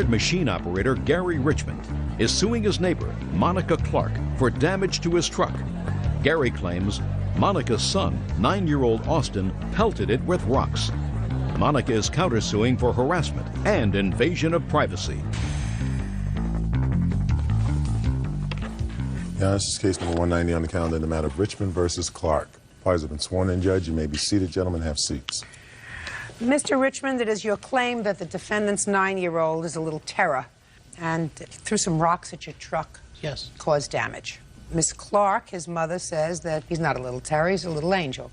Retired machine operator Gary Richmond is suing his neighbor, Monica Clark, for damage to his truck. Gary claims Monica's son, 9-year-old Austin, pelted it with rocks. Monica is countersuing for harassment and invasion of privacy. Yeah, this is case number 190 on the calendar in the matter of Richmond versus Clark. Parties have been sworn in, Judge. You may be seated. Gentlemen, have seats. Mr. Richmond, it is your claim that the defendant's 9-year-old is a little terror and threw some rocks at your truck. Yes. Caused damage. Miss Clark, his mother, says that he's not a little terror, he's a little angel,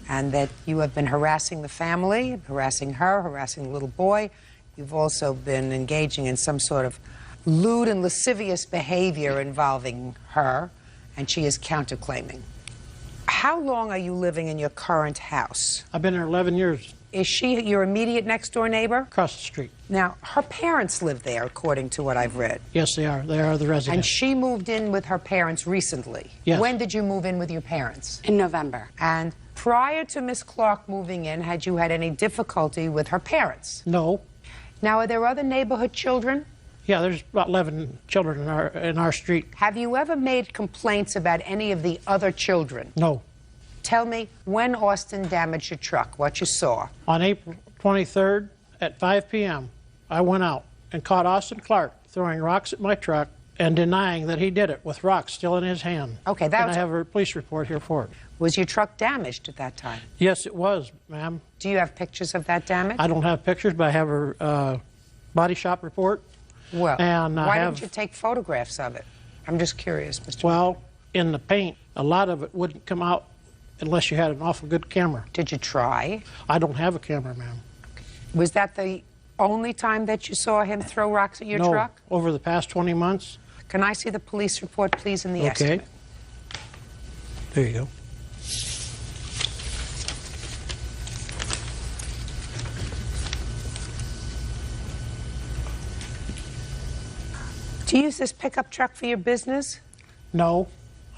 and that you have been harassing the family, harassing her, harassing the little boy. You've also been engaging in some sort of lewd and lascivious behavior involving her, and she is counterclaiming. How long are you living in your current house? I've been here 11 years. Is she your immediate next-door neighbor? Across the street. Now, her parents live there, according to what I've read. Yes, they are. They are the residents. And she moved in with her parents recently. Yes. When did you move in with your parents? In November. And prior to Miss Clark moving in, had you had any difficulty with her parents? No. Now, are there other neighborhood children? Yeah, there's about 11 children in our street. Have you ever made complaints about any of the other children? No. Tell me when Austin damaged your truck, what you saw. On April 23rd at 5 p.m., I went out and caught Austin Clark throwing rocks at my truck and denying that he did it with rocks still in his hand. Okay, that and was... I have a police report here for it. Was your truck damaged at that time? Yes, it was, ma'am. Do you have pictures of that damage? I don't have pictures, but I have a body shop report. Well, and why didn't you take photographs of it? I'm just curious, Mr. Well, in the paint, a lot of it wouldn't come out unless you had an awful good camera. Did you try? I don't have a camera, ma'am. Was that the only time that you saw him throw rocks at your truck? No, over the past 20 months. Can I see the police report, please, in the estimate? Okay. There you go. Do you use this pickup truck for your business? No,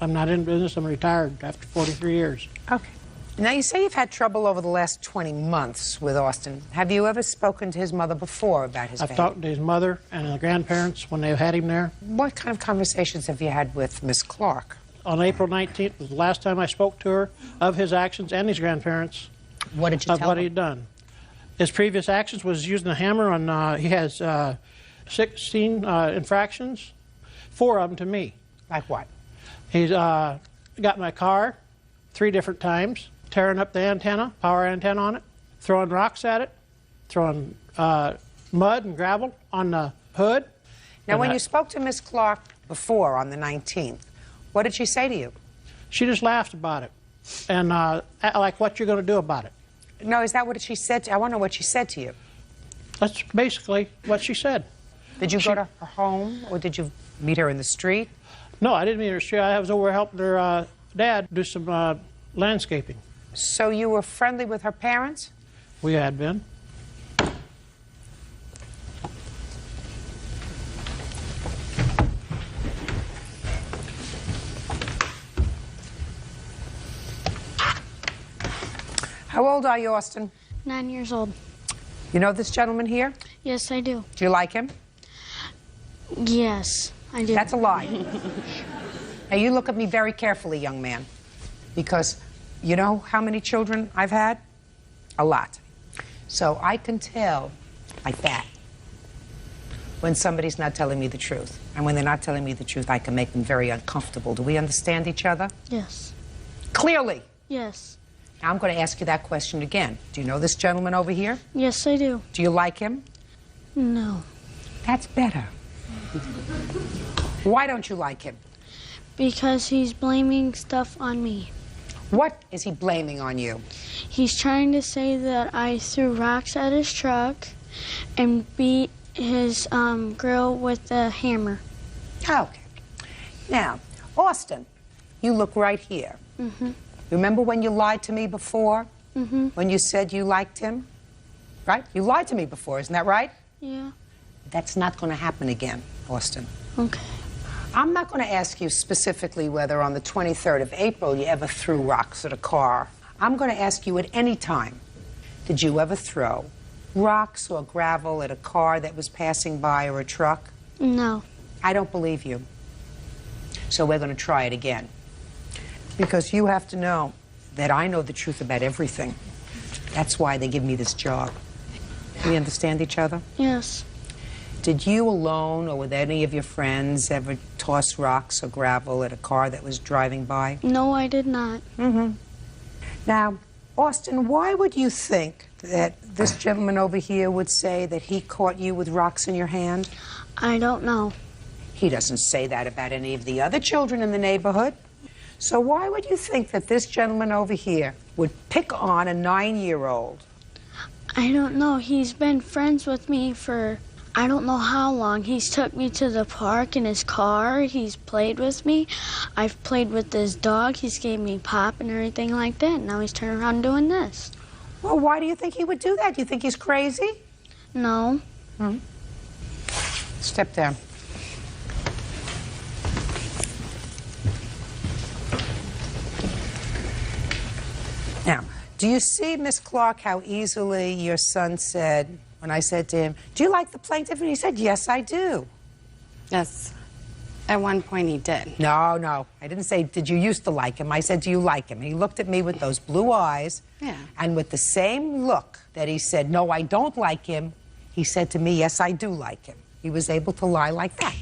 I'm not in business. I'm retired after 43 years. Okay. Now, you say you've had trouble over the last 20 months with Austin. Have you ever spoken to his mother before about his behavior? I've talked to his mother and the grandparents when they've had him there. What kind of conversations have you had with Miss Clark? On April 19th was the last time I spoke to her of his actions and his grandparents. What did you tell them? Of what he'd done. His previous actions was using a hammer on, he has 16 infractions, 4 of them to me. Like what? He's got my car 3 different times, tearing up the antenna, power antenna on it, throwing rocks at it, throwing mud and gravel on the hood. Now, when you spoke to Miss Clark before on the 19th, what did she say to you? She just laughed about it, and like, what you're going to do about it. No, is that what she said? I want to know what she said to you. That's basically what she said. Did you go to her home, or did you meet her in the street? No, I didn't meet her in the street. I was over helping her dad do some landscaping. So you were friendly with her parents? We had been. How old are you, Austin? 9 years old. You know this gentleman here? Yes, I do. Do you like him? Yes, I do. That's a lie. Now, you look at me very carefully, young man, because you know how many children I've had? A lot. So I can tell, like that, when somebody's not telling me the truth. And when they're not telling me the truth, I can make them very uncomfortable. Do we understand each other? Yes. Clearly. Yes. Now, I'm going to ask you that question again. Do you know this gentleman over here? Yes, I do. Do you like him? No. That's better. Why don't you like him? Because he's blaming stuff on me. What is he blaming on you? He's trying to say that I threw rocks at his truck and beat his grill with a hammer. Okay. Now, Austin, you look right here. Mm-hmm. Remember when you lied to me before? Mm-hmm. When you said you liked him? Right? You lied to me before, isn't that right? Yeah. That's not going to happen again, Austin. Okay. I'm not going to ask you specifically whether on the 23rd of April you ever threw rocks at a car. I'm going to ask you at any time, did you ever throw rocks or gravel at a car that was passing by or a truck? No. I don't believe you. So we're going to try it again. Because you have to know that I know the truth about everything. That's why they give me this job. We understand each other? Yes. Did you alone or with any of your friends ever toss rocks or gravel at a car that was driving by? No, I did not. Mm-hmm. Now, Austin, why would you think that this gentleman over here would say that he caught you with rocks in your hand? I don't know. He doesn't say that about any of the other children in the neighborhood. So why would you think that this gentleman over here would pick on a 9-year-old? I don't know. He's been friends with me for I don't know how long. He's took me to the park in his car. He's played with me. I've played with his dog. He's gave me pop and everything like that. Now he's turning around doing this. Well, why do you think he would do that? Do you think he's crazy? No. Hmm. Step down. Now, do you see, Miss Clark, how easily your son said, when I said to him, do you like the plaintiff? And he said, yes, I do. Yes. At one point he did. No, no. I didn't say, did you used to like him? I said, do you like him? And he looked at me with those blue eyes. Yeah. And with the same look that he said, no, I don't like him, he said to me, yes, I do like him. He was able to lie like that.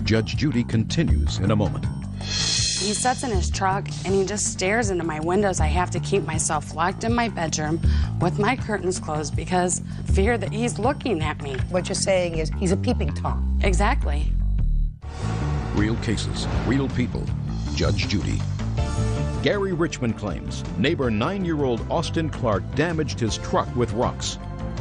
Judge Judy continues in a moment. He sits in his truck and he just stares into my windows. I have to keep myself locked in my bedroom with my curtains closed because fear that he's looking at me. What you're saying is he's a peeping Tom. Exactly. Real cases, real people. Judge Judy. Gary Richmond claims neighbor 9-year-old Austin Clark damaged his truck with rocks.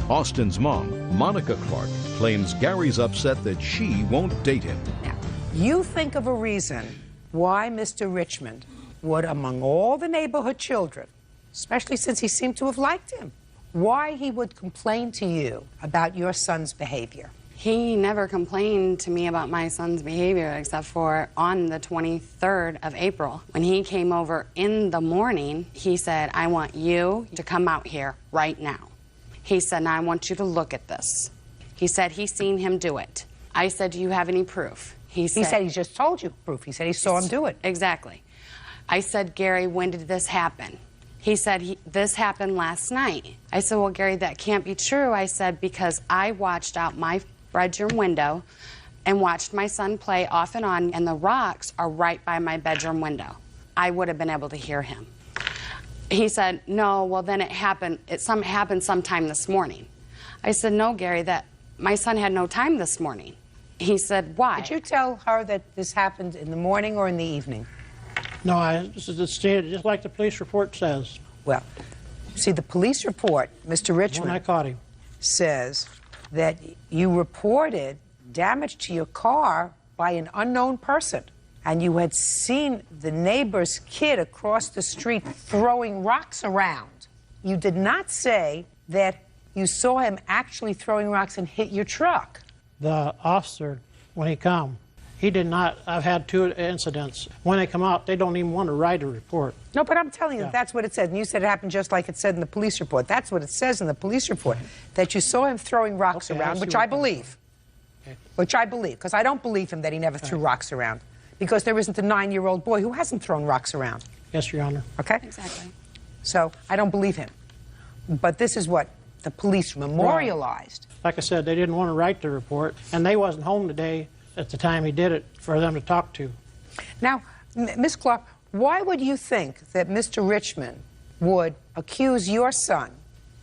Austin's mom, Monica Clark, claims Gary's upset that she won't date him. Now, you think of a reason why Mr. Richmond would, among all the neighborhood children, especially since he seemed to have liked him, why he would complain to you about your son's behavior. He never complained to me about my son's behavior except for on the 23rd of April. When he came over in the morning, he said, I want you to come out here right now. He said, now I want you to look at this. He said he's seen him do it. I said, do you have any proof? He said he just told you proof. He said he saw him do it. Exactly. I said, Gary, when did this happen? He said, this happened last night. I said, well, Gary, that can't be true. I said, because I watched out my bedroom window and watched my son play off and on, and the rocks are right by my bedroom window. I would have been able to hear him. He said, no, well, then it happened sometime this morning. I said, no, Gary, that my son had no time this morning. He said, why? Did you tell her that this happened in the morning or in the evening? No, this is stated just like the police report says. Well, see, the police report, Mr. Richmond, When I caught him. says that you reported damage to your car by an unknown person, and you had seen the neighbor's kid across the street throwing rocks around. You did not say that you saw him actually throwing rocks and hit your truck. The officer, when he come, he did not. I've had 2 incidents. When they come out, they don't even want to write a report. No, but I'm telling you, that's what it said. And you said it happened just like it said in the police report. That's what it says in the police report, that you saw him throwing rocks around, which I believe. Okay. Which I believe, because I don't believe him that he never threw rocks around. Because there isn't a 9-year-old boy who hasn't thrown rocks around. Yes, Your Honor. Okay? Exactly. So I don't believe him. But this is what the police memorialized. Like I said, they didn't want to write the report, and they wasn't home today at the time he did it for them to talk to. Now, Miss Clark, why would you think that Mr. Richmond would accuse your son,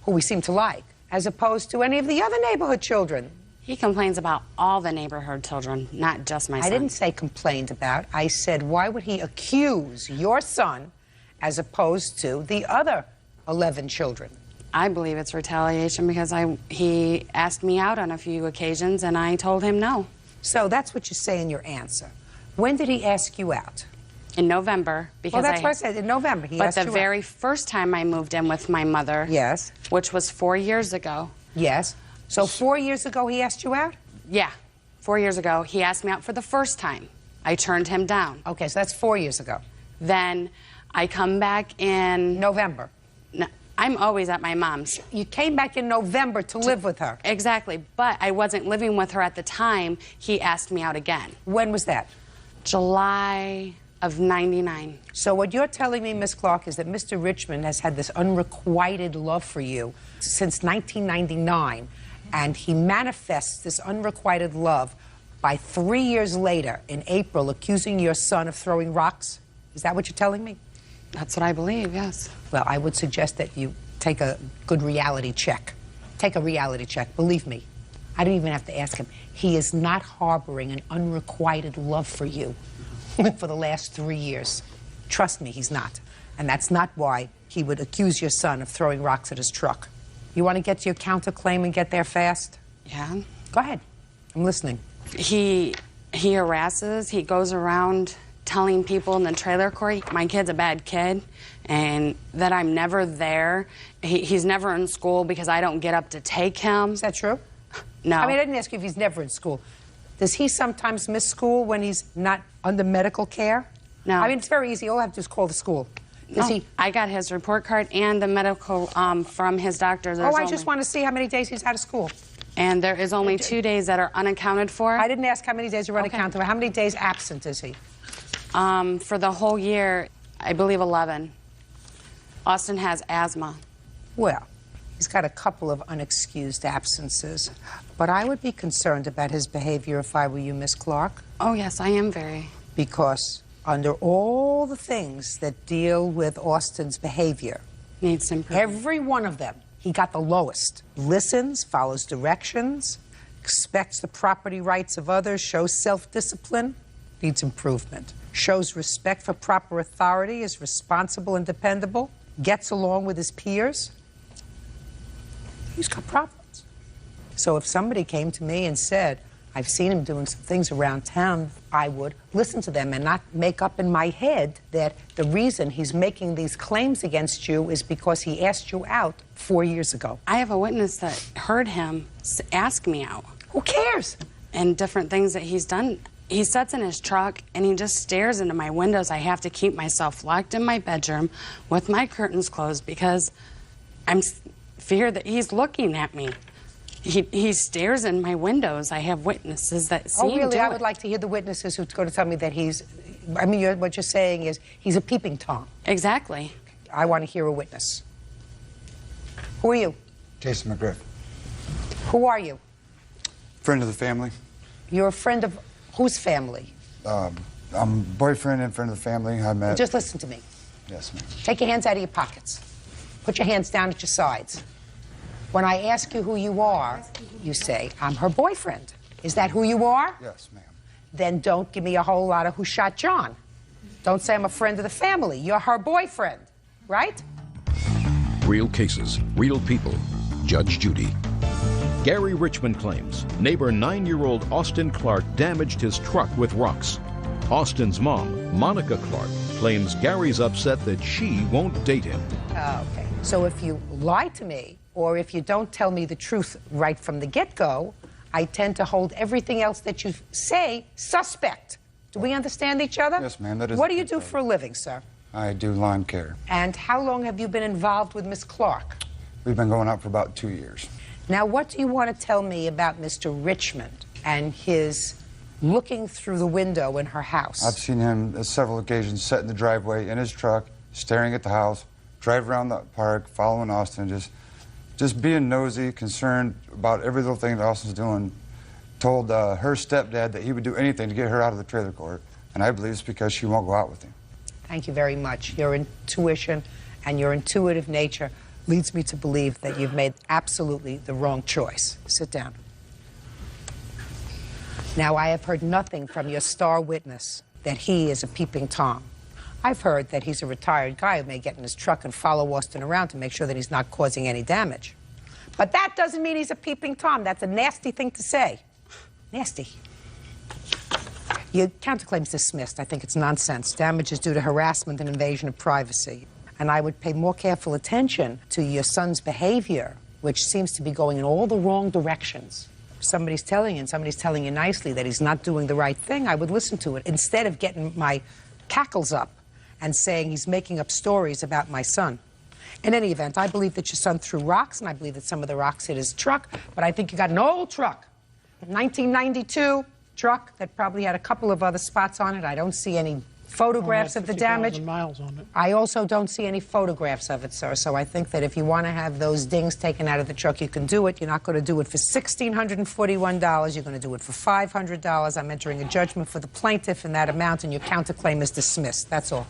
who we seem to like, as opposed to any of the other neighborhood children? He complains about all the neighborhood children, not just my son. I didn't say complained about. I said, why would he accuse your son as opposed to the other 11 children? I believe it's retaliation because he asked me out on a few occasions and I told him no. So that's what you say in your answer. When did he ask you out? In November, because Well, that's what I said, in November he asked you out. But the very first time I moved in with my mother, Yes. which was 4 years ago. Yes. So 4 years ago he asked you out? Yeah, 4 years ago, he asked me out for the first time. I turned him down. Okay, so that's 4 years ago. Then I come back in November. I'm always at my mom's. You came back in November to live with her. Exactly, but I wasn't living with her at the time. He asked me out again. When was that? July of '99. So what you're telling me, Miss Clark, is that Mr. Richmond has had this unrequited love for you since 1999, and he manifests this unrequited love by 3 years later, in April, accusing your son of throwing rocks? Is that what you're telling me? That's what I believe, yes. Well, I would suggest that you take a good reality check. Take a reality check. Believe me, I don't even have to ask him. He is not harboring an unrequited love for you for the last 3 years. Trust me, he's not. And that's not why he would accuse your son of throwing rocks at his truck. You want to get to your counterclaim and get there fast? Yeah. Go ahead. I'm listening. He harasses, he goes around telling people in the trailer court my kid's a bad kid and that I'm never there. He's never in school because I don't get up to take him. Is that true? No. I mean, I didn't ask you if he's never in school. Does he sometimes miss school when he's not under medical care? No. I mean, it's very easy. All I have to do is call the school. Does he? I got his report card and the medical from his doctor. I just want to see how many days he's out of school. And there is only 2 days that are unaccounted for. I didn't ask how many days are unaccounted for. How many days absent is he? For the whole year, I believe 11. Austin has asthma. Well, he's got a couple of unexcused absences, but I would be concerned about his behavior if I were you, Miss Clark. Oh, yes, I am very. Because under all the things that deal with Austin's behavior, Needs improvement. every one of them, he got the lowest. Listens, follows directions, expects the property rights of others, shows self-discipline, needs improvement. Shows respect for proper authority, is responsible and dependable, gets along with his peers. He's got problems. So if somebody came to me and said, I've seen him doing some things around town, I would listen to them and not make up in my head that the reason he's making these claims against you is because he asked you out 4 years ago. I have a witness that heard him ask me out. Who cares? And different things that he's done. He sits in his truck and he just stares into my windows. I have to keep myself locked in my bedroom with my curtains closed because I'm feared that he's looking at me. He stares in my windows. I have witnesses that see him do I it. would like to hear the witnesses who's going to tell me that he's, I mean, what you're saying is he's a peeping Tom. Exactly. I want to hear a witness. Who are you? Jason McGriff. Who are you? Friend of the family. You're a friend of whose family? I'm boyfriend and friend of the family. I met. Just listen to me. Yes, ma'am. Take your hands out of your pockets. Put your hands down at your sides. When I ask you who you are, you say, I'm her boyfriend. Is that who you are? Yes, ma'am. Then don't give me a whole lot of who shot John. Don't say I'm a friend of the family. You're her boyfriend, right? Real cases, real people. Judge Judy. Gary Richmond claims neighbor 9-year-old Austin Clark damaged his truck with rocks. Austin's mom, Monica Clark, claims Gary's upset that she won't date him. Okay. So if you lie to me, or if you don't tell me the truth right from the get-go, I tend to hold everything else that you say suspect. Do we understand each other? Yes, ma'am, that is What do you the do truth. for a living, sir? I do lawn care. And how long have you been involved with Miss Clark? We've been going out for about 2 years. Now, what do you want to tell me about Mr. Richmond and his looking through the window in her house? I've seen him on several occasions sit in the driveway in his truck, staring at the house, drive around the park, following Austin, just being nosy, concerned about every little thing that Austin's doing. Told her stepdad that he would do anything to get her out of the trailer court, and I believe it's because she won't go out with him. Thank you very much. Your intuition and your intuitive nature leads me to believe that you've made absolutely the wrong choice. Sit down. Now, I have heard nothing from your star witness that he is a peeping Tom. I've heard that he's a retired guy who may get in his truck and follow Austin around to make sure that he's not causing any damage. But that doesn't mean he's a peeping Tom. That's a nasty thing to say. Nasty. Your counterclaim's dismissed. I think it's nonsense. Damage is due to harassment and invasion of privacy. And I would pay more careful attention to your son's behavior, which seems to be going in all the wrong directions. If somebody's telling you, and somebody's telling you nicely that he's not doing the right thing, I would listen to it instead of getting my cackles up and saying he's making up stories about my son. In any event, I believe that your son threw rocks, and I believe that some of the rocks hit his truck, but I think you got an old truck, a 1992 truck that probably had a couple of other spots on it. I don't see any photographs of the damage. Miles on it. I also don't see any photographs of it, sir, so I think that if you want to have those dings taken out of the truck, you can do it. You're not going to do it for $1,641. You're going to do it for $500. I'm entering a judgment for the plaintiff in that amount, and your counterclaim is dismissed. That's all.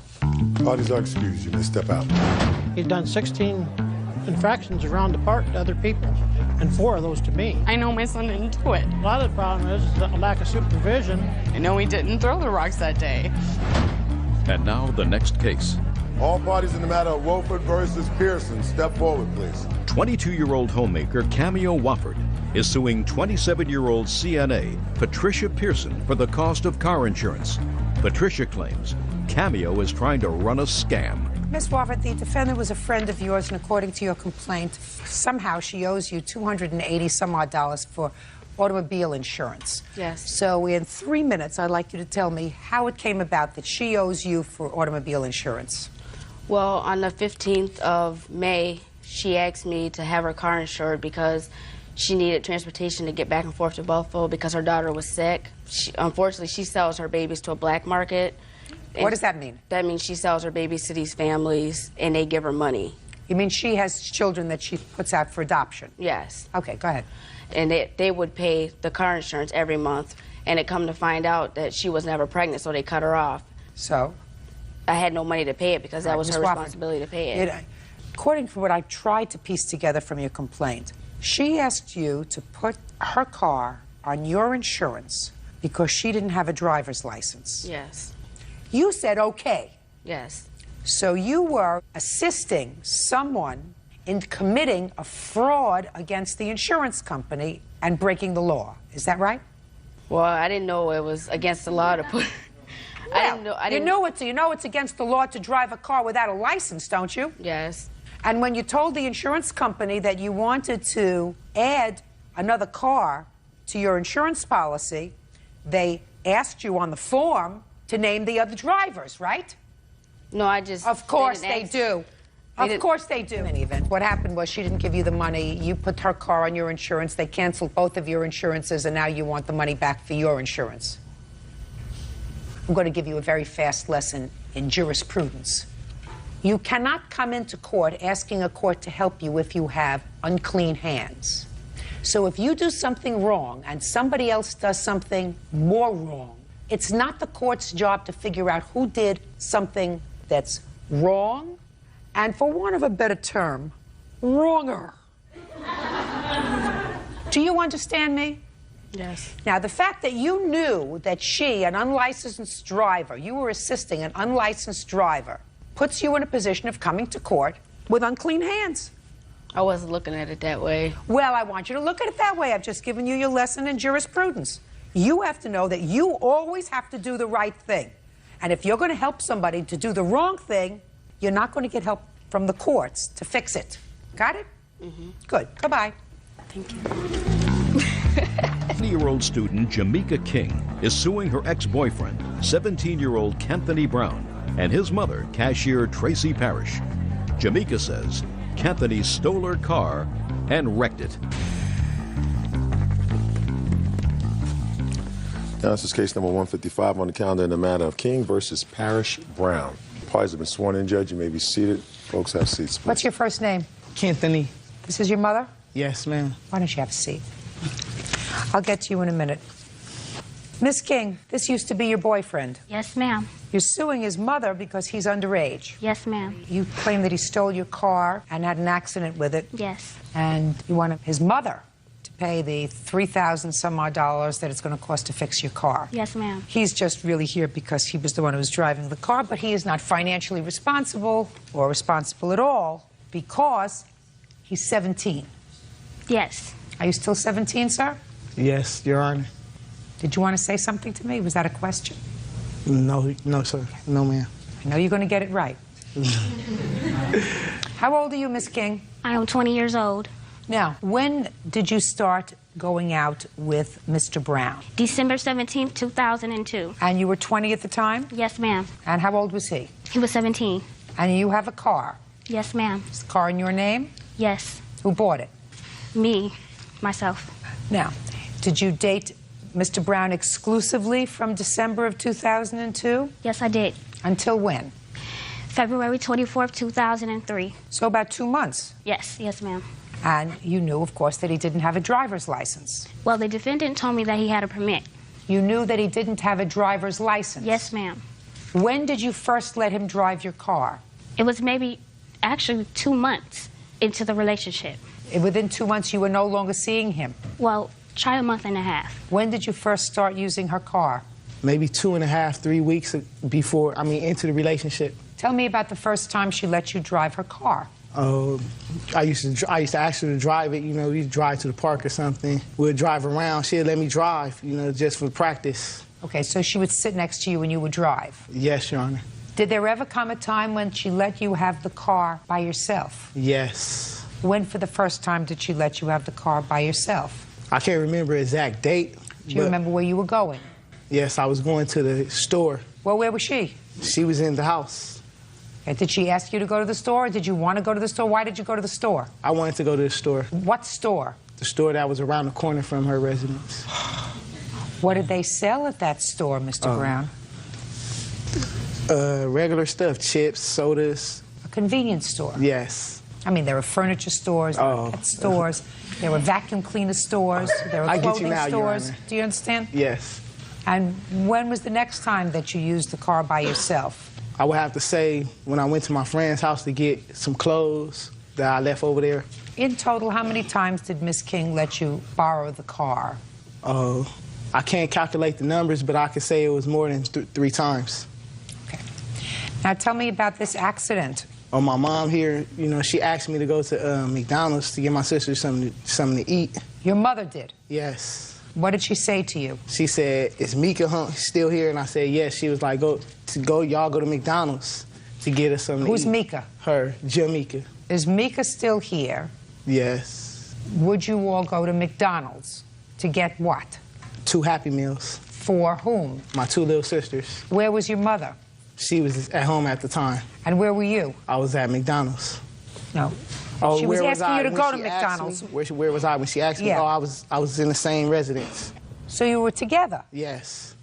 Parties are excused. You may step out. He's done 16 infractions around the park to other people, and 4 of those to me. I know my son didn't do it. A lot of the problem is the lack of supervision. I know he didn't throw the rocks that day. And now the next case. All parties in the matter of Wolford versus Pearson, step forward, please. 22-year-old homemaker Cameo Wofford is suing 27-year-old CNA Patricia Pearson for the cost of car insurance. Patricia claims Cameo is trying to run a scam. Ms. Wofford, the defendant was a friend of yours, and according to your complaint, somehow she owes you $280-some-odd for automobile insurance. Yes. So in 3 minutes, I'd like you to tell me how it came about that she owes you for automobile insurance. Well, on the 15th of May, she asked me to have her car insured because she needed transportation to get back and forth to Buffalo because her daughter was sick. Unfortunately, she sells her babies to a black market. What does that mean? That means she sells her babies to these families, and they give her money. You mean she has children that she puts out for adoption? Yes. Okay, go ahead. And they would pay the car insurance every month, and it come to find out that she was never pregnant, so they cut her off. So? I had no money to pay it because that was her responsibility to pay it. According to what I tried to piece together from your complaint, she asked you to put her car on your insurance because she didn't have a driver's license. Yes. You said okay. Yes. So you were assisting someone in committing a fraud against the insurance company and breaking the law. Is that right? Well, I didn't know it was against the law to put... You know it's against the law to drive a car without a license, don't you? Yes. And when you told the insurance company that you wanted to add another car to your insurance policy, they asked you on the form to name the other drivers, right? No, I just... Of course they do. Of course they do. In any event, what happened was she didn't give you the money. You put her car on your insurance. They canceled both of your insurances, and now you want the money back for your insurance. I'm going to give you a very fast lesson in jurisprudence. You cannot come into court asking a court to help you if you have unclean hands. So if you do something wrong and somebody else does something more wrong, it's not the court's job to figure out who did something that's wrong and, for want of a better term, wronger. Do you understand me? Yes. Now, the fact that you knew that she, an unlicensed driver, you were assisting an unlicensed driver, puts you in a position of coming to court with unclean hands. I wasn't looking at it that way. Well, I want you to look at it that way. I've just given you your lesson in jurisprudence. You have to know that you always have to do the right thing. And if you're going to help somebody to do the wrong thing, you're not going to get help from the courts to fix it. Got it? Mm-hmm. Good. Bye-bye. Thank you. 20-year-old student Jamaica King is suing her ex-boyfriend, 17-year-old Canthony Brown, and his mother, cashier Tracy Parrish. Jamaica says Canthony stole her car and wrecked it. Now, this is case number 155 on the calendar in the matter of King versus Parrish Brown. Parties have been sworn in, Judge. You may be seated. Folks, have seats, please. What's your first name? Canthony. This is your mother? Yes, ma'am. Why don't you have a seat? I'll get to you in a minute. Miss King, this used to be your boyfriend. Yes, ma'am. You're suing his mother because he's underage. Yes, ma'am. You claim that he stole your car and had an accident with it. Yes. And you want his mother to pay the $3,000-some-odd that it's going to cost to fix your car. Yes, ma'am. He's just really here because he was the one who was driving the car, but he is not financially responsible or responsible at all because he's 17. Yes. Are you still 17, sir? Yes, Your Honor. Did you want to say something to me? Was that a question? No, sir. No, ma'am. I know you're going to get it right. How old are you, Miss King? I am 20 years old. Now, when did you start going out with Mr. Brown? December 17th, 2002. And you were 20 at the time? Yes, ma'am. And how old was he? He was 17. And you have a car? Yes, ma'am. Is the car in your name? Yes. Who bought it? Me, myself. Now, did you date Mr. Brown exclusively from December of 2002? Yes, I did. Until when? February 24th, 2003. So about 2 months. Yes, ma'am. And you knew, of course, that he didn't have a driver's license. Well, the defendant told me that he had a permit. You knew that he didn't have a driver's license? Yes, ma'am. When did you first let him drive your car? It was maybe, actually, 2 months into the relationship. Within 2 months, you were no longer seeing him? Well, try a month and a half. When did you first start using her car? Maybe 2.5, 3 weeks into the relationship. Tell me about the first time she let you drive her car. I used to ask her to drive it. You know, we'd drive to the park or something. We'd drive around. She'd let me drive, you know, just for practice. Okay, so she would sit next to you and you would drive? Yes, Your Honor. Did there ever come a time when she let you have the car by yourself? Yes. When for the first time did she let you have the car by yourself? I can't remember the exact date. Do you remember where you were going? Yes, I was going to the store. Well, where was she? She was in the house. Okay, did she ask you to go to the store, or did you want to go to the store? Why did you go to the store? I wanted to go to the store. What store? The store that was around the corner from her residence. What did they sell at that store, Mr. Brown? Regular stuff, chips, sodas. A convenience store? Yes. I mean, there were furniture stores, there were pet stores, there were vacuum cleaner stores, there were clothing stores. Do you understand? Yes. And when was the next time that you used the car by yourself? I would have to say when I went to my friend's house to get some clothes that I left over there. In total, how many times did Miss King let you borrow the car? I can't calculate the numbers, but I could say it was more than 3 times. Okay. Now tell me about this accident. My mom here, you know, she asked me to go to McDonald's to get my sister something to eat. Your mother did? Yes. What did she say to you? She said, "Is Mika still here?" And I said, "Yes." She was like, y'all go to McDonald's to get us something to eat. Who's Mika? Her, Jamaica. Is Mika still here? Yes. Would you all go to McDonald's to get what? 2 Happy Meals. For whom? My 2 little sisters. Where was your mother? She was at home at the time. And where were you? I was at McDonald's. No. Oh, she was asking you to go to McDonald's. Where was I when she asked me? Yeah. Oh, I was in the same residence. So you were together? Yes.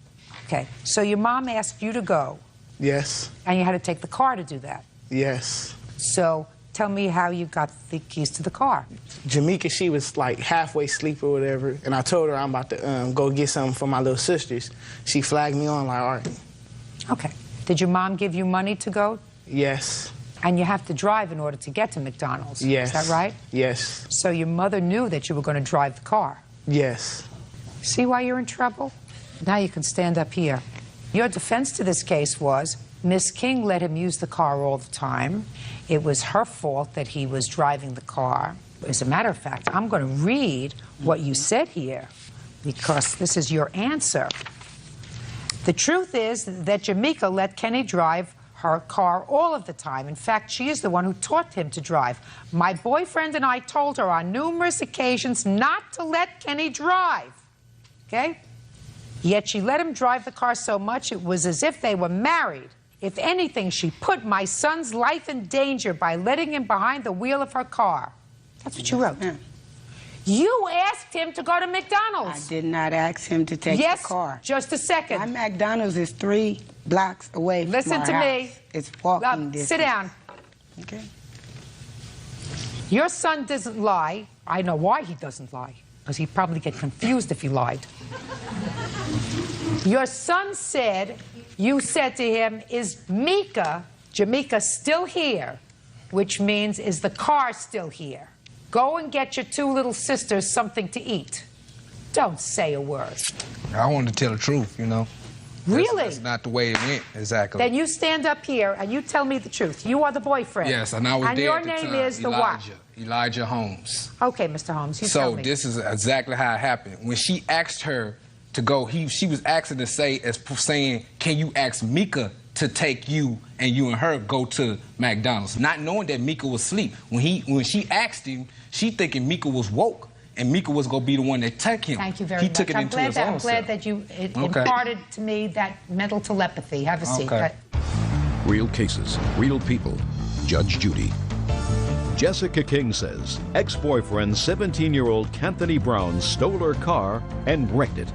Okay. So your mom asked you to go. Yes. And you had to take the car to do that. Yes. So tell me how you got the keys to the car. Jamaica, she was like halfway asleep or whatever, and I told her I'm about to go get something for my little sisters. She flagged me on like, all right. Okay. Did your mom give you money to go? Yes. And you have to drive in order to get to McDonald's. Yes. Is that right? Yes. So your mother knew that you were going to drive the car. Yes. See why you're in trouble? Now you can stand up here. Your defense to this case was Miss King let him use the car all the time. It was her fault that he was driving the car. As a matter of fact, I'm going to read what you said here because this is your answer. The truth is that Jamaica let Kenny drive her car all of the time. In fact, she is the one who taught him to drive. My boyfriend and I told her on numerous occasions not to let Kenny drive. Okay? Yet she let him drive the car so much it was as if they were married. If anything, she put my son's life in danger by letting him behind the wheel of her car. That's what you wrote. You asked him to go to McDonald's. I did not ask him to take the car. Yes, just a second. My McDonald's is 3 blocks away from our me. It's walking distance. Sit down. Okay. Your son doesn't lie. I know why he doesn't lie, because he'd probably get confused if he lied. Your son said, you said to him, is Jamaica still here? Which means, is the car still here? Go and get your 2 little sisters something to eat. Don't say a word. I wanted to tell the truth, you know. Really? That's not the way it went, exactly. Then you stand up here and you tell me the truth. You are the boyfriend. Yes, and I was there your at the name time. is the what? Elijah Holmes. Okay, Mr. Holmes, you tell me. So this is exactly how it happened. When she asked her to go, she was asking to say, saying, can you ask Mika to take you and her go to McDonald's, not knowing that Mika was asleep. When she asked him, she thinking Mika was woke and Mika was gonna be the one that took him. Thank you very much. He took it into his own I'm glad that you imparted to me that mental telepathy. Have a seat. Real cases, real people. Judge Judy. Jessica King says ex-boyfriend 17-year-old Kanthony Brown stole her car and wrecked it.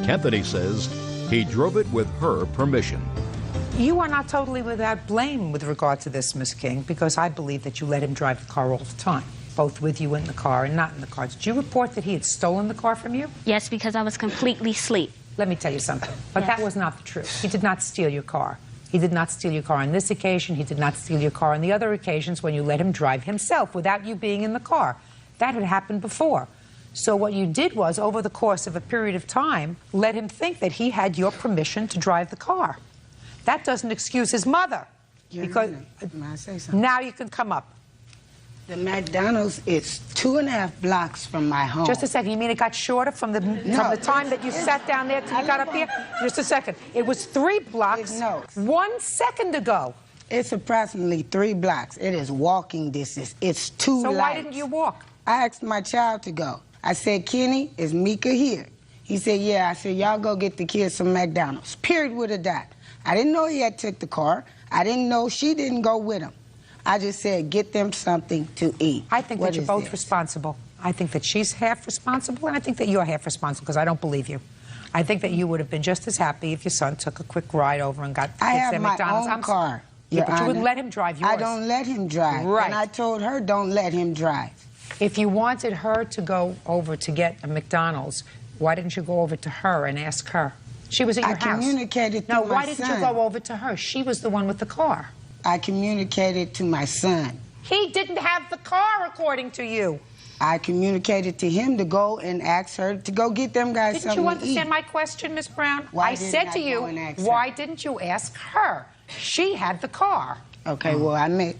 Kanthony says he drove it with her permission. You are not totally without blame with regard to this, Miss King, because I believe that you let him drive the car all the time, both with you in the car and not in the car. Did you report that he had stolen the car from you? Yes, because I was completely asleep. Let me tell you something, but Yes. that was not the truth. He did not steal your car. He did not steal your car on this occasion. He did not steal your car on the other occasions when you let him drive himself without you being in the car. That had happened before. So what you did was, over the course of a period of time, let him think that he had your permission to drive the car. That doesn't excuse his mother. Because May I say something? now you can come up. The McDonald's is 2.5 blocks from my home. Just a second. You mean it got shorter from the time that you sat down there till you got up here? Just a second. It was 3 blocks. No. 1 second ago. It's approximately 3 blocks. It is walking distance. It's 2 So lights. why didn't you walk? I asked my child to go. I said, Kenny, is Mika here? He said, yeah. I said, y'all go get the kids some McDonald's. Period with a dot. I didn't know he had took the car. I didn't know she didn't go with him. I just said, get them something to eat. I think that you're both responsible. I think that she's half responsible, and I think that you're half responsible, because I don't believe you. I think that you would have been just as happy if your son took a quick ride over and got I have their my McDonald's. own car. Yeah, Your but you wouldn't Honor. let him drive yours. I don't let him drive. Right. And I told her, don't let him drive. If you wanted her to go over to get a McDonald's, why didn't you go over to her and ask her? She was at your house. I communicated to No, my why didn't you son. go over to her? She was the one with the car. I communicated to my son. He didn't have the car, according to you. I communicated to him to go and ask her to go get them guys Didn't something you to eat. understand my question, Miss Brown? Why I didn't said I to go you, and ask her? why didn't you ask her? She had the car. Okay, well, I made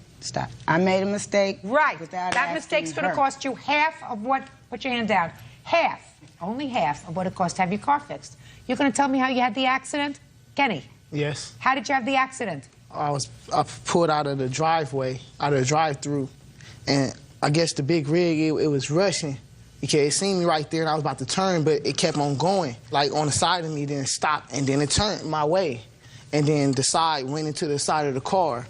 a mistake. Right. without That asking mistake's going to her. cost you half of what, put your hand down, half, only half of what it cost to have your car fixed. You're going to tell me how you had the accident? Kenny, Yes. how did you have the accident? I pulled out of the driveway, out of the drive-through, and I guess the big rig, it was rushing because it seen me right there and I was about to turn, but it kept on going, like on the side of me, then it stopped, and then it turned my way, and then the side went into the side of the car.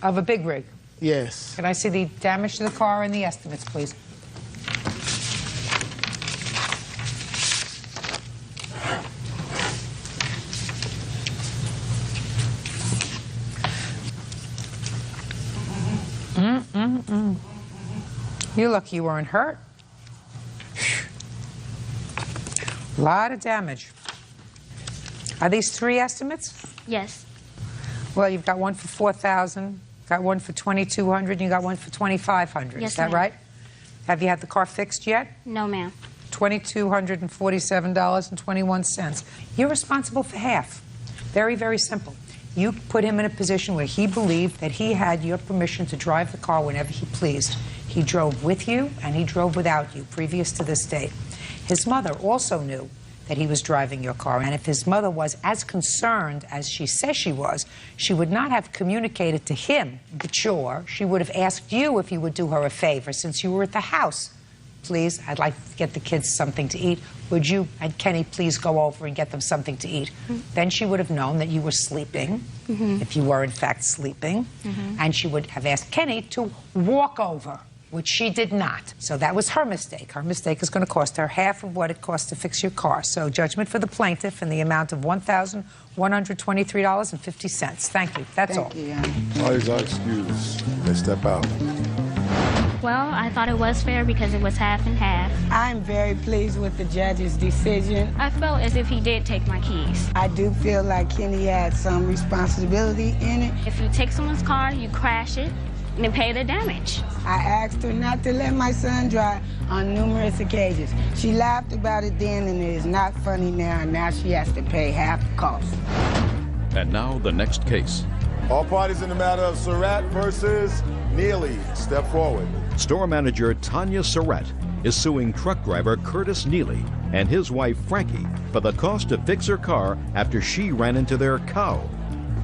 Of a big rig? Yes. Can I see the damage to the car and the estimates, please? You're lucky you weren't hurt. A lot of damage. Are these 3 estimates? Yes. Well, you've got one for $4,000, got one for $2,200, and you got one for $2,500. Yes, Is that ma'am. right? Have you had the car fixed yet? No, ma'am. $2,247.21. You're responsible for half. Very, very simple. You put him in a position where he believed that he had your permission to drive the car whenever he pleased. He drove with you and he drove without you previous to this date. His mother also knew that he was driving your car, and if his mother was as concerned as she says she was, she would not have communicated to him the chore. She would have asked you if you would do her a favor since you were at the house. Please, I'd like to get the kids something to eat. Would you and Kenny please go over and get them something to eat? Then she would have known that you were sleeping, if you were in fact sleeping, and she would have asked Kenny to walk over, which she did not. So that was her mistake. Her mistake is going to cost her half of what it cost to fix your car. So judgment for the plaintiff in the amount of $1,123.50. Thank you. That's all. Thank you, All these are excuses. They step out. Well, I thought it was fair because it was half and half. I'm very pleased with the judge's decision. I felt as if he did take my keys. I do feel like Kenny had some responsibility in it. If you take someone's car, you crash it, and then pay the damage. I asked her not to let my son drive on numerous occasions. She laughed about it then, and it is not funny now, and now she has to pay half the cost. And now the next case. All parties in the matter of Surratt versus Neely. Step forward. Store manager Tanya Surratt is suing truck driver Curtis Neely and his wife Frankie for the cost to fix her car after she ran into their cow.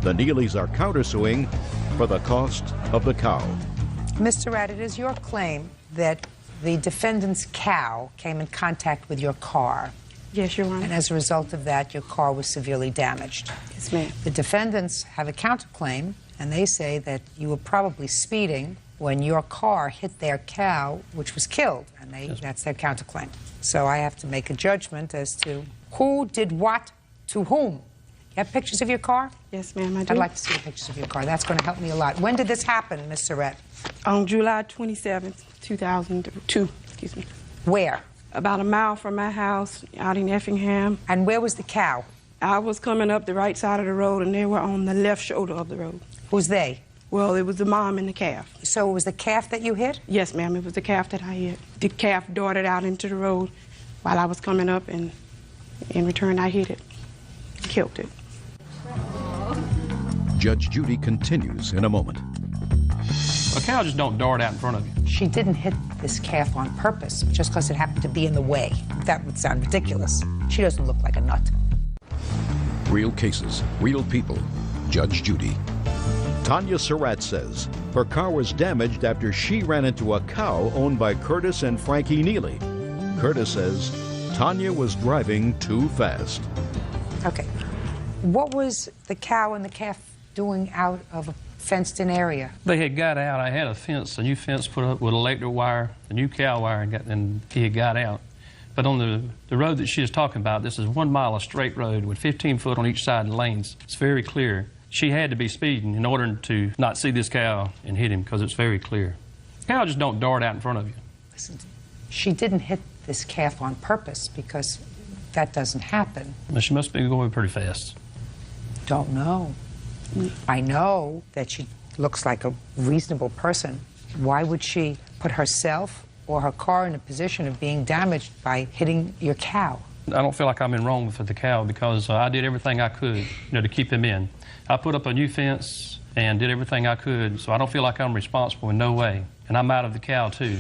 The Neelys are countersuing for the cost of the cow. Mr. Surratt, it is your claim that the defendant's cow came in contact with your car. Yes, Your Honor. And as a result of that, your car was severely damaged. Yes, ma'am. The defendants have a counterclaim, and they say that you were probably speeding when your car hit their cow, which was killed, and that's their counterclaim. So I have to make a judgment as to who did what to whom. You have pictures of your car? Yes, ma'am, I do. I'd like to see the pictures of your car. That's going to help me a lot. When did this happen, Miss Surratt? On July 27th, 2002, excuse me. Where? About a mile from my house, out in Effingham. And where was the cow? I was coming up the right side of the road, and they were on the left shoulder of the road. Who's they? Well, it was the mom and the calf. So it was the calf that you hit? Yes, ma'am, it was the calf that I hit. The calf darted out into the road while I was coming up, and in return, I hit it, killed it. Judge Judy continues in a moment. A cow just don't dart out in front of you. She didn't hit this calf on purpose, just because it happened to be in the way. That would sound ridiculous. She doesn't look like a nut. Real cases, real people. Judge Judy. Tanya Surratt says her car was damaged after she ran into a cow owned by Curtis and Frankie Neely. Curtis says Tanya was driving too fast. Okay. What was the cow and the calf doing out of a fenced-in area? They had got out. I had a fence, a new fence put up with electric wire, a new cow wire, and he had got out. But on the road that she is talking about, this is 1 mile of straight road with 15 foot on each side of the lanes. It's very clear. She had to be speeding in order to not see this cow and hit him, because it's very clear. Cows just don't dart out in front of you. Listen, she didn't hit this calf on purpose, because that doesn't happen. Well, she must be going pretty fast. Don't know. I know that she looks like a reasonable person. Why would she put herself or her car in a position of being damaged by hitting your cow? I don't feel like I'm in wrong with the cow, because I did everything I could, to keep him in. I put up a new fence and did everything I could, so I don't feel like I'm responsible in no way. And I'm out of the cow, too,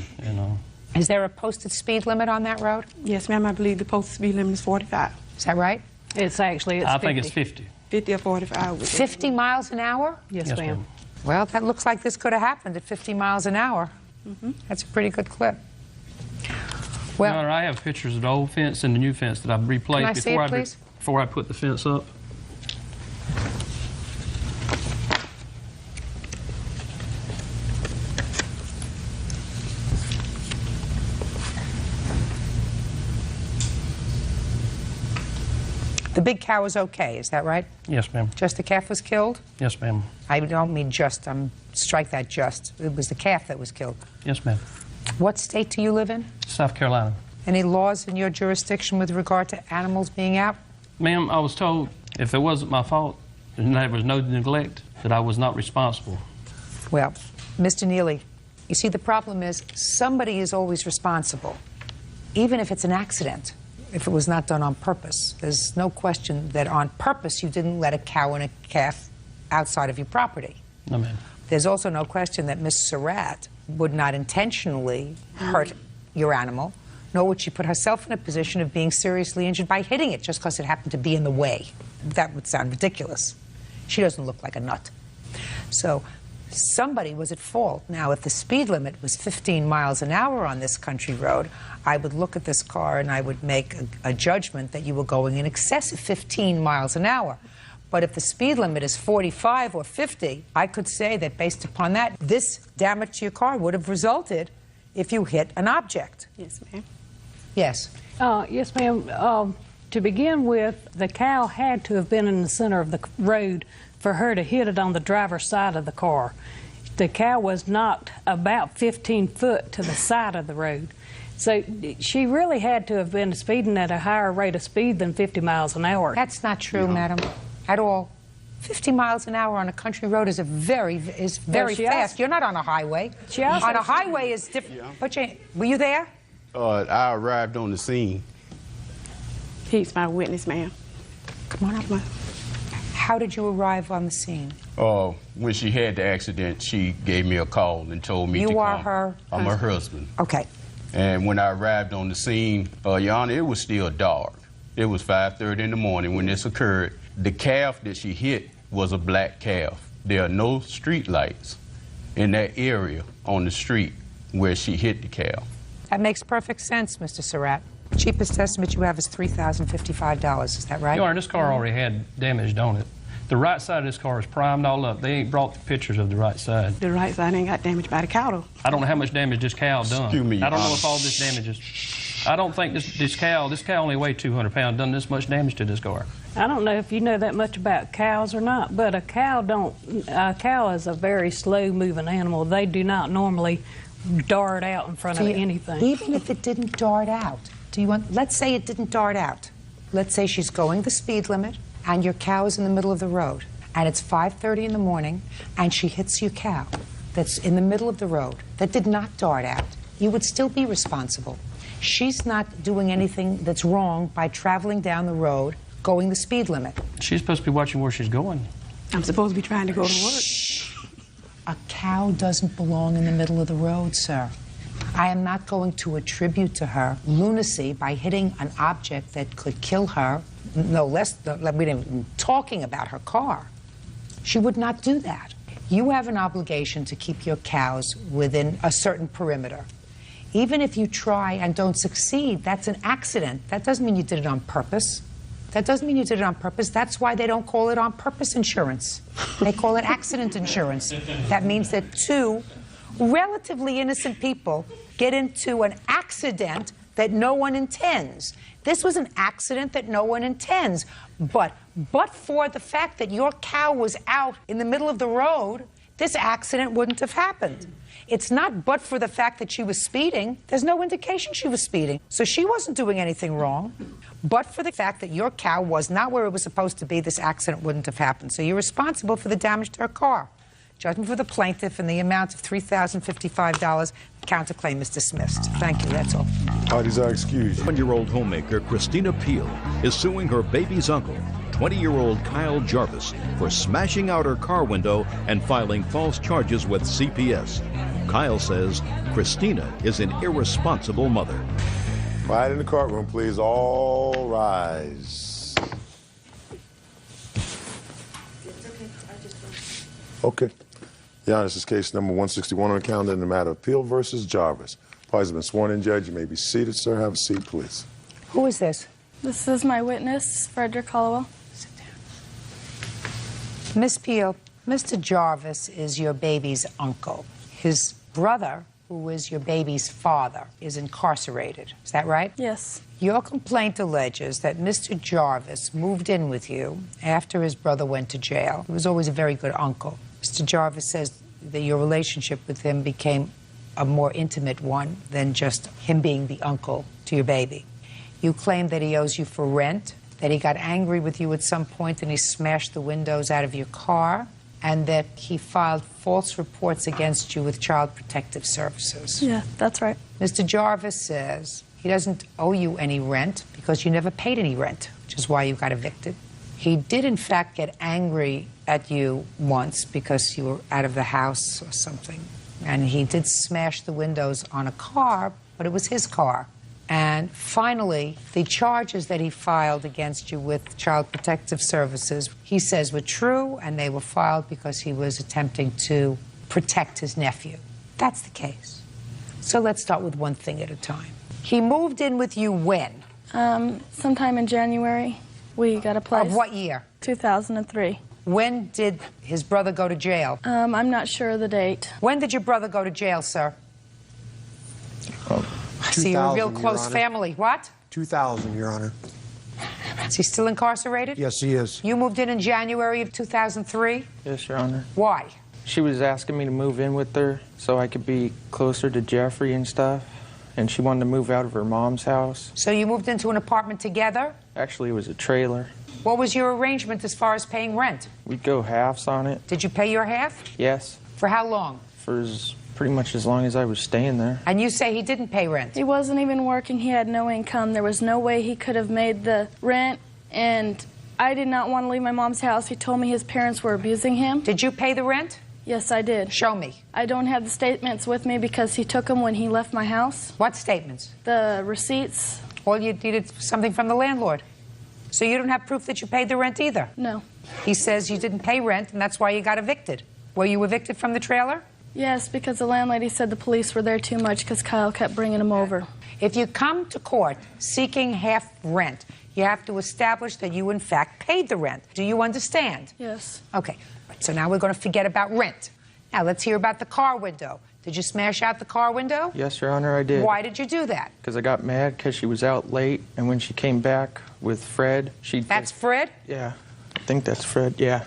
Is there a posted speed limit on that road? Yes, ma'am, I believe the posted speed limit is 45. Is that right? It's actually, I think it's 50. 50 or 45. 50 miles an hour? Yes, ma'am. Well, that looks like this could have happened at 50 miles an hour. That's a pretty good clip. Well, Your Honor, I have pictures of the old fence and the new fence that I've replaced. Can I see it, please? Before I put the fence up. The big cow is okay, is that right? Yes, ma'am. Just the calf was killed? Yes, ma'am. I don't mean just, strike that just. It was the calf that was killed. Yes, ma'am. What state do you live in? South Carolina. Any laws in your jurisdiction with regard to animals being out? Ma'am, I was told if it wasn't my fault and there was no neglect, that I was not responsible. Well, Mr. Neely, you see, the problem is somebody is always responsible, even if it's an accident, if it was not done on purpose. There's no question that on purpose you didn't let a cow and a calf outside of your property. No, ma'am. There's also no question that Miss Surratt would not intentionally hurt your animal, nor would she put herself in a position of being seriously injured by hitting it just because it happened to be in the way. That would sound ridiculous. She doesn't look like a nut. So somebody was at fault. Now, if the speed limit was 15 miles an hour on this country road, I would look at this car and I would make a judgment that you were going in excess of 15 miles an hour. But if the speed limit is 45 or 50, I could say that based upon that, this damage to your car would have resulted if you hit an object. Yes, ma'am. Yes. Yes, ma'am. To begin with, the cow had to have been in the center of the road for her to hit it on the driver's side of the car. The cow was knocked about 15 foot to the side of the road. So she really had to have been speeding at a higher rate of speed than 50 miles an hour. That's not true, madam, at all. 50 miles an hour on a country road is very fast. You're not on a highway. On a highway is different. Yeah. Were you there? I arrived on the scene. He's my witness, ma'am. Come on up. Come on. How did you arrive on the scene? When she had the accident, she gave me a call and told me to come. You are her I'm her husband. Okay. And when I arrived on the scene, Your Honor, it was still dark. It was 5:30 in the morning when this occurred. The calf that she hit was a black calf. There are no street lights in that area on the street where she hit the calf. That makes perfect sense, Mr. Surratt. Cheapest estimate you have is $3,055. Is that right? Your Honor, this car already had damage on it. The right side of this car is primed all up. They ain't brought the pictures of the right side. The right side ain't got damaged by the cow, though. I don't know how much damage this cow done. Excuse me, I don't know if all this damage is. I don't think this cow only weighed 200 pounds, done this much damage to this car. I don't know if you know that much about cows or not, but a cow is a very slow-moving animal. They do not normally dart out in front of anything. Even if it didn't dart out, let's say it didn't dart out. Let's say she's going the speed limit and your cow is in the middle of the road and it's 5:30 in the morning and she hits your cow that's in the middle of the road that did not dart out. You would still be responsible. She's not doing anything that's wrong by traveling down the road going the speed limit. She's supposed to be watching where she's going. I'm supposed to be trying to go to work. A cow doesn't belong in the middle of the road, sir. I am not going to attribute to her lunacy by hitting an object that could kill her, no less, we didn't even talking about her car. She would not do that. You have an obligation to keep your cows within a certain perimeter. Even if you try and don't succeed, that's an accident. That doesn't mean you did it on purpose. That doesn't mean you did it on purpose. That's why they don't call it on-purpose insurance. They call it accident insurance. That means that two relatively innocent people get into an accident that no one intends. This was an accident that no one intends. But for the fact that your cow was out in the middle of the road, this accident wouldn't have happened. It's not but for the fact that she was speeding. There's no indication she was speeding. So she wasn't doing anything wrong. But for the fact that your cow was not where it was supposed to be, this accident wouldn't have happened. So you're responsible for the damage to her car. Judgment for the plaintiff in the amount of $3,055. Counterclaim is dismissed. Thank you. That's all. Parties are excused. 1-year-old homemaker Christina Peel is suing her baby's uncle, 20-year-old Kyle Jarvis, for smashing out her car window and filing false charges with CPS. Kyle says Christina is an irresponsible mother. Quiet in the courtroom, please. All rise. Okay. Your Honor, this is case number 161 on the calendar in the matter of Peel versus Jarvis. Parties have been sworn in, Judge. You may be seated, sir. Have a seat, please. Who is this? This is my witness, Frederick Hollowell. Sit down. Miss Peel, Mr. Jarvis is your baby's uncle. His brother, who is your baby's father, is incarcerated. Is that right? Yes. Your complaint alleges that Mr. Jarvis moved in with you after his brother went to jail. He was always a very good uncle. Mr. Jarvis says that your relationship with him became a more intimate one than just him being the uncle to your baby. You claim that he owes you for rent, that he got angry with you at some point and he smashed the windows out of your car, and that he filed false reports against you with Child Protective Services. Yeah, that's right. Mr. Jarvis says he doesn't owe you any rent because you never paid any rent, which is why you got evicted. He did, in fact, get angry at you once because you were out of the house or something. And he did smash the windows on a car, but it was his car. And finally, the charges that he filed against you with Child Protective Services, he says were true, and they were filed because he was attempting to protect his nephew. That's the case. So let's start with one thing at a time. He moved in with you when? Sometime in January. We got a place. Of what year? 2003. When did his brother go to jail? I'm not sure of the date. When did your brother go to jail, sir? I see you're a real close family. What? 2000, Your Honor. Is he still incarcerated? Yes, he is. You moved in January of 2003? Yes, Your Honor. Why? She was asking me to move in with her so I could be closer to Jeffrey and stuff. And she wanted to move out of her mom's house. So you moved into an apartment together? Actually, it was a trailer. What was your arrangement as far as paying rent? We'd go halves on it. Did you pay your half? Yes. For how long? For pretty much as long as I was staying there. And you say he didn't pay rent? He wasn't even working. He had no income. There was no way he could have made the rent. And I did not want to leave my mom's house. He told me his parents were abusing him. Did you pay the rent? Yes, I did. Show me. I don't have the statements with me because he took them when he left my house. What statements? The receipts. Well, you needed something from the landlord. So you don't have proof that you paid the rent either? No. He says you didn't pay rent, and that's why you got evicted. Were you evicted from the trailer? Yes, because the landlady said the police were there too much because Kyle kept bringing him over. If you come to court seeking half rent, You have to establish that you, in fact, paid the rent. Do you understand? Yes. Okay. So now we're going to forget about rent. Now let's hear about the car window. Did you smash out the car window? Yes, Your Honor, I did. Why did you do that? Because I got mad because she was out late, and when she came back with Fred, she... That's Fred? Yeah. I think that's Fred, yeah.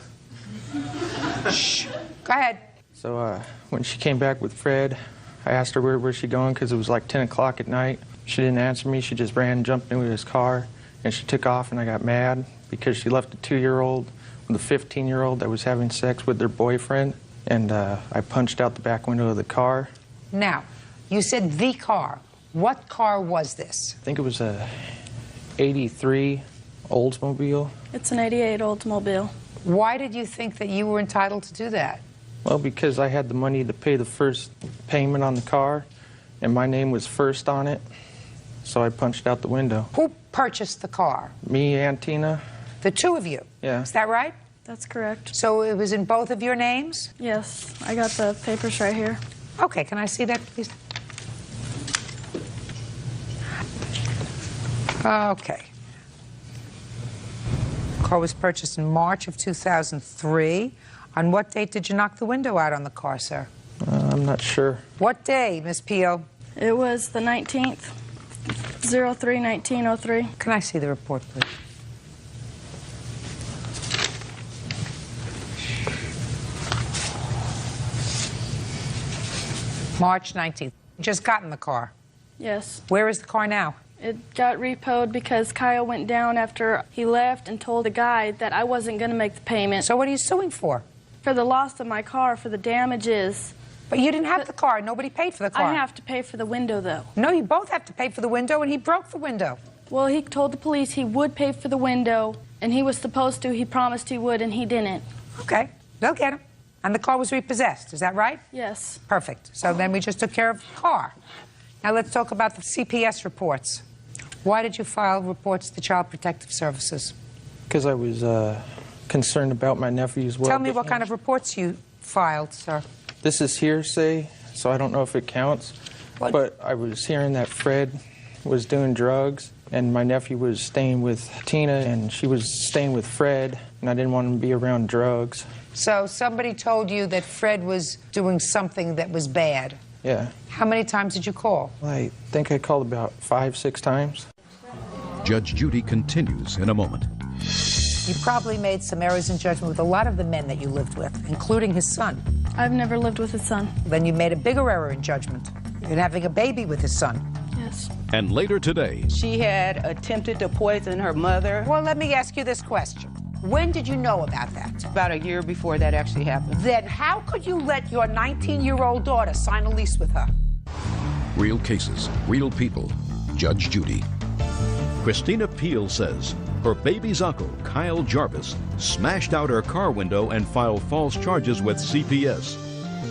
Shh. Go ahead. So when she came back with Fred, I asked her where's she going because it was like 10 o'clock at night. She didn't answer me. She just ran and jumped into his car, and she took off, and I got mad because she left a 2-year-old with a 15-year-old that was having sex with their boyfriend, and I punched out the back window of the car. Now, you said the car. What car was this? I think it was a 83 Oldsmobile. It's an 88 Oldsmobile. Why did you think that you were entitled to do that? Well, because I had the money to pay the first payment on the car, and my name was first on it, so I punched out the window. Who purchased the car? Me and Tina. The two of you? Yeah. Is that right? That's correct. So it was in both of your names? Yes. I got the papers right here. Okay, can I see that, please? Okay. The car was purchased in March of 2003. On what date did you knock the window out on the car, sir? I'm not sure. What day, Miss Peel? It was the 19th, 03/1903. Can I see the report, please? March 19th. Just got in the car. Yes. Where is the car now? It got repoed because Kyle went down after he left and told the guy that I wasn't going to make the payment. So what are you suing for? For the loss of my car, for the damages. But you didn't have the car. Nobody paid for the car. I have to pay for the window, though. No, you both have to pay for the window, and he broke the window. Well, he told the police he would pay for the window, and he was supposed to. He promised he would, and he didn't. Okay, they'll get him. And the car was repossessed, is that right? Yes. Perfect. So then we just took care of the car. Now let's talk about the CPS reports. Why did you file reports to Child Protective Services? Because I was concerned about my nephew's well-being. Tell me what kind of reports you filed, sir. This is hearsay, so I don't know if it counts. What? But I was hearing that Fred was doing drugs, and my nephew was staying with Tina, and she was staying with Fred, and I didn't want him to be around drugs. So somebody told you that Fred was doing something that was bad. Yeah. How many times did you call? I think I called about 5-6 times. Judge Judy continues in a moment. You probably made some errors in judgment with a lot of the men that you lived with, including his son. I've never lived with his son. Then you made a bigger error in judgment in having a baby with his son. Yes. And later today, she had attempted to poison her mother. Well, let me ask you this question. When did you know about that? About a year before that actually happened. Then how could you let your 19-year-old daughter sign a lease with her? real cases, real people. Judge Judy. Christina Peel says her baby's uncle, Kyle Jarvis, smashed out her car window and filed false charges with CPS.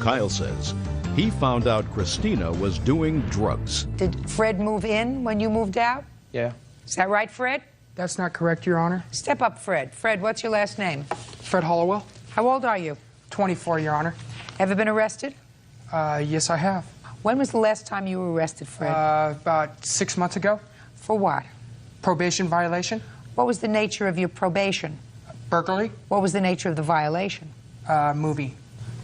Kyle says he found out Christina was doing drugs. Did Fred move in when you moved out? Yeah. Is that right, Fred? That's not correct, Your Honor. Step up, Fred. Fred, what's your last name? Fred Hollowell. How old are you? 24, Your Honor. Ever been arrested? Yes, I have. When was the last time you were arrested, Fred? About 6 months ago. For what? Probation violation. What was the nature of your probation? Burglary. What was the nature of the violation? Moving.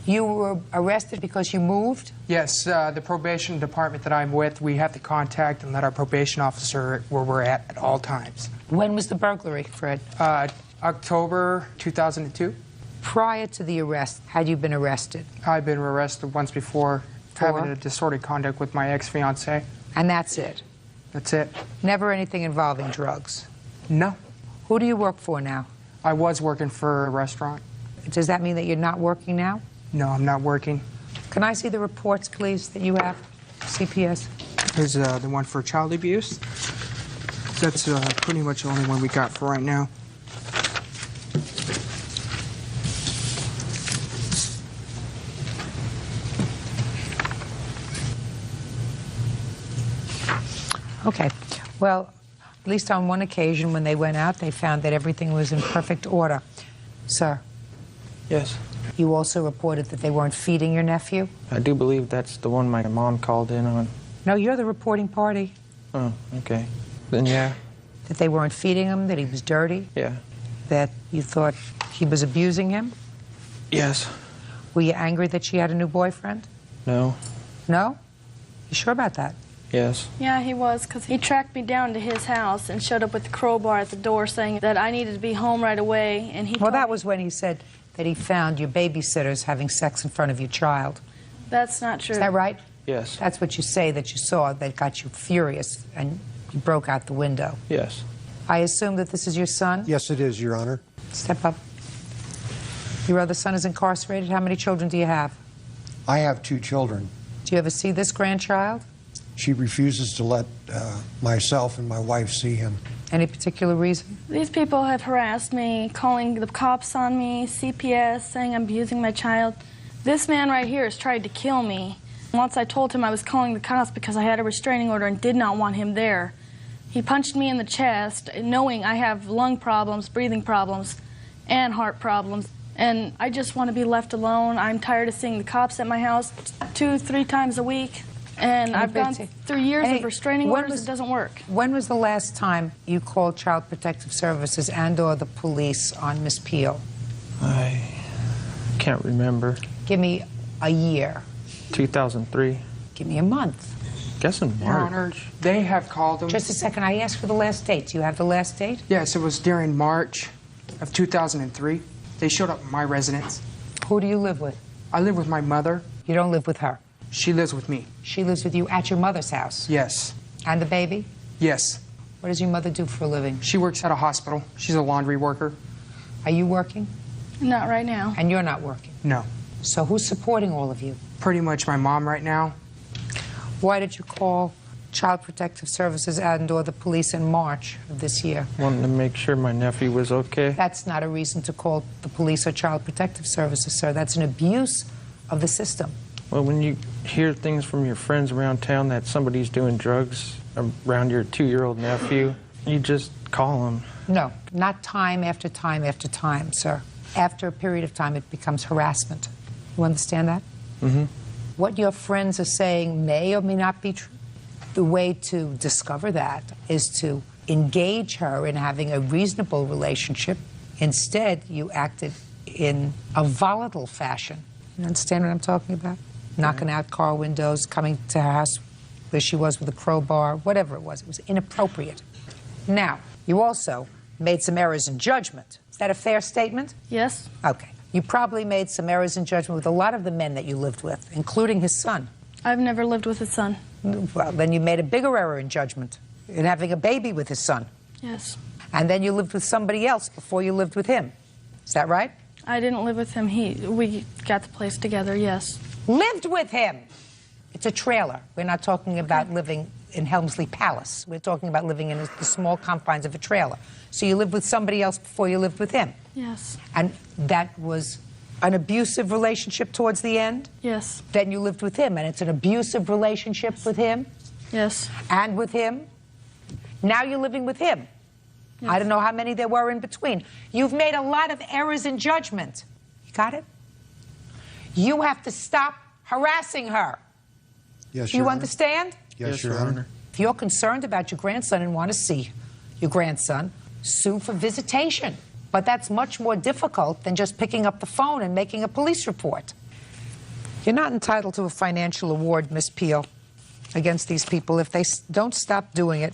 You were arrested because you moved? Yes, the probation department that I'm with, we have to contact and let our probation officer where we're at all times. When was the burglary, Fred? October 2002. Prior to the arrest, had you been arrested? I've been arrested once before having a disorderly conduct with my ex-fiancée. And that's it? That's it. Never anything involving drugs? No. Who do you work for now? I was working for a restaurant. Does that mean that you're not working now? No, I'm not working. Can I see the reports, please, that you have? CPS. Here's the one for child abuse. That's pretty much the only one we got for right now. Okay. Well, at least on one occasion when they went out, they found that everything was in perfect order. Sir? Yes. You also reported that they weren't feeding your nephew? I do believe that's the one my mom called in on. No, you're the reporting party. Oh, okay. Then yeah. That they weren't feeding him, that he was dirty? Yeah. That you thought he was abusing him? Yes. Were you angry that she had a new boyfriend? No. No? You sure about that? Yes. Yeah, he was, because he tracked me down to his house and showed up with the crowbar at the door saying that I needed to be home right away. And Well, that was when he said that he found your babysitters having sex in front of your child. That's not true. Is that right? Yes. That's what you say that you saw that got you furious and you broke out the window. Yes. I assume that this is your son? Yes, it is, Your Honor. Step up. Your other son is incarcerated. How many children do you have? I have 2 children. Do you ever see this grandchild? She refuses to let myself and my wife see him. Any particular reason? These people have harassed me, calling the cops on me, CPS, saying I'm abusing my child. This man right here has tried to kill me. Once I told him I was calling the cops because I had a restraining order and did not want him there. He punched me in the chest, knowing I have lung problems, breathing problems, and heart problems. And I just want to be left alone. I'm tired of seeing the cops at my house 2-3 times a week. And I've gone through years of restraining orders. It doesn't work. When was the last time you called Child Protective Services and/or the police on Miss Peel? I can't remember. Give me a year. 2003. Give me a month. Guess in Your March. Honor, they have called him. Just a second. I asked for the last date. Do you have the last date? Yes, it was during March of 2003. They showed up at my residence. Who do you live with? I live with my mother. You don't live with her? She lives with me. She lives with you at your mother's house? Yes. And the baby? Yes. What does your mother do for a living? She works at a hospital. She's a laundry worker. Are you working? Not right now. And you're not working? No. So who's supporting all of you? Pretty much my mom right now. Why did you call Child Protective Services and/or the police in March of this year? Wanted to make sure my nephew was okay. That's not a reason to call the police or Child Protective Services, sir. That's an abuse of the system. Well, when you hear things from your friends around town that somebody's doing drugs around your 2-year-old nephew, you just call them. No, not time after time after time, sir. After a period of time, it becomes harassment. You understand that? Mm-hmm. What your friends are saying may or may not be true. The way to discover that is to engage her in having a reasonable relationship. Instead, you acted in a volatile fashion. You understand what I'm talking about? Knocking out car windows, coming to her house where she was with a crowbar, whatever it was. It was inappropriate. Now, you also made some errors in judgment. Is that a fair statement? Yes. Okay. You probably made some errors in judgment with a lot of the men that you lived with, including his son. I've never lived with his son. Well, then you made a bigger error in judgment in having a baby with his son. Yes. And then you lived with somebody else before you lived with him. Is that right? I didn't live with him. We got the place together, yes. Lived with him! It's a trailer. We're not talking about living in Helmsley Palace. We're talking about living in the small confines of a trailer. So you lived with somebody else before you lived with him? Yes. And that was an abusive relationship towards the end? Yes. Then you lived with him, and it's an abusive relationship with him? Yes. And with him? Now you're living with him? Yes. I don't know how many there were in between. You've made a lot of errors in judgment. You got it? You have to stop harassing her. Yes, Do you understand? Yes, Your Honor. If you're concerned about your grandson and want to see your grandson, sue for visitation. But that's much more difficult than just picking up the phone and making a police report. You're not entitled to a financial award, Miss Peel, against these people. If they don't stop doing it,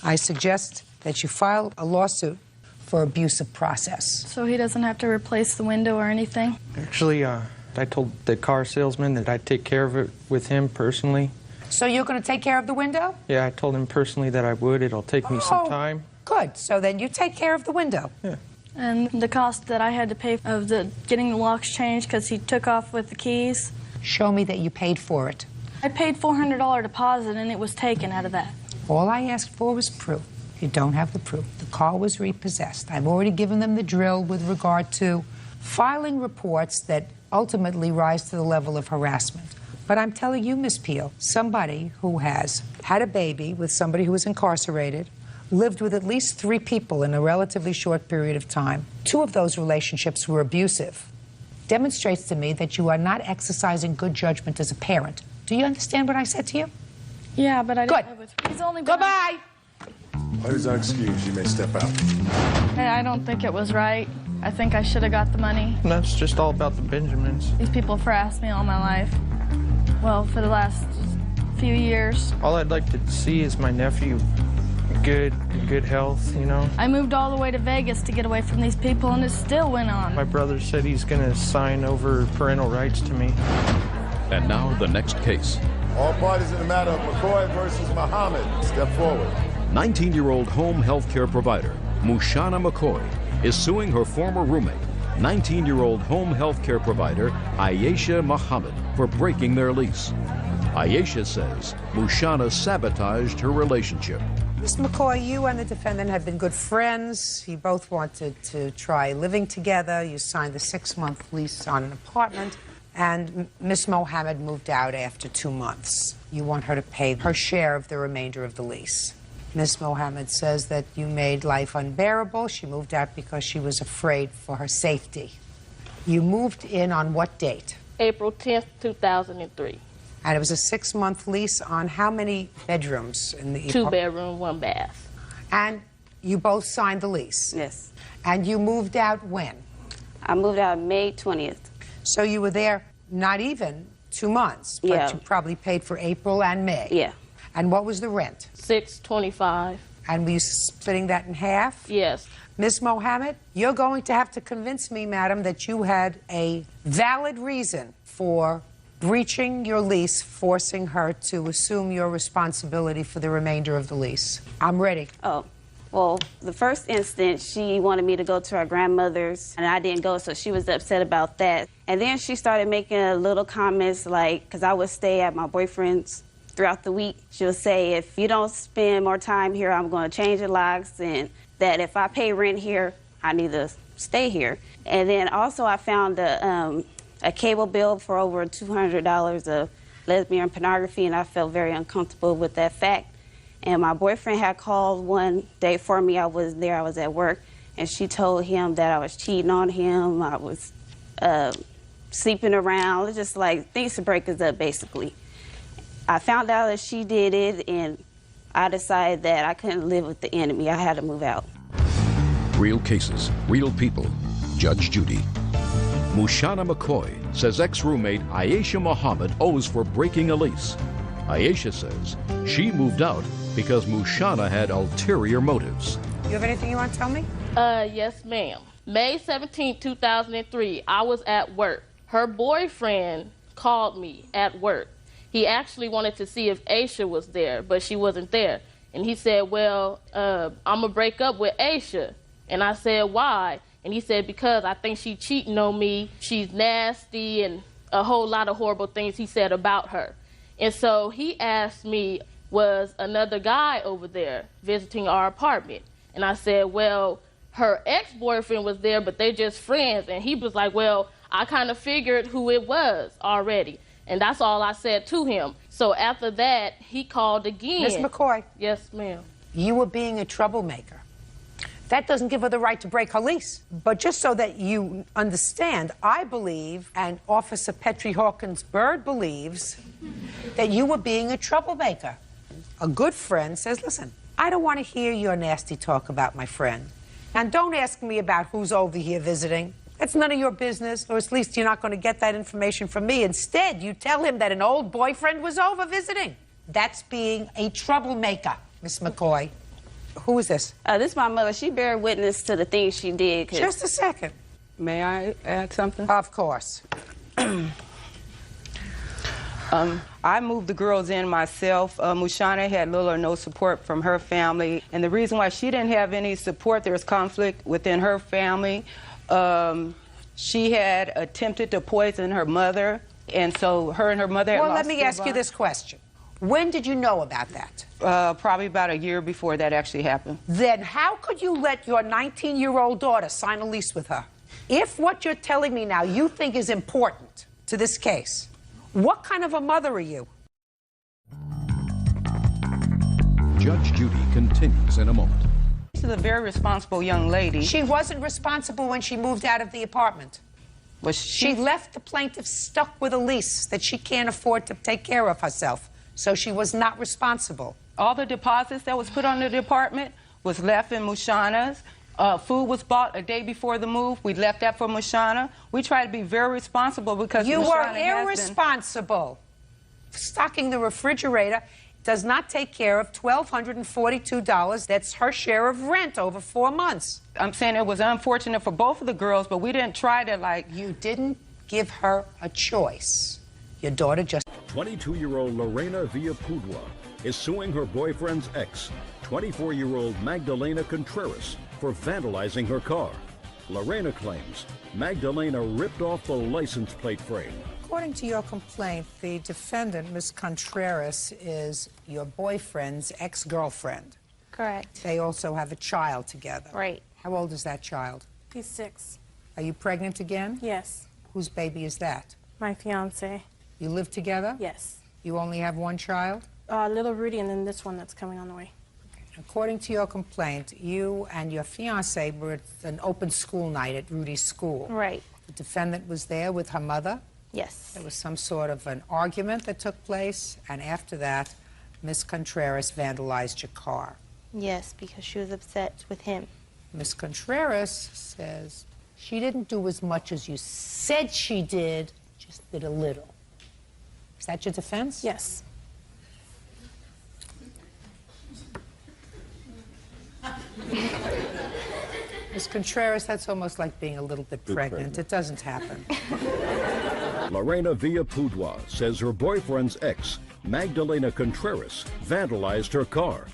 I suggest that you file a lawsuit for abusive process. So he doesn't have to replace the window or anything? Actually, I told the car salesman that I'd take care of it with him personally. So you're going to take care of the window? Yeah, I told him personally that I would. It'll take me some time. Good. So then you take care of the window. Yeah. And the cost that I had to pay of getting the locks changed because he took off with the keys. Show me that you paid for it. I paid $400 deposit and it was taken out of that. All I asked for was proof. You don't have the proof. The car was repossessed. I've already given them the drill with regard to filing reports that ultimately rise to the level of harassment. But I'm telling you, Miss Peel, somebody who has had a baby with somebody who is incarcerated, lived with at least 3 people in a relatively short period of time, 2 of those relationships were abusive, demonstrates to me that you are not exercising good judgment as a parent. Do you understand what I said to you? Yeah, but I didn't Good. live with him. He's only been Goodbye! Who's unexcused? You may step out. Hey, I don't think it was right. I think I should have got the money. And that's just all about the Benjamins. These people have harassed me all my life. Well, for the last few years. All I'd like to see is my nephew in good health, you know. I moved all the way to Vegas to get away from these people, and it still went on. My brother said he's going to sign over parental rights to me. And now the next case. All parties in the matter of McCoy versus Muhammad. Step forward. 19-year-old home health care provider Mushana McCoy is suing her former roommate, 19-year-old home health care provider Aisha Muhammad, for breaking their lease. Aisha says Mushana sabotaged her relationship. Ms. McCoy, you and the defendant have been good friends. You both wanted to try living together. You signed the 6-month lease on an apartment, and Ms. Mohammed moved out after 2 months. You want her to pay her share of the remainder of the lease. Ms. Mohammed says that you made life unbearable. She moved out because she was afraid for her safety. You moved in on what date? April 10th, 2003. And it was a 6-month lease on how many bedrooms in the 2 bedroom, 1 bath. And you both signed the lease? Yes. And you moved out when? I moved out May 20th. So you were there not even 2 months, but Yeah. you probably paid for April and May. Yeah. And what was the rent? $625. And were you splitting that in half? Yes. Ms. Mohammed, you're going to have to convince me, madam, that you had a valid reason for breaching your lease, forcing her to assume your responsibility for the remainder of the lease. I'm ready. Oh, well, the first instance, she wanted me to go to her grandmother's, and I didn't go, so she was upset about that. And then she started making little comments like, because I would stay at my boyfriend's throughout the week. She'll say, if you don't spend more time here, I'm going to change the locks, and that if I pay rent here, I need to stay here. And then also I found a cable bill for over $200 of lesbian pornography, and I felt very uncomfortable with that fact. And my boyfriend had called one day for me. I was there, I was at work, and she told him that I was cheating on him, I was sleeping around, just like things to break us up, basically. I found out that she did it, and I decided that I couldn't live with the enemy. I had to move out. Real cases, real people. Judge Judy. Mushana McCoy says ex-roommate Aisha Muhammad owes for breaking a lease. Aisha says she moved out because Mushana had ulterior motives. You have anything you want to tell me? Yes, ma'am. May 17, 2003, I was at work. Her boyfriend called me at work. He actually wanted to see if Aisha was there, but she wasn't there. And he said, well, I'm going to break up with Aisha. And I said, why? And he said, because I think she's cheating on me. She's nasty, and a whole lot of horrible things he said about her. And so he asked me, was another guy over there visiting our apartment? And I said, well, her ex-boyfriend was there, but they're just friends. And he was like, well, I kind of figured who it was already. And that's all I said to him. So after that, he called again. Ms. McCoy. Yes, ma'am. You were being a troublemaker. That doesn't give her the right to break her lease. But just so that you understand, I believe, and Officer Petrie Hawkins Bird believes, that you were being a troublemaker. A good friend says, listen, I don't want to hear your nasty talk about my friend. And don't ask me about who's over here visiting. That's none of your business, or at least you're not going to get that information from me. Instead, you tell him that an old boyfriend was over visiting. That's being a troublemaker, Miss McCoy. Who is this? This is my mother. She bear witness to the things she did. Just a second. May I add something? Of course. I moved the girls in myself. Mushana had little or no support from her family. And the reason why she didn't have any support, there was conflict within her family. She had attempted to poison her mother, and so her and her mother had Well, lost let me their ask you bond. this question. When did you know about that? Probably about a year before that actually happened. Then how could you let your 19-year-old daughter sign a lease with her? If what you're telling me now you think is important to this case, what kind of a mother are you? Judge Judy continues in a moment. She's a very responsible young lady. She wasn't responsible when she moved out of the apartment. Was She left the plaintiff stuck with a lease that she can't afford to take care of herself. So she was not responsible. All the deposits that was put on the department was left in Mushana's. Food was bought a day before the move. We left that for Mushana. We try to be very responsible because you Mushana were irresponsible. Stocking the refrigerator does not take care of $1,242. That's her share of rent over 4 months. I'm saying it was unfortunate for both of the girls, but we didn't try to, like... You didn't give her a choice. Your daughter just... 22-year-old Lorena Villapudua is suing her boyfriend's ex, 24-year-old Magdalena Contreras, for vandalizing her car. Lorena claims Magdalena ripped off the license plate frame. According to your complaint, the defendant, Ms. Contreras, is your boyfriend's ex-girlfriend. Correct. They also have a child together. Right. How old is that child? He's 6. Are you pregnant again? Yes. Whose baby is that? My fiance. You live together? Yes. You only have one child? Little Rudy, and then this one that's coming on the way. According to your complaint, you and your fiance were at an open school night at Rudy's school. Right. The defendant was there with her mother? Yes. There was some sort of an argument that took place, and after that, Ms. Contreras vandalized your car. Yes, because she was upset with him. Ms. Contreras says she didn't do as much as you said she did, just did a little. Is that your defense? Yes. Ms. Contreras, that's almost like being a little bit pregnant. It doesn't happen. Lorena Villapudua says her boyfriend's ex, Magdalena Contreras, vandalized her car.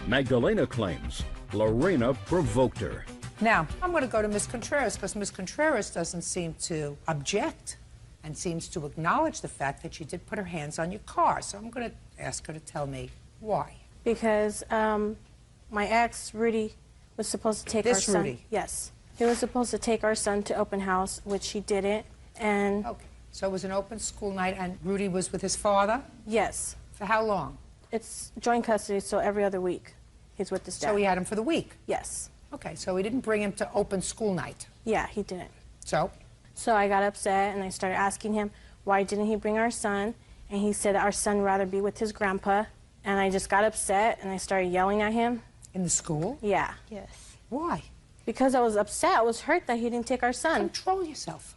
Magdalena claims Lorena provoked her. Now, I'm going to go to Ms. Contreras because Ms. Contreras doesn't seem to object and seems to acknowledge the fact that she did put her hands on your car. So I'm going to ask her to tell me why. Because my ex, Rudy, was supposed to take our son. Rudy? Yes. He was supposed to take our son to open house, which he didn't, and... Okay. So it was an open school night, and Rudy was with his father? Yes. For how long? It's joint custody, so every other week he's with his dad. So he had him for the week? Yes. Okay, so he didn't bring him to open school night? Yeah, he didn't. So? So I got upset, and I started asking him, why didn't he bring our son? And he said our son would rather be with his grandpa. And I just got upset, and I started yelling at him. In the school? Yeah. Yes. Why? Because I was upset. I was hurt that he didn't take our son. Control yourself.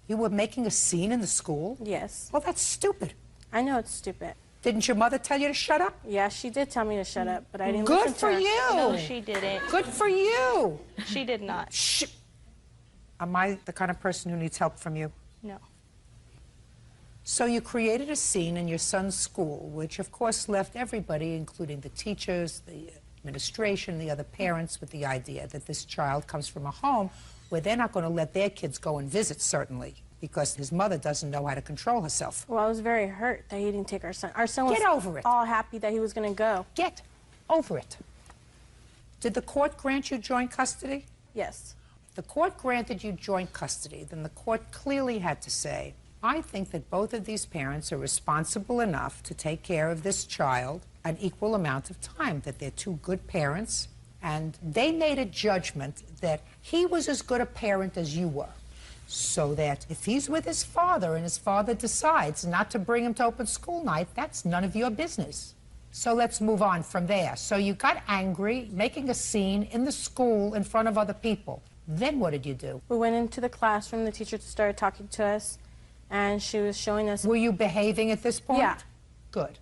You were making a scene in the school? Yes. Well, that's stupid. I know it's stupid. Didn't your mother tell you to shut up? Yeah, she did tell me to shut up, but I didn't Good listen for to her. you. No, she didn't. Good for you. She did not. Shh. Am I the kind of person who needs help from you? No. So you created a scene in your son's school, which of course left everybody, including the teachers, the administration, the other parents, with the idea that this child comes from a home where they're not going to let their kids go and visit, certainly, because his mother doesn't know how to control herself. Well, I was very hurt that he didn't take our son. Our son was Get over it. all happy that he was going to go. Get over it. Did the court grant you joint custody? Yes. If the court granted you joint custody, then the court clearly had to say, I think that both of these parents are responsible enough to take care of this child an equal amount of time, that they're two good parents, and they made a judgment that he was as good a parent as you were. So that if he's with his father and his father decides not to bring him to open school night, that's none of your business. So let's move on from there. So you got angry, making a scene in the school in front of other people. Then what did you do? We went into the classroom, the teacher started talking to us, and she was showing us... Were you behaving at this point? Yeah. Good.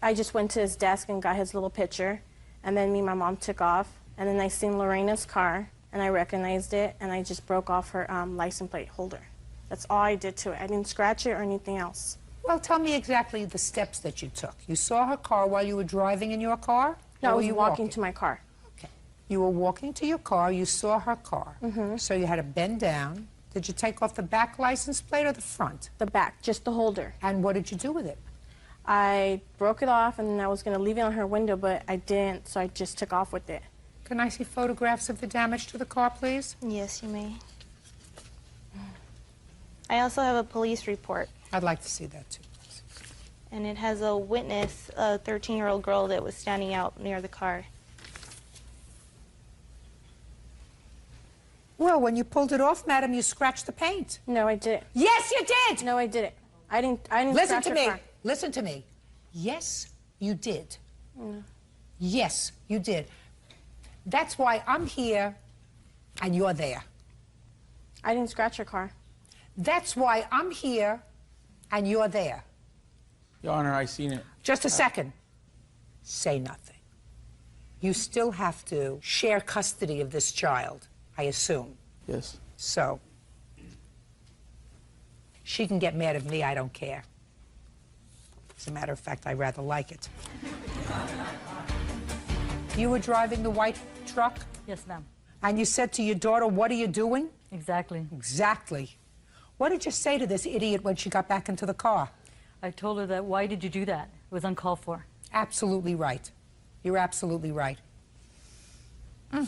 I just went to his desk and got his little picture, and then me and my mom took off, and then I seen Lorena's car, and I recognized it, and I just broke off her license plate holder. That's all I did to it. I didn't scratch it or anything else. Well, tell me exactly the steps that you took. You saw her car while you were driving in your car? No, I or was were you walking to my car. Okay. You were walking to your car, you saw her car. Mm-hmm. So you had to bend down. Did you take off the back license plate or the front? The back, just the holder. And what did you do with it? I broke it off, and then I was going to leave it on her window, but I didn't, so I just took off with it. Can I see photographs of the damage to the car, please? Yes, you may. I also have a police report. I'd like to see that, too. And it has a witness, a 13-year-old girl that was standing out near the car. Well, when you pulled it off, madam, you scratched the paint. No, I didn't. Yes, you did! No, I didn't. I didn't Listen scratch to her me. car. Listen to me. Yes, you did. No. Yes, you did. That's why I'm here and you're there. I didn't scratch your car. That's why I'm here and you're there. Your Honor, I seen it. Just a second. Say nothing. You still have to share custody of this child, I assume. Yes. So, she can get mad at me, I don't care. As a matter of fact, I rather like it. You were driving the white truck? Yes, ma'am. And you said to your daughter, what are you doing? Exactly. Exactly. What did you say to this idiot when she got back into the car? I told her that, why did you do that? It was uncalled for. Absolutely right. You're absolutely right. You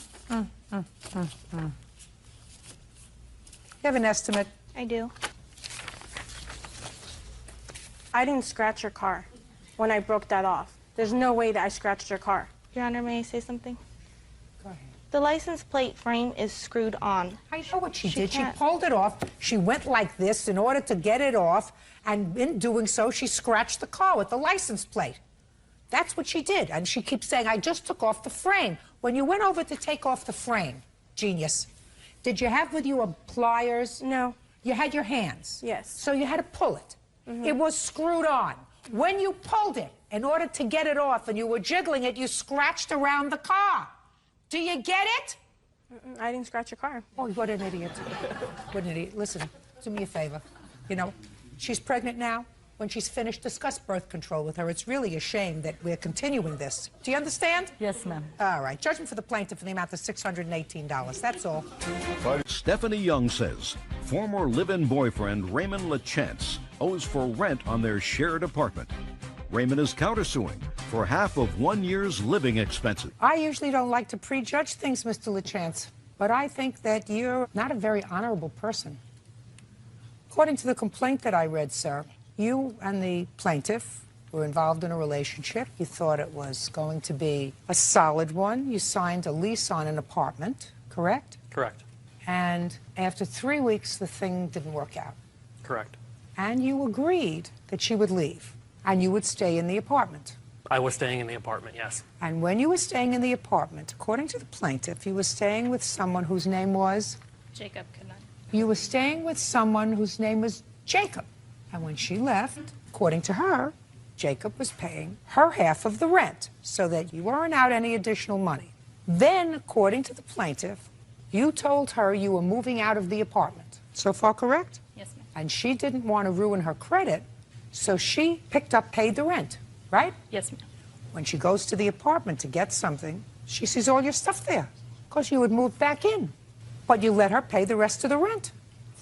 have an estimate? I do. I didn't scratch your car when I broke that off. There's no way that I scratched your car. Your Honor, may I say something? Go ahead. The license plate frame is screwed on. I know what she did. She can't- pulled it off. She went like this in order to get it off, and in doing so, she scratched the car with the license plate. That's what she did. And she keeps saying, I just took off the frame. When you went over to take off the frame, genius, did you have with you a pliers? No. You had your hands? Yes. So you had to pull it. It was screwed on. When you pulled it, in order to get it off, and you were jiggling it, you scratched around the car. Do you get it? I didn't scratch your car. Oh, what an idiot. What an idiot. Listen, do me a favor. You know, she's pregnant now. When she's finished, discuss birth control with her. It's really a shame that we're continuing this. Do you understand? Yes, ma'am. All right. Judgment for the plaintiff in the amount of $618. That's all. Stephanie Young says former live-in boyfriend Raymond LaChance owes for rent on their shared apartment. Raymond is countersuing for half of 1 year's living expenses. I usually don't like to prejudge things, Mr. LaChance, but I think that you're not a very honorable person. According to the complaint that I read, sir, you and the plaintiff were involved in a relationship. You thought it was going to be a solid one. You signed a lease on an apartment, correct? Correct. And after 3 weeks, the thing didn't work out. Correct. And you agreed that she would leave and you would stay in the apartment. I was staying in the apartment, yes. And when you were staying in the apartment, according to the plaintiff, you were staying with someone whose name was? Jacob Cannon. You were staying with someone whose name was Jacob. And when she left, according to her, Jacob was paying her half of the rent so that you weren't out any additional money. Then, according to the plaintiff, you told her you were moving out of the apartment. So far correct? Yes, ma'am. And she didn't want to ruin her credit, so she paid the rent, right? Yes, ma'am. When she goes to the apartment to get something, she sees all your stuff there because you had moved back in. But you let her pay the rest of the rent,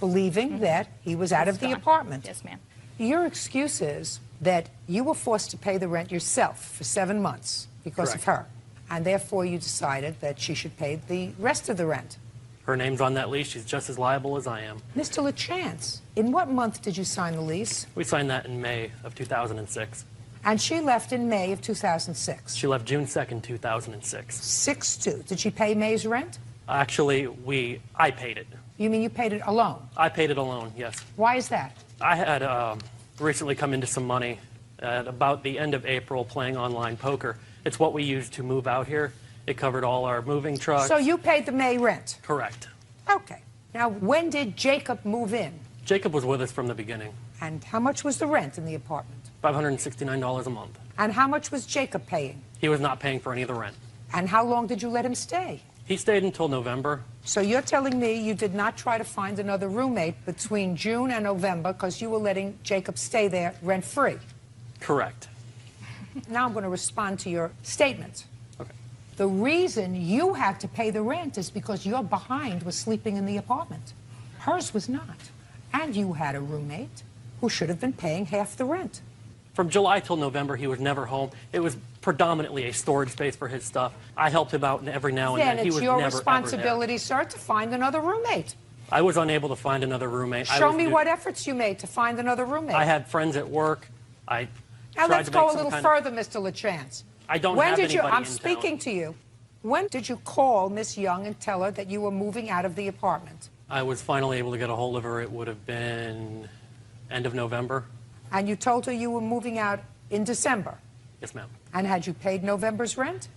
believing that he was out of the apartment. Yes, ma'am. Your excuse is that you were forced to pay the rent yourself for 7 months because of her, and therefore you decided that she should pay the rest of the rent. Her name's on that lease. She's just as liable as I am. Mr. LaChance, in what month did you sign the lease? We signed that in May of 2006. And she left in May of 2006. She left June 2nd, 2006. 6/2. Did she pay May's rent? Actually, I paid it. You mean you paid it alone? I paid it alone, yes. Why is that? I had recently come into some money at about the end of April playing online poker. It's what we used to move out here. It covered all our moving trucks. So you paid the May rent? Correct. Okay. Now, when did Jacob move in? Jacob was with us from the beginning. And how much was the rent in the apartment? $569 a month. And how much was Jacob paying? He was not paying for any of the rent. And how long did you let him stay? He stayed until November. So you're telling me you did not try to find another roommate between June and November because you were letting Jacob stay there rent-free? Correct. Now I'm going to respond to your statement. Okay. The reason you had to pay the rent is because your behind was sleeping in the apartment. Hers was not. And you had a roommate who should have been paying half the rent. From July till November, he was never home. It was predominantly a storage space for his stuff. I helped him out every now and then. Then He it's was your never, responsibility, sir, to find another roommate. I was unable to find another roommate. Show me what efforts you made to find another roommate. I had friends at work. Now tried let's to go make a some little kind further, Mr. LaChance. I don't When have did you? anybody I'm in speaking to you. When did you call Miss Young and tell her that you were moving out of the apartment? I was finally able to get a hold of her. It would have been end of November. And you told her you were moving out in December? Yes, ma'am. And had you paid November's rent?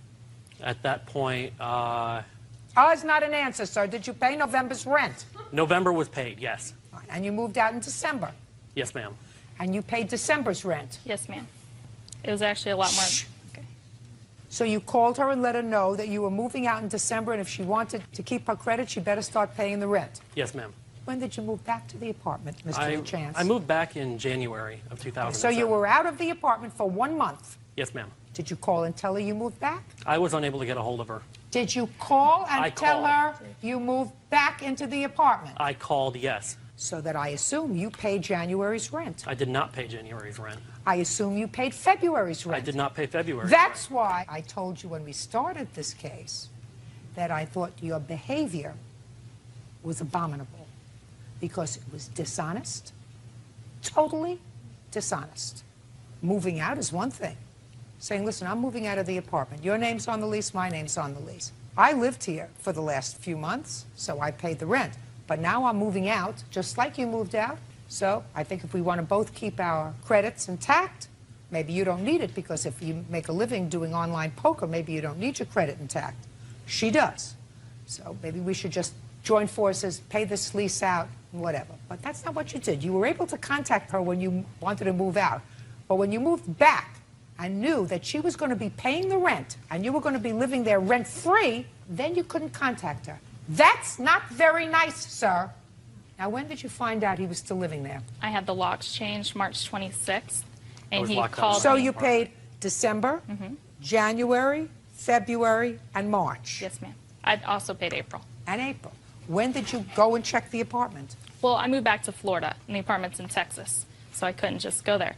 At that point, It's not an answer, sir. Did you pay November's rent? November was paid, yes. And you moved out in December? Yes, ma'am. And you paid December's rent? Yes, ma'am. It was actually a lot more. Okay. So you called her and let her know that you were moving out in December, and if she wanted to keep her credit, she better start paying the rent. Yes, ma'am. When did you move back to the apartment, Mr. LaChance? I moved back in January of 2007. So you were out of the apartment for 1 month. Yes, ma'am. Did you call and tell her you moved back? I was unable to get a hold of her. Did you call and I tell called. her you moved back into the apartment? I called, yes. So that I assume you paid January's rent. I did not pay January's rent. I assume you paid February's rent. I did not pay February's That's why I told you when we started this case that I thought your behavior was abominable because it was dishonest, totally dishonest. Moving out is one thing. Saying, listen, I'm moving out of the apartment. Your name's on the lease, my name's on the lease. I lived here for the last few months, so I paid the rent. But now I'm moving out, just like you moved out. So I think if we want to both keep our credits intact, maybe you don't need it, because if you make a living doing online poker, maybe you don't need your credit intact. She does. So maybe we should just join forces, pay this lease out, whatever. But that's not what you did. You were able to contact her when you wanted to move out. But when you moved back and knew that she was going to be paying the rent and you were going to be living there rent-free, then you couldn't contact her. That's not very nice, sir. Now, when did you find out he was still living there? I had the locks changed March 26th, and he called me. So you paid December, January, February, and March? Yes, ma'am. I also paid April. And April. When did you go and check the apartment? Well, I moved back to Florida, and the apartment's in Texas, so I couldn't just go there.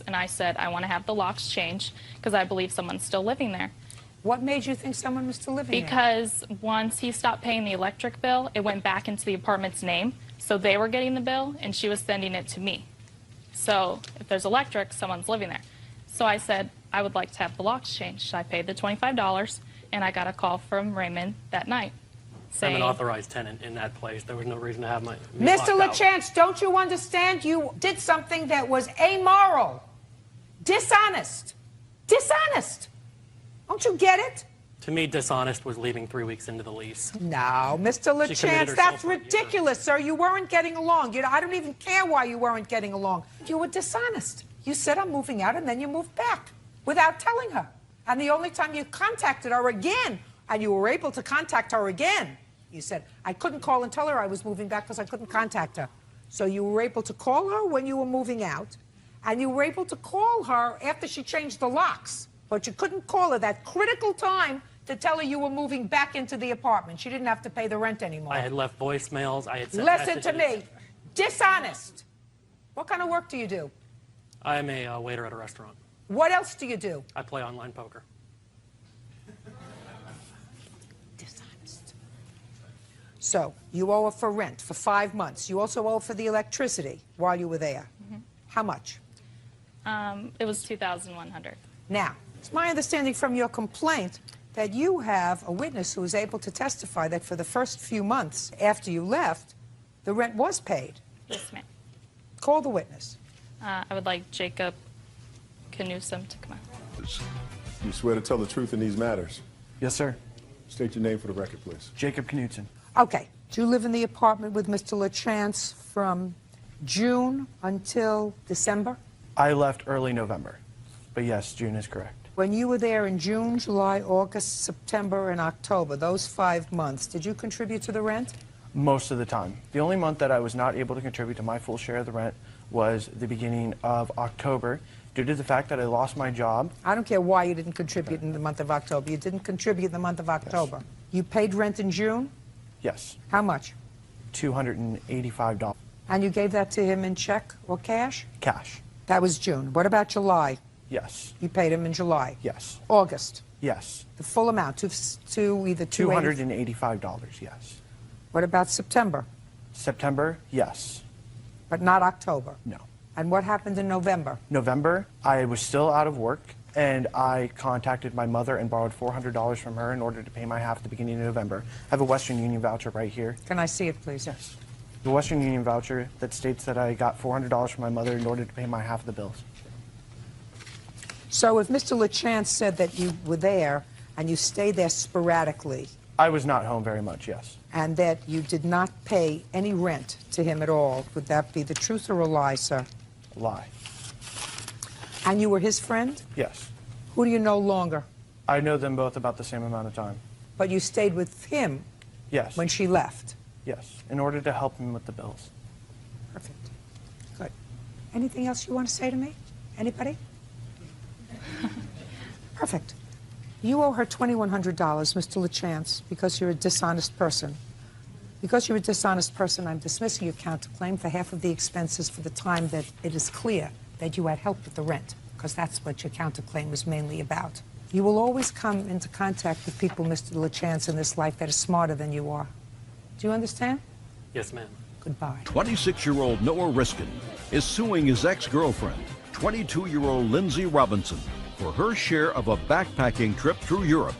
And I said, I want to have the locks changed because I believe someone's still living there. What made you think someone was still living there? Because once he stopped paying the electric bill, it went back into the apartment's name. So they were getting the bill, and she was sending it to me. So if there's electric, someone's living there. So I said, I would like to have the locks changed. I paid the $25, and I got a call from Raymond that night saying, I'm an authorized tenant in that place. There was no reason to have me Mr. locked out. LaChance, don't you understand? You did something that was amoral, dishonest, dishonest. Don't you get it? To me, dishonest was leaving 3 weeks into the lease. No, Mr. LaChance, that's ridiculous, sir. You weren't getting along. I don't even care why you weren't getting along. You were dishonest. You said, I'm moving out, and then you moved back without telling her. And the only time you contacted her again, and you were able to contact her again, you said, I couldn't call and tell her I was moving back because I couldn't contact her. So you were able to call her when you were moving out, and you were able to call her after she changed the locks. But you couldn't call her that critical time to tell her you were moving back into the apartment. She didn't have to pay the rent anymore. I had left voicemails. I had sent Listen to messages. me. Dishonest. What kind of work do you do? I am a waiter at a restaurant. What else do you do? I play online poker. Dishonest. So you owe her for rent for 5 months. You also owe her for the electricity while you were there. How much? it was $2,100. Now, it's my understanding from your complaint that you have a witness who was able to testify that for the first few months after you left, the rent was paid. Yes, ma'am. Call the witness. I would like Jacob Knudsen to come out. You swear to tell the truth in these matters? Yes, sir. State your name for the record, please. Jacob Knudsen. Okay. Do you live in the apartment with Mr. LaChance from June until December? I left early November, but yes, June is correct. When you were there in June, July, August, September, and October, those 5 months, did you contribute to the rent? Most of the time. The only month that I was not able to contribute to my full share of the rent was the beginning of October, due to the fact that I lost my job. I don't care why you didn't contribute in the month of October. You didn't contribute in the month of October. Yes. You paid rent in June? Yes. How much? $285. And you gave that to him in check or cash? Cash. That was June. What about July? Yes. You paid him in July? Yes. August? Yes. The full amount, to either $285, yes. What about September? September, yes. But not October? No. And what happened in November? November, I was still out of work, and I contacted my mother and borrowed $400 from her in order to pay my half at the beginning of November. I have a Western Union voucher right here. Can I see it, please? Yes. The Western Union voucher that states that I got $400 from my mother in order to pay my half of the bills. So if Mr. LaChance said that you were there and you stayed there sporadically, I was not home very much, yes. and that you did not pay any rent to him at all. Would that be the truth or a lie, sir? Lie. And you were his friend? Yes. Who do you know longer? I know them both about the same amount of time. But you stayed with him Yes. when she left? Yes, in order to help him with the bills. Perfect. Good. Anything else you want to say to me? Anybody? Perfect. You owe her $2,100, Mr. LaChance, because you're a dishonest person. Because you're a dishonest person, I'm dismissing your counterclaim for half of the expenses for the time that it is clear that you had help with the rent, because that's what your counterclaim was mainly about. You will always come into contact with people, Mr. LaChance, in this life that are smarter than you are. Do you understand? Yes, ma'am. Goodbye. 26-year-old Noah Riskin is suing his ex-girlfriend, 22-year-old Lindsay Robinson, for her share of a backpacking trip through Europe.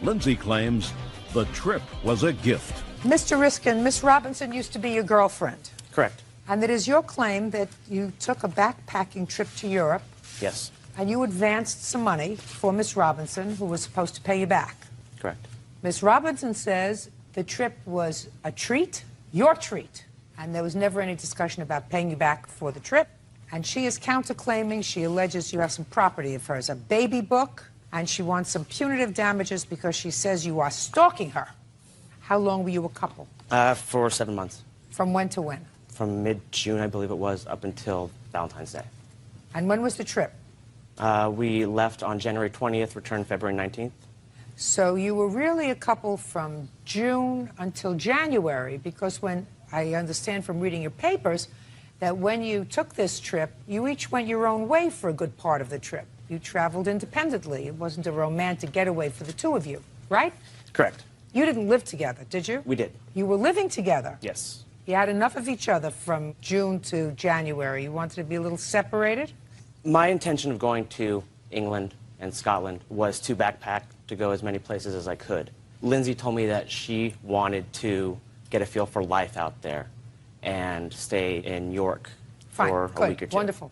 Lindsay claims the trip was a gift. Mr. Riskin, Miss Robinson used to be your girlfriend. Correct. And it is your claim that you took a backpacking trip to Europe Yes. and you advanced some money for Miss Robinson, who was supposed to pay you back. Correct. Miss Robinson says the trip was a treat, your treat, and there was never any discussion about paying you back for the trip. And she is counterclaiming, she alleges you have some property of hers, a baby book, and she wants some punitive damages because she says you are stalking her. How long were you a couple? For 7 months. From when to when? From mid-June, I believe it was, up until Valentine's Day. And when was the trip? We left on January 20th, returned February 19th. So you were really a couple from June until January, because when I understand from reading your papers that when you took this trip, you each went your own way for a good part of the trip. You traveled independently. It wasn't a romantic getaway for the two of you, right? Correct. You didn't live together, did you? We did. You were living together. Yes. You had enough of each other from June to January. You wanted to be a little separated? My intention of going to England and Scotland was to backpack, to go as many places as I could. Lindsay told me that she wanted to get a feel for life out there and stay in York for a week or two. Wonderful.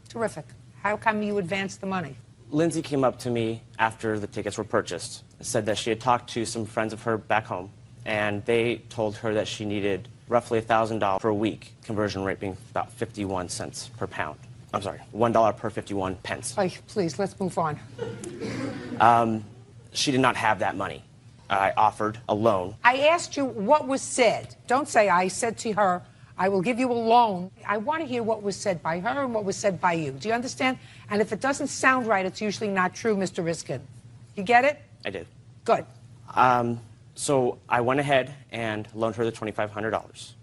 Terrific. How come you advanced the money? Lindsay came up to me after the tickets were purchased, said that she had talked to some friends of her back home, and they told her that she needed roughly $1,000 per week, conversion rate being about 51 cents per pound. I'm sorry, $1 per 51 pence. Oh, please, let's move on. She did not have that money. I offered a loan. I asked you what was said. Don't say I said to her, I will give you a loan. I want to hear what was said by her and what was said by you. Do you understand? And if it doesn't sound right, it's usually not true, Mr. Riskin. You get it? I did. Good. So I went ahead and loaned her the $2,500.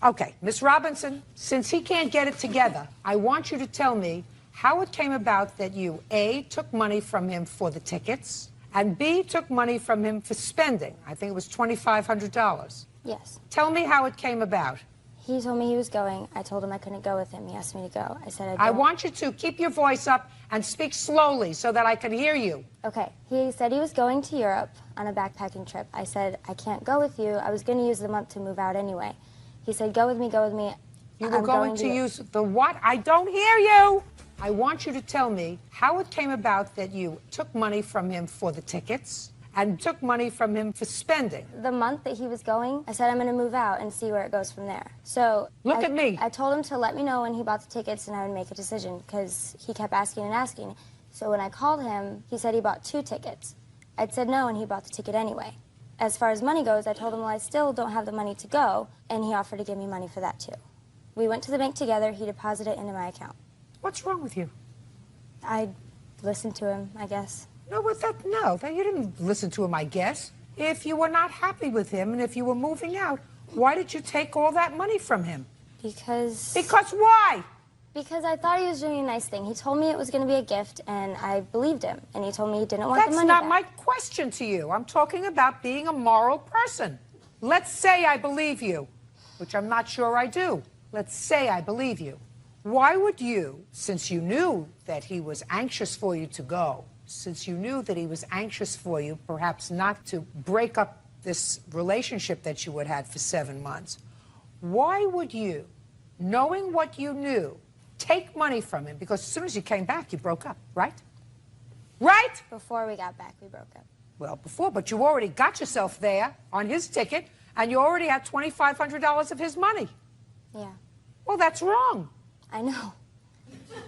Okay, Miss Robinson, since he can't get it together, I want you to tell me how it came about that you, A, took money from him for the tickets, and B, took money from him for spending. I think it was $2,500. Yes. Tell me how it came about. He told me he was going. I told him I couldn't go with him. He asked me to go. I said I want you to keep your voice up and speak slowly so that I can hear you. Okay. He said he was going to Europe on a backpacking trip. I said, I can't go with you. I was going to use the month to move out anyway. He said, go with me, go with me. You were going to use the what? I don't hear you. I want you to tell me how it came about that you took money from him for the tickets and took money from him for spending. The month that he was going, I said I'm going to move out and see where it goes from there. So look at me. I told him to let me know when he bought the tickets and I would make a decision because he kept asking and asking. So when I called him, he said he bought 2 tickets. I'd said no and he bought the ticket anyway. As far as money goes, I told him, well, I still don't have the money to go, and he offered to give me money for that too. We went to the bank together. He deposited it into my account. What's wrong with you? I listened to him, I guess. No, you didn't listen to him, I guess. If you were not happy with him and if you were moving out, why did you take all that money from him? Because... Because why? Because I thought he was doing a nice thing. He told me it was going to be a gift, and I believed him. And he told me he didn't want the money back. That's not my question to you. I'm talking about being a moral person. Let's say I believe you, which I'm not sure I do. Let's say I believe you. Why would you, since you knew that he was anxious for you to go, since you knew that he was anxious for you, perhaps not to break up this relationship that you had had for 7 months, why would you, knowing what you knew, take money from him? Because as soon as you came back, you broke up, right? Right? Before we got back, we broke up. Well, before, but you already got yourself there on his ticket, and you already had $2,500 of his money. Yeah. Well, that's wrong. I know.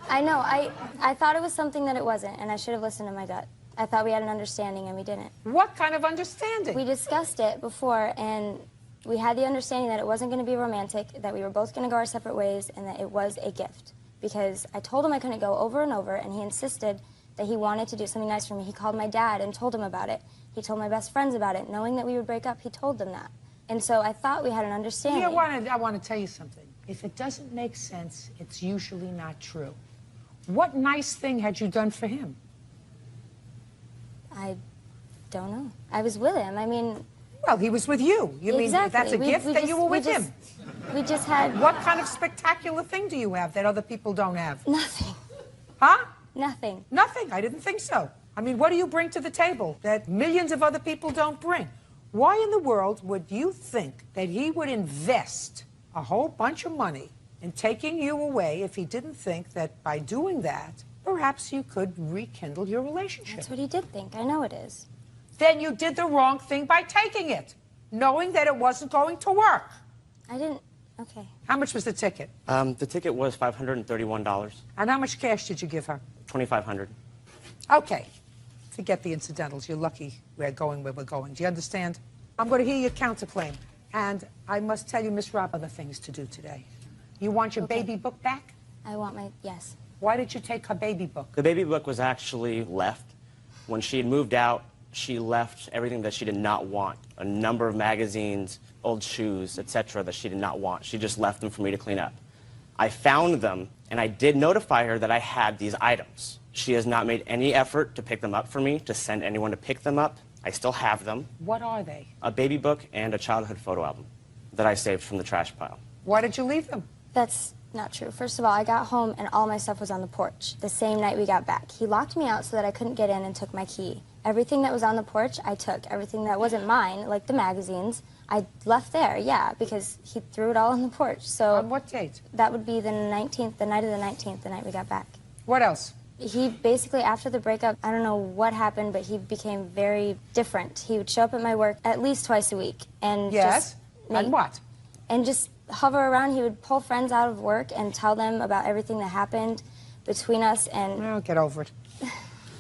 I know. I thought it was something that it wasn't, and I should have listened to my gut. I thought we had an understanding, and we didn't. What kind of understanding? We discussed it before, and we had the understanding that it wasn't going to be romantic, that we were both going to go our separate ways, and that it was a gift. Because I told him I couldn't go over and over, and he insisted that he wanted to do something nice for me. He called my dad and told him about it. He told my best friends about it. Knowing that we would break up, he told them that. And so I thought we had an understanding. Yeah, I want to tell you something. If it doesn't make sense, it's usually not true. What nice thing had you done for him? I don't know. I was with him. I mean... Well, he was with you. You mean that's a gift that you were with him? We just had... What kind of spectacular thing do you have that other people don't have? Nothing. Huh? Nothing. Nothing? I didn't think so. I mean, what do you bring to the table that millions of other people don't bring? Why in the world would you think that he would invest a whole bunch of money in taking you away if he didn't think that by doing that, perhaps you could rekindle your relationship? That's what he did think. I know it is. Then you did the wrong thing by taking it, knowing that it wasn't going to work. I didn't... Okay. How much was the ticket? The ticket was $531. And how much cash did you give her? $2,500. Okay. Forget the incidentals. You're lucky we're going where we're going. Do you understand? I'm going to hear your counterclaim. And I must tell you, Miss Robb, other things to do today. You want your baby book back? I want my... Yes. Why did you take her baby book? The baby book was actually left. When she had moved out, she left everything that she did not want. A number of magazines, old shoes, etc. that she did not want. She just left them for me to clean up. I found them, and I did notify her that I had these items. She has not made any effort to pick them up for me, to send anyone to pick them up. I still have them. What are they? A baby book and a childhood photo album that I saved from the trash pile. Why did you leave them? That's not true. First of all, I got home and all my stuff was on the porch the same night we got back. He locked me out so that I couldn't get in and took my key. Everything that was on the porch, I took. Everything that wasn't mine, like the magazines, I left there, yeah, because he threw it all on the porch. So on what date? That would be the 19th, the night of the 19th, the night we got back. What else? He basically, after the breakup, I don't know what happened, but he became very different. He would show up at my work at least twice a week. And yes? And what? And just hover around. He would pull friends out of work and tell them about everything that happened between us and... No, get over it.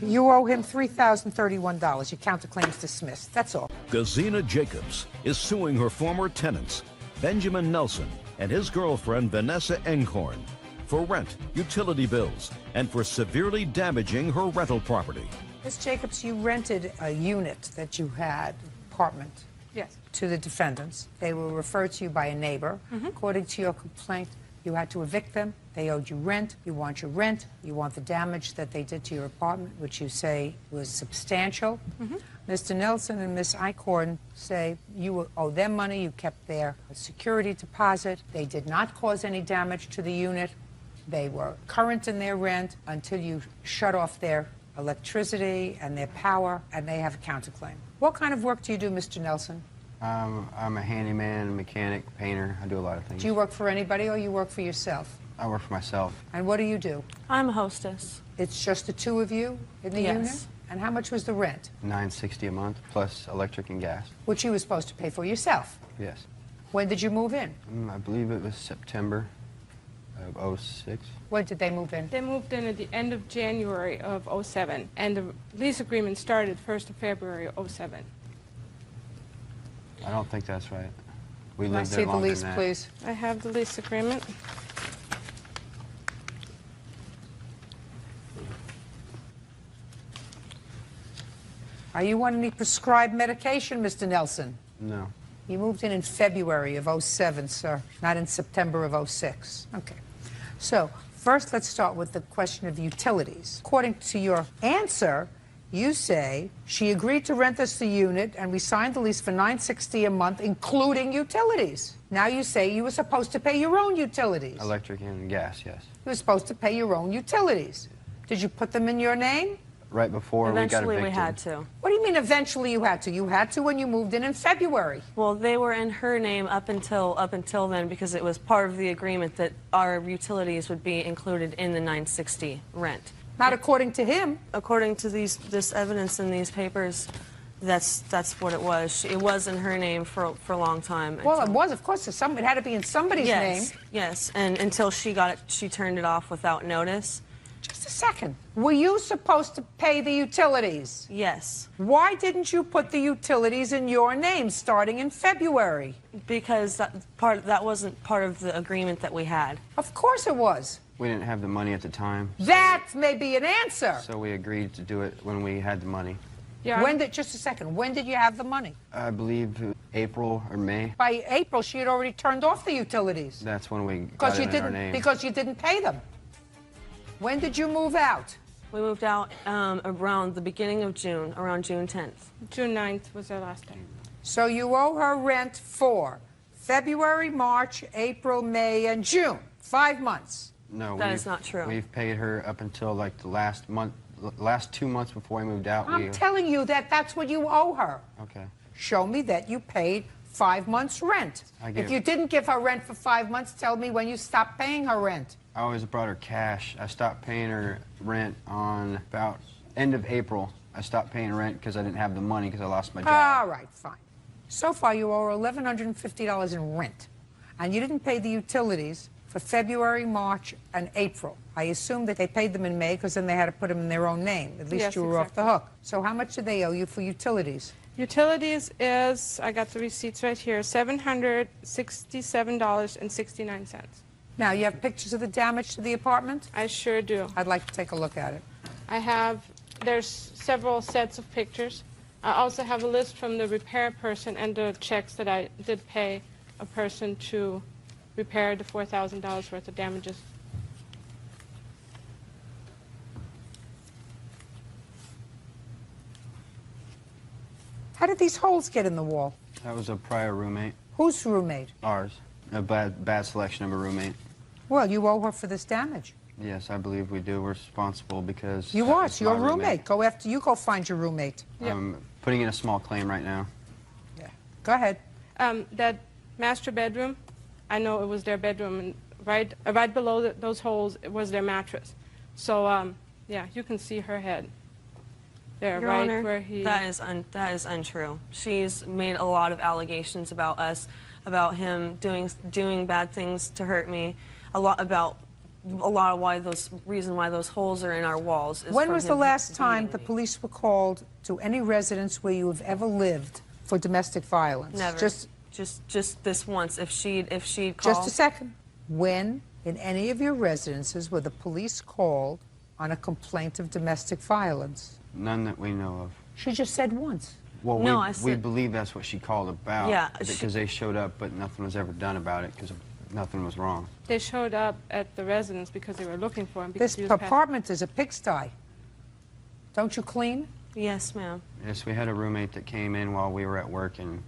You owe him $3,031. Your counterclaim's dismissed. That's all. Gazina Jacobs is suing her former tenants, Benjamin Nelson and his girlfriend, Vanessa Enghorn, for rent, utility bills, and for severely damaging her rental property. Ms. Jacobs, you rented a unit that you had, apartment, Yes. to the defendants. They were referred to you by a neighbor. According to your complaint, you had to evict them. They owed you rent. You want your rent. You want the damage that they did to your apartment, which you say was substantial. Mr. Nelson and Ms. Eichhorn say you owe them money. You kept their security deposit. They did not cause any damage to the unit. They were current in their rent until you shut off their electricity and their power, and they have a counterclaim. What kind of work do you do, Mr. Nelson? I'm a handyman, mechanic, painter. I do a lot of things. Do you work for anybody or you work for yourself? I work for myself. And what do you do? I'm a hostess. It's just the two of you in the unit? And how much was the rent? $960 a month, plus electric and gas. Which you were supposed to pay for yourself. Yes. When did you move in? I believe it was September of '06. When did they move in? They moved in at the end of January of '07, and the lease agreement started 1st of February of '07. I don't think that's right. We Can I lived see there the longer lease, than that. please? I have the lease agreement. Are you on any prescribed medication, Mr. Nelson? No. You moved in February of '07, sir, not in September of '06. Okay. So, first let's start with the question of utilities. According to your answer, you say she agreed to rent us the unit and we signed the lease for $960 a month, including utilities. Now you say you were supposed to pay your own utilities. Electric and gas, yes. You were supposed to pay your own utilities. Did you put them in your name? Right before we got evicted. Eventually we had to. What do you mean eventually you had to? You had to when you moved in February. Well, they were in her name up until then because it was part of the agreement that our utilities would be included in the $960 rent. Not according to him. According to this evidence in these papers, That's what it was. It was in her name for a long time. Well, it was, of course. It had to be in somebody's name. Yes, and until she turned it off without notice. Just a second. Were you supposed to pay the utilities? Yes. Why didn't you put the utilities in your name starting in February? Because that wasn't part of the agreement that we had. Of course it was. We didn't have the money at the time. That may be an answer. So we agreed to do it when we had the money. Yeah. Just a second. When did you have the money? I believe April or May. By April, she had already turned off the utilities. That's when we got it in our name. Because you didn't pay them. When did you move out? We moved out around the beginning of June, around June 10th. June 9th was our last day. So you owe her rent for February, March, April, May, and June. 5 months. No, that is not true. We've paid her up until like the last 2 months before we moved out. I'm telling you that's what you owe her. Okay. Show me that you paid 5 months' rent. If you didn't give her rent for 5 months, tell me when you stopped paying her rent. I always brought her cash. I stopped paying her rent on about end of April. I stopped paying rent because I didn't have the money because I lost my job. All right, fine. So far, you owe her $1,150 in rent, and you didn't pay the utilities for February, March, and April. I assume that they paid them in May because then they had to put them in their own name. At least you were off the hook. So how much do they owe you for utilities? Utilities is, I got the receipts right here, $767.69. Now, you have pictures of the damage to the apartment? I sure do. I'd like to take a look at it. There's several sets of pictures. I also have a list from the repair person and the checks that I did pay a person to repair the $4,000 worth of damages. How did these holes get in the wall? That was a prior roommate. Whose roommate? Ours. A bad selection of a roommate. Well, you owe her for this damage. Yes, I believe we do. We're responsible because... You are. It's your roommate. Go find your roommate. I'm putting in a small claim right now. Yeah. Go ahead. That master bedroom, I know it was their bedroom, and right below those holes was their mattress. So, yeah, you can see her head. There, Your right Honor, where he... that is untrue. She's made a lot of allegations about us, about him doing bad things to hurt me, a lot of why those holes are in our walls. When was the last time the police were called to any residence where you have ever lived for domestic violence? Never. Just this once. If she'd called. Just a second. When in any of your residences were the police called on a complaint of domestic violence? None that we know of. She just said once. Well, we believe that's what she called about. Yeah. Because they showed up, but nothing was ever done about it because nothing was wrong. They showed up at the residence because they were looking for him. This apartment is a pigsty. Don't you clean? Yes, ma'am. Yes, we had a roommate that came in while we were at work and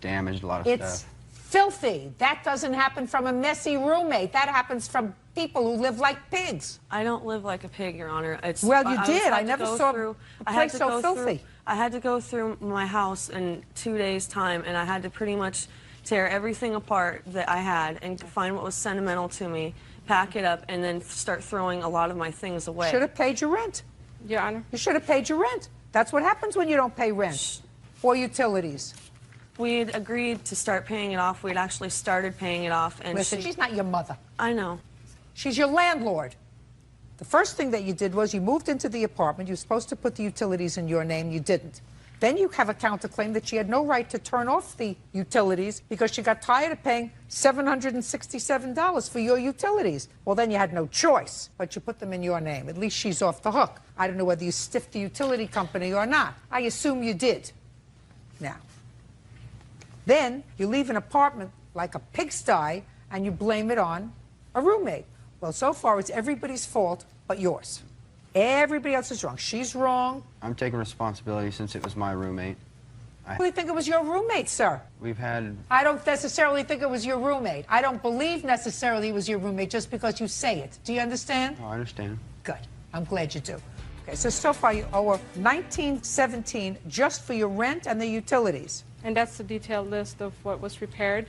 damaged a lot of It's filthy. That doesn't happen from a messy roommate. That happens from people who live like pigs. I don't live like a pig, Your Honor. Well, you did. I never saw a place so filthy. I had to go through my house in 2 days' time, and I had to pretty much tear everything apart that I had and find what was sentimental to me, pack it up, and then start throwing a lot of my things away. Should have paid your rent. Your Honor. You should have paid your rent. That's what happens when you don't pay rent or utilities. We had agreed to start paying it off. We had actually started paying it off. And Listen, she's not your mother. I know. She's your landlord. The first thing that you did was you moved into the apartment. You were supposed to put the utilities in your name. You didn't. Then you have a counterclaim that she had no right to turn off the utilities because she got tired of paying $767 for your utilities. Well, then you had no choice, but you put them in your name. At least she's off the hook. I don't know whether you stiffed the utility company or not. I assume you did. Now, then you leave an apartment like a pigsty and you blame it on a roommate. Well, so far it's everybody's fault but yours. Everybody else is wrong. She's wrong. I'm taking responsibility since it was my roommate. I really think it was your roommate, sir. We've had... I don't necessarily think it was your roommate. I don't believe necessarily it was your roommate just because you say it. Do you understand? Oh, I understand. Good. I'm glad you do. Okay, so far you owe her $19.17 just for your rent and the utilities. And that's the detailed list of what was repaired?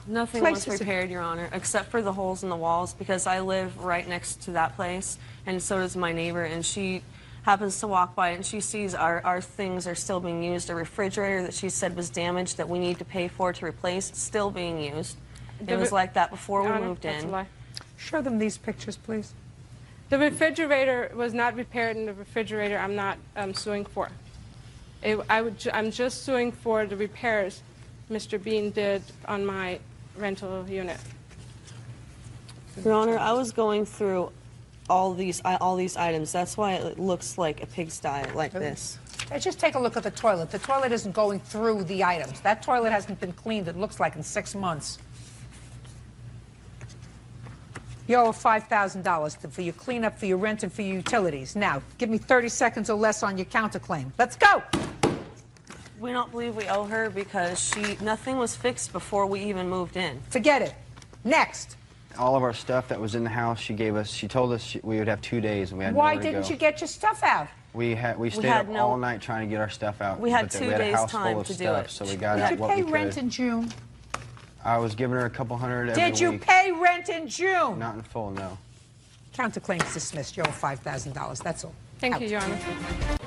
Nothing was repaired, Your Honor, except for the holes in the walls, because I live right next to that place, and so does my neighbor, and she happens to walk by and she sees our things are still being used. A refrigerator that she said was damaged that we need to pay for to replace, still being used. It was like that before we moved in. Show them these pictures, please. The refrigerator was not repaired, and the refrigerator I'm not suing for. I'm just suing for the repairs Mr. Bean did on my rental unit. Your Honor, I was going through all these items. That's why it looks like a pigsty like this. Hey, just take a look at the toilet. The toilet isn't going through the items. That toilet hasn't been cleaned, it looks like, in 6 months. You owe $5,000 for your cleanup, for your rent, and for your utilities. Now, give me 30 seconds or less on your counterclaim. Let's go! We don't believe we owe her because nothing was fixed before we even moved in. Forget it. Next. All of our stuff that was in the house, she told us we would have 2 days and we had Why nowhere to didn't go. you get your stuff out? We stayed up all night trying to get our stuff out. We had but 2 we had a days house time full of to do stuff, it. so we got Did out you what pay we rent could. in June? I was giving her a couple hundred every Did you week. pay rent in June? Not in full, no. Counterclaim's dismissed. You owe $5,000. That's all. Thank you, Your Honor.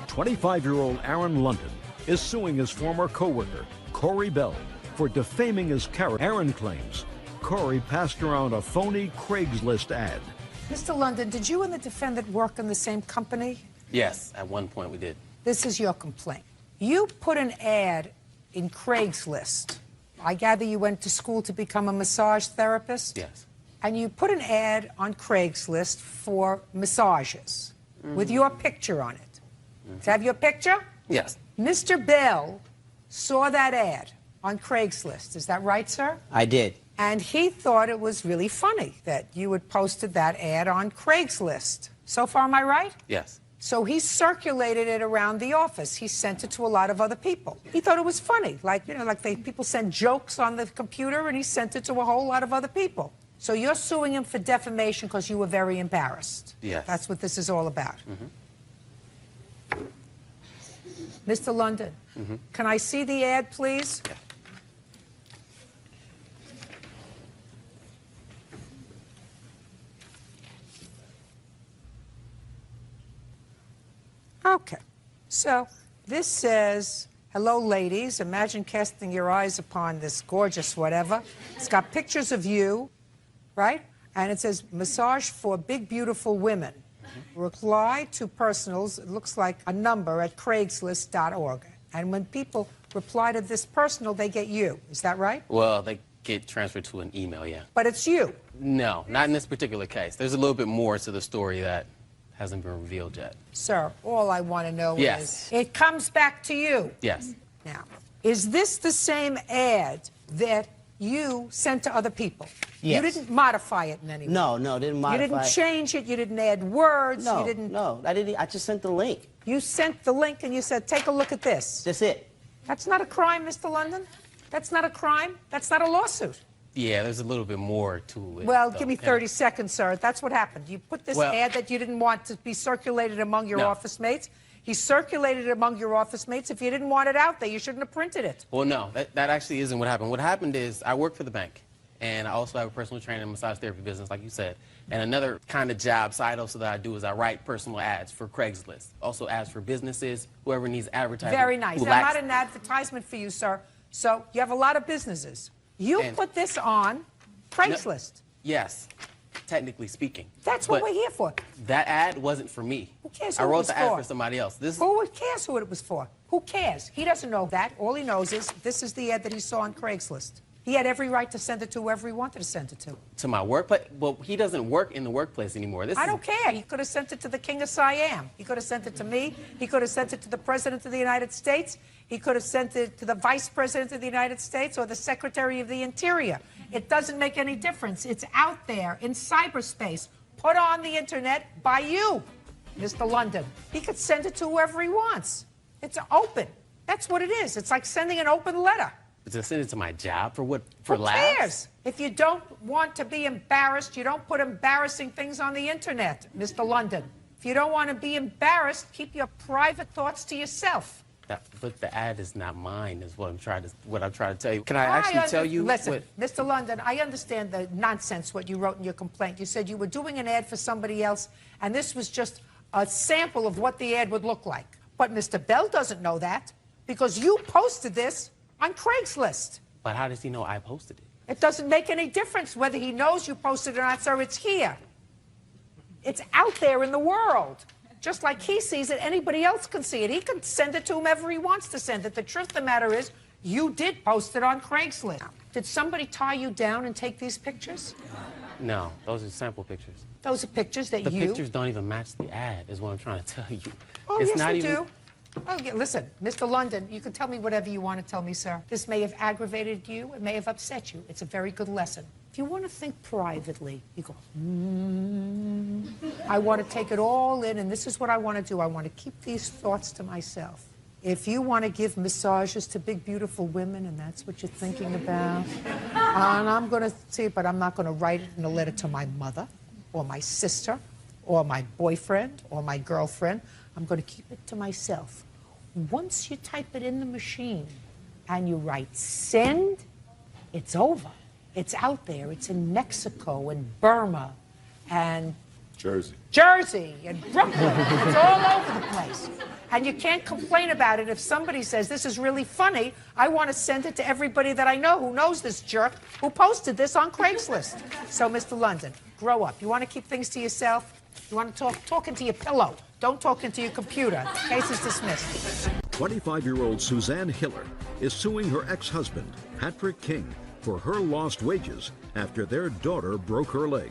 25-year-old Aaron London is suing his former co-worker, Corey Bell, for defaming his character. Aaron claims Corey passed around a phony Craigslist ad. Mr. London, did you and the defendant work in the same company? Yes, at one point we did. This is your complaint. You put an ad in Craigslist. I gather you went to school to become a massage therapist? Yes. And you put an ad on Craigslist for massages with your picture on it. Does it have your picture? Yes. Mr. Bell saw that ad on Craigslist. Is that right, sir? I did. And he thought it was really funny that you had posted that ad on Craigslist. So far, am I right? Yes. So he circulated it around the office. He sent it to a lot of other people. He thought it was funny, like, you know, like people send jokes on the computer, and he sent it to a whole lot of other people. So you're suing him for defamation because you were very embarrassed. Yes. That's what this is all about. Mr. London, can I see the ad, please? Yeah. Okay. So this says, hello, ladies. Imagine casting your eyes upon this gorgeous whatever. It's got pictures of you, right? And it says, massage for big, beautiful women. Reply to personals. It looks like a number at Craigslist.org. And when people reply to this personal, they get you. Is that right? Well, they get transferred to an email, yeah. But it's you. No, not in this particular case. There's a little bit more to the story that hasn't been revealed yet. Sir, all I want to know Yes. is, it comes back to you. Yes. Now, is this the same ad that you sent to other people? Yes. You didn't modify it in any way? No, didn't modify You didn't it. change it, you didn't add words, No, you didn't... no, I didn't. I just sent the link. You sent the link and you said, take a look at this. That's it. That's not a crime, Mr. London. That's not a crime. That's not a lawsuit. Yeah, there's a little bit more to it. Well, though. give me 30 seconds, sir. That's what happened. You put this ad that you didn't want to be circulated among your office mates. He circulated it among your office mates. If you didn't want it out there, you shouldn't have printed it. Well, no, that actually isn't what happened. What happened is I work for the bank, and I also have a personal training and massage therapy business, like you said. And another kind of job side also that I do is I write personal ads for Craigslist. Also ads for businesses, whoever needs advertising. Very nice. I'm not an advertisement for you, sir. So you have a lot of businesses. You put this on Craigslist. No, yes, technically speaking. That's what But we're here for. that ad wasn't for me. Who cares I who it wrote was the ad for? for somebody else. Who cares who it was for? Who cares? He doesn't know that. All he knows is this is the ad that he saw on Craigslist. He had every right to send it to whoever he wanted to send it to. To my workplace? Well, he doesn't work in the workplace anymore. I don't care. He could have sent it to the King of Siam. He could have sent it to me. He could have sent it to the President of the United States. He could have sent it to the Vice President of the United States or the Secretary of the Interior. It doesn't make any difference. It's out there in cyberspace, put on the internet by you, Mr. London. He could send it to whoever he wants. It's open. That's what it is. It's like sending an open letter. To send it to my job for what? For Who laughs? cares? If you don't want to be embarrassed, you don't put embarrassing things on the internet, Mr. London. If you don't want to be embarrassed, keep your private thoughts to yourself. But the ad is not mine, is what I'm trying to tell you. Can I actually tell you? Listen, Mr. London, I understand the nonsense what you wrote in your complaint. You said you were doing an ad for somebody else, and this was just a sample of what the ad would look like. But Mr. Bell doesn't know that because you posted this on Craigslist. But how does he know I posted it? It doesn't make any difference whether he knows you posted it or not, sir. It's here. It's out there in the world. Just like he sees it, anybody else can see it. He can send it to whomever he wants to send it. The truth of the matter is, you did post it on Craigslist. Did somebody tie you down and take these pictures? No, those are sample pictures. Those are pictures that The you... pictures don't even match the ad, is what I'm trying to tell you. Oh, it's yes, not they even... do. Oh, yeah, listen, Mr. London, you can tell me whatever you want to tell me, sir. This may have aggravated you. It may have upset you. It's a very good lesson. If you want to think privately, you go, I want to take it all in, and this is what I want to do. I want to keep these thoughts to myself. If you want to give massages to big, beautiful women, and that's what you're thinking about, and I'm going to see it, but I'm not going to write it in a letter to my mother or my sister or my boyfriend or my girlfriend. I'm going to keep it to myself. Once you type it in the machine and you write send, it's over. It's out there. It's in Mexico and Burma and Jersey and Brooklyn. It's all over the place. And you can't complain about it if somebody says, this is really funny. I want to send it to everybody that I know who knows this jerk who posted this on Craigslist. So, Mr. London, grow up. You want to keep things to yourself? You want to talk into your pillow. Don't talk into your computer. Case is dismissed. 25-year-old Suzanne Hiller is suing her ex-husband, Patrick King, for her lost wages after their daughter broke her leg.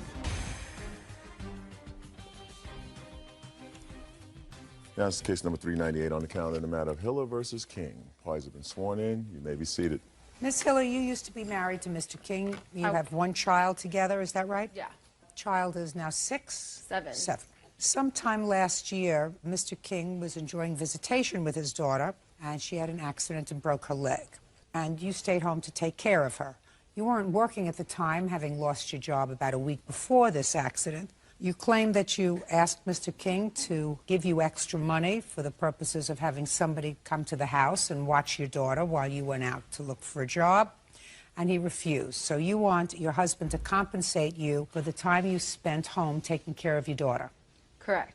Now, this is case number 398 on the calendar in the matter of Hiller versus King. Parties have been sworn in. You may be seated. Miss Hiller, you used to be married to Mr. King. You have one child together, is that right? Yeah. Child is now 6? 7. 7. Sometime last year, Mr. King was enjoying visitation with his daughter, and she had an accident and broke her leg. And you stayed home to take care of her. You weren't working at the time, having lost your job about a week before this accident. You claim that you asked Mr. King to give you extra money for the purposes of having somebody come to the house and watch your daughter while you went out to look for a job, and he refused. So you want your husband to compensate you for the time you spent home taking care of your daughter. Correct.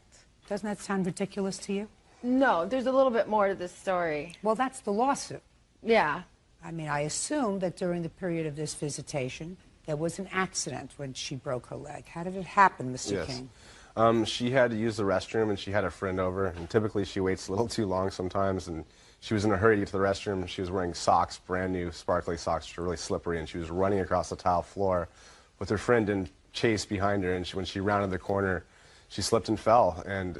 Doesn't that sound ridiculous to you? No, there's a little bit more to this story. Well, that's the lawsuit. Yeah. I mean, I assume that during the period of this visitation, there was an accident when she broke her leg. How did it happen, Mr. King? She had to use the restroom, and she had a friend over, and typically she waits a little too long sometimes, and she was in a hurry to get to the restroom. She was wearing socks, brand new sparkly socks, which were really slippery, and she was running across the tile floor with her friend in chase behind her, and when she rounded the corner, she slipped and fell, and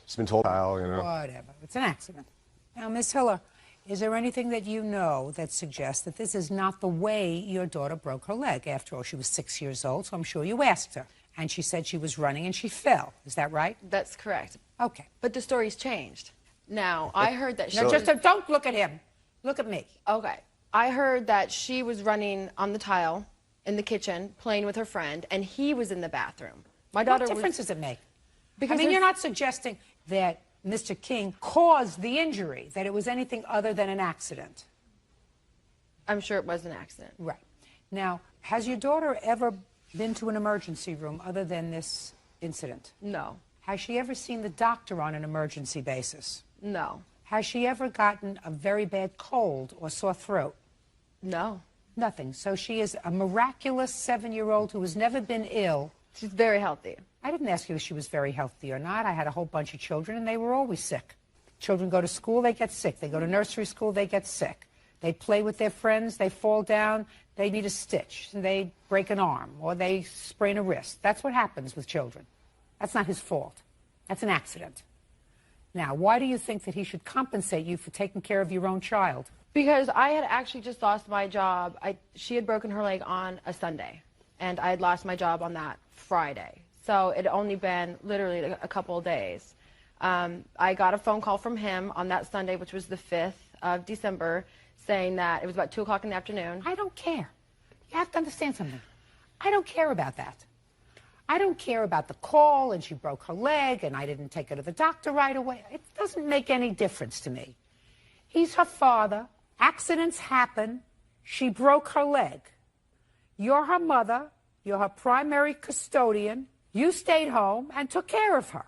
she's been told, Whatever. It's an accident. Now, Miss Hiller, is there anything that you know that suggests that this is not the way your daughter broke her leg? After all, she was 6 years old, so I'm sure you asked her. And she said she was running and she fell. Is that right? That's correct. Okay. But the story's changed. Now, I heard that she... No, just don't look at him. Look at me. Okay. I heard that she was running on the tile in the kitchen, playing with her friend, and he was in the bathroom. My daughter What difference does it make? Because I mean, you're not suggesting that Mr. King caused the injury, that it was anything other than an accident. I'm sure it was an accident. Right. Now, has your daughter ever been to an emergency room other than this incident? No. Has she ever seen the doctor on an emergency basis? No. Has she ever gotten a very bad cold or sore throat? No. Nothing. So she is a miraculous 7-year-old who has never been ill. She's very healthy. I didn't ask you if she was very healthy or not. I had a whole bunch of children, and they were always sick. Children go to school, they get sick. They go to nursery school, they get sick. They play with their friends, they fall down, they need a stitch, they break an arm, or they sprain a wrist. That's what happens with children. That's not his fault. That's an accident. Now, why do you think that he should compensate you for taking care of your own child? Because I had actually just lost my job. She had broken her leg on a Sunday, and I had lost my job on that Friday. So it had only been literally a couple of days. I got a phone call from him on that Sunday, which was the 5th of December, saying that it was about 2 o'clock in the afternoon. I don't care. You have to understand something. I don't care about that. I don't care about the call and she broke her leg and I didn't take her to the doctor right away. It doesn't make any difference to me. He's her father. Accidents happen. She broke her leg. You're her mother. You're her primary custodian. You stayed home and took care of her.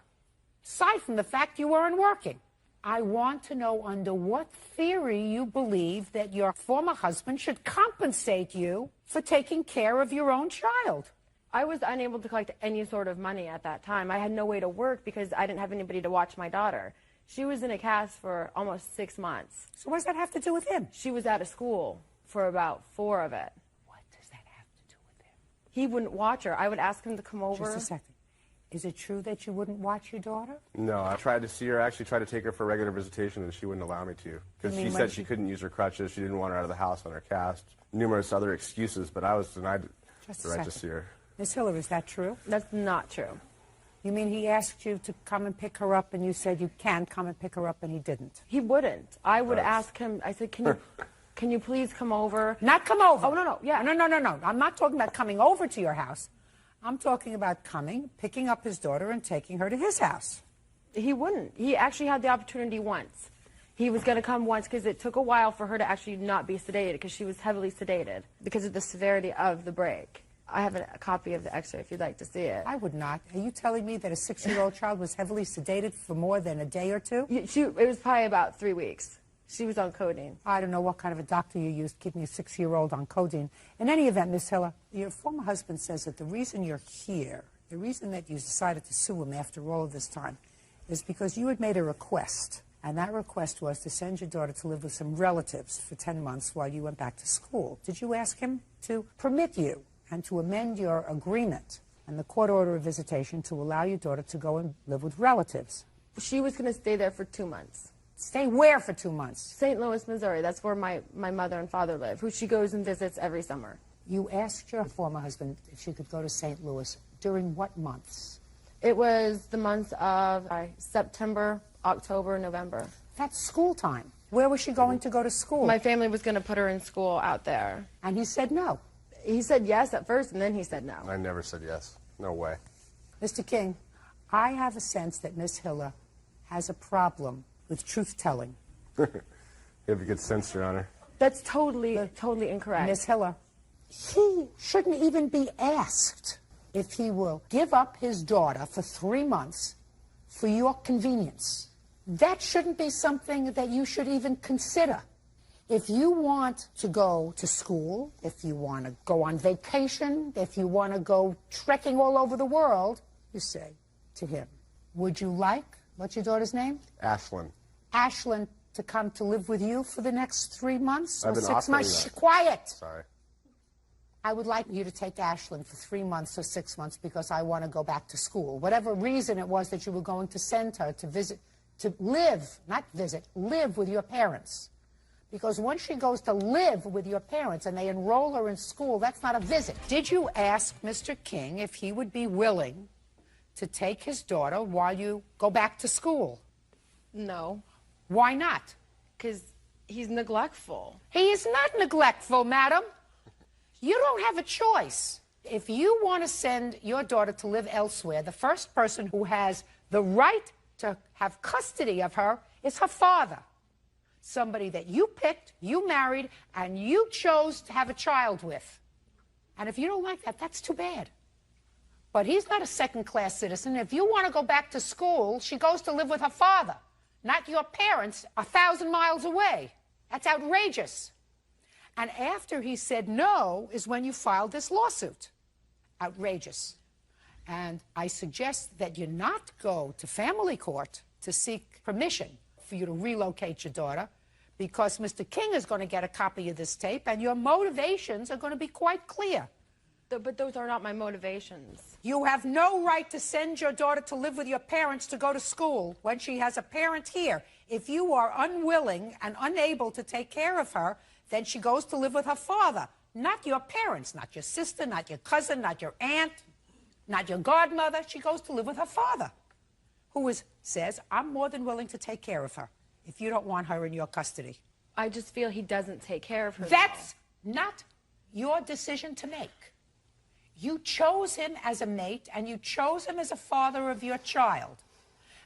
aside from the fact you weren't working. I want to know under what theory you believe that your former husband should compensate you for taking care of your own child. I was unable to collect any sort of money at that time. I had no way to work because I didn't have anybody to watch my daughter. She was in a cast for almost 6 months. So what does that have to do with him? She was out of school for about 4 of it. What does that have to do with him? He wouldn't watch her. I would ask him to come over. Just a second. Is it true that you wouldn't watch your daughter? No, I tried to see her. I actually tried to take her for regular visitation, and she wouldn't allow me to. Because she said she couldn't use her crutches. She didn't want her out of the house on her cast. Numerous other excuses, but I was denied the right to see her. Miss Hiller, is that true? That's not true. You mean he asked you to come and pick her up, and you said you can come and pick her up, and he didn't? He wouldn't. I would ask him, I said, can you please come over? Not come over. Oh, no. Yeah. No. I'm not talking about coming over to your house. I'm talking about coming, picking up his daughter, and taking her to his house. He wouldn't. He actually had the opportunity once. He was going to come once because it took a while for her to actually not be sedated because she was heavily sedated because of the severity of the break. I have a copy of the X-ray if you'd like to see it. I would not. Are you telling me that a 6-year-old child was heavily sedated for more than a day or two? It was probably about 3 weeks. She was on codeine. I don't know what kind of a doctor you used keeping a 6-year-old on codeine. In any event, Miss Hiller, your former husband says that the reason you're here, the reason that you decided to sue him after all of this time, is because you had made a request. And that request was to send your daughter to live with some relatives for 10 months while you went back to school. Did you ask him to permit you and to amend your agreement and the court order of visitation to allow your daughter to go and live with relatives? She was going to stay there for 2 months. Stay where for 2 months? St. Louis, Missouri. That's where my mother and father live, who she goes and visits every summer. You asked your former husband if she could go to St. Louis. During what months? It was the months of September, October, November. That's school time. Where was she going to go to school? My family was going to put her in school out there. And he said no? He said yes at first, and then he said no. I never said yes. No way. Mr. King, I have a sense that Miss Hiller has a problem with truth-telling. You have a good sense, Your Honor. That's totally incorrect. Miss Hiller, he shouldn't even be asked if he will give up his daughter for 3 months for your convenience. That shouldn't be something that you should even consider. If you want to go to school, if you want to go on vacation, if you want to go trekking all over the world, you say to him, would you like, what's your daughter's name? Ashlyn. Ashlyn to come to live with you for the next 3 months or I've been 6 months? offering that. Quiet. Sorry. I would like you to take Ashlyn for 3 months or 6 months because I want to go back to school. Whatever reason it was that you were going to send her to visit, to live, not visit, live with your parents. Because once she goes to live with your parents and they enroll her in school, that's not a visit. Did you ask Mr. King if he would be willing to take his daughter while you go back to school? No. Why not? Because he's neglectful. He is not neglectful, madam. You don't have a choice. If you want to send your daughter to live elsewhere, the first person who has the right to have custody of her is her father. Somebody that you picked, you married, and you chose to have a child with. And if you don't like that, that's too bad. But he's not a second-class citizen. If you want to go back to school, she goes to live with her father, not your parents 1,000 miles away. That's outrageous. And after he said no is when you filed this lawsuit. Outrageous. And I suggest that you not go to family court to seek permission for you to relocate your daughter, because Mr. King is going to get a copy of this tape, and your motivations are going to be quite clear. But those are not my motivations. You have no right to send your daughter to live with your parents to go to school when she has a parent here. If you are unwilling and unable to take care of her, then she goes to live with her father, not your parents, not your sister, not your cousin, not your aunt, not your godmother. She goes to live with her father, who says, I'm more than willing to take care of her if you don't want her in your custody. I just feel he doesn't take care of her. That's not your decision to make. You chose him as a mate, and you chose him as a father of your child.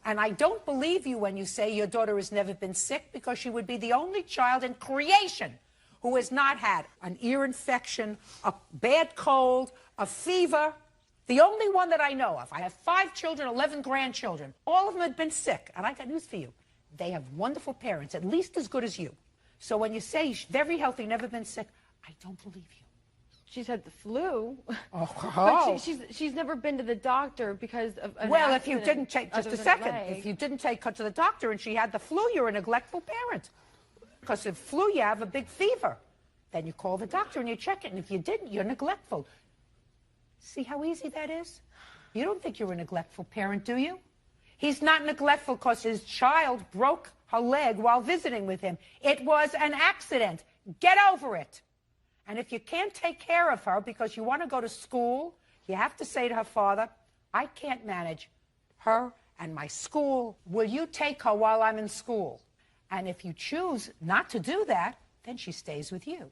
And I don't believe you when you say your daughter has never been sick, because she would be the only child in creation who has not had an ear infection, a bad cold, a fever. The only one that I know of. I have 5 children, 11 grandchildren. All of them have been sick. And I got news for you. They have wonderful parents, at least as good as you. So when you say very healthy, never been sick, I don't believe you. She's had the flu. Oh. But she's never been to the doctor because of an Well, if accident you didn't take, just other a than second, leg. if you didn't take her to the doctor and she had the flu, you're a neglectful parent. Because if flu, you have a big fever. Then you call the doctor and you check it. And if you didn't, you're neglectful. See how easy that is? You don't think you're a neglectful parent, do you? He's not neglectful because his child broke her leg while visiting with him. It was an accident. Get over it. And if you can't take care of her because you want to go to school, you have to say to her father, I can't manage her and my school. Will you take her while I'm in school? And if you choose not to do that, then she stays with you.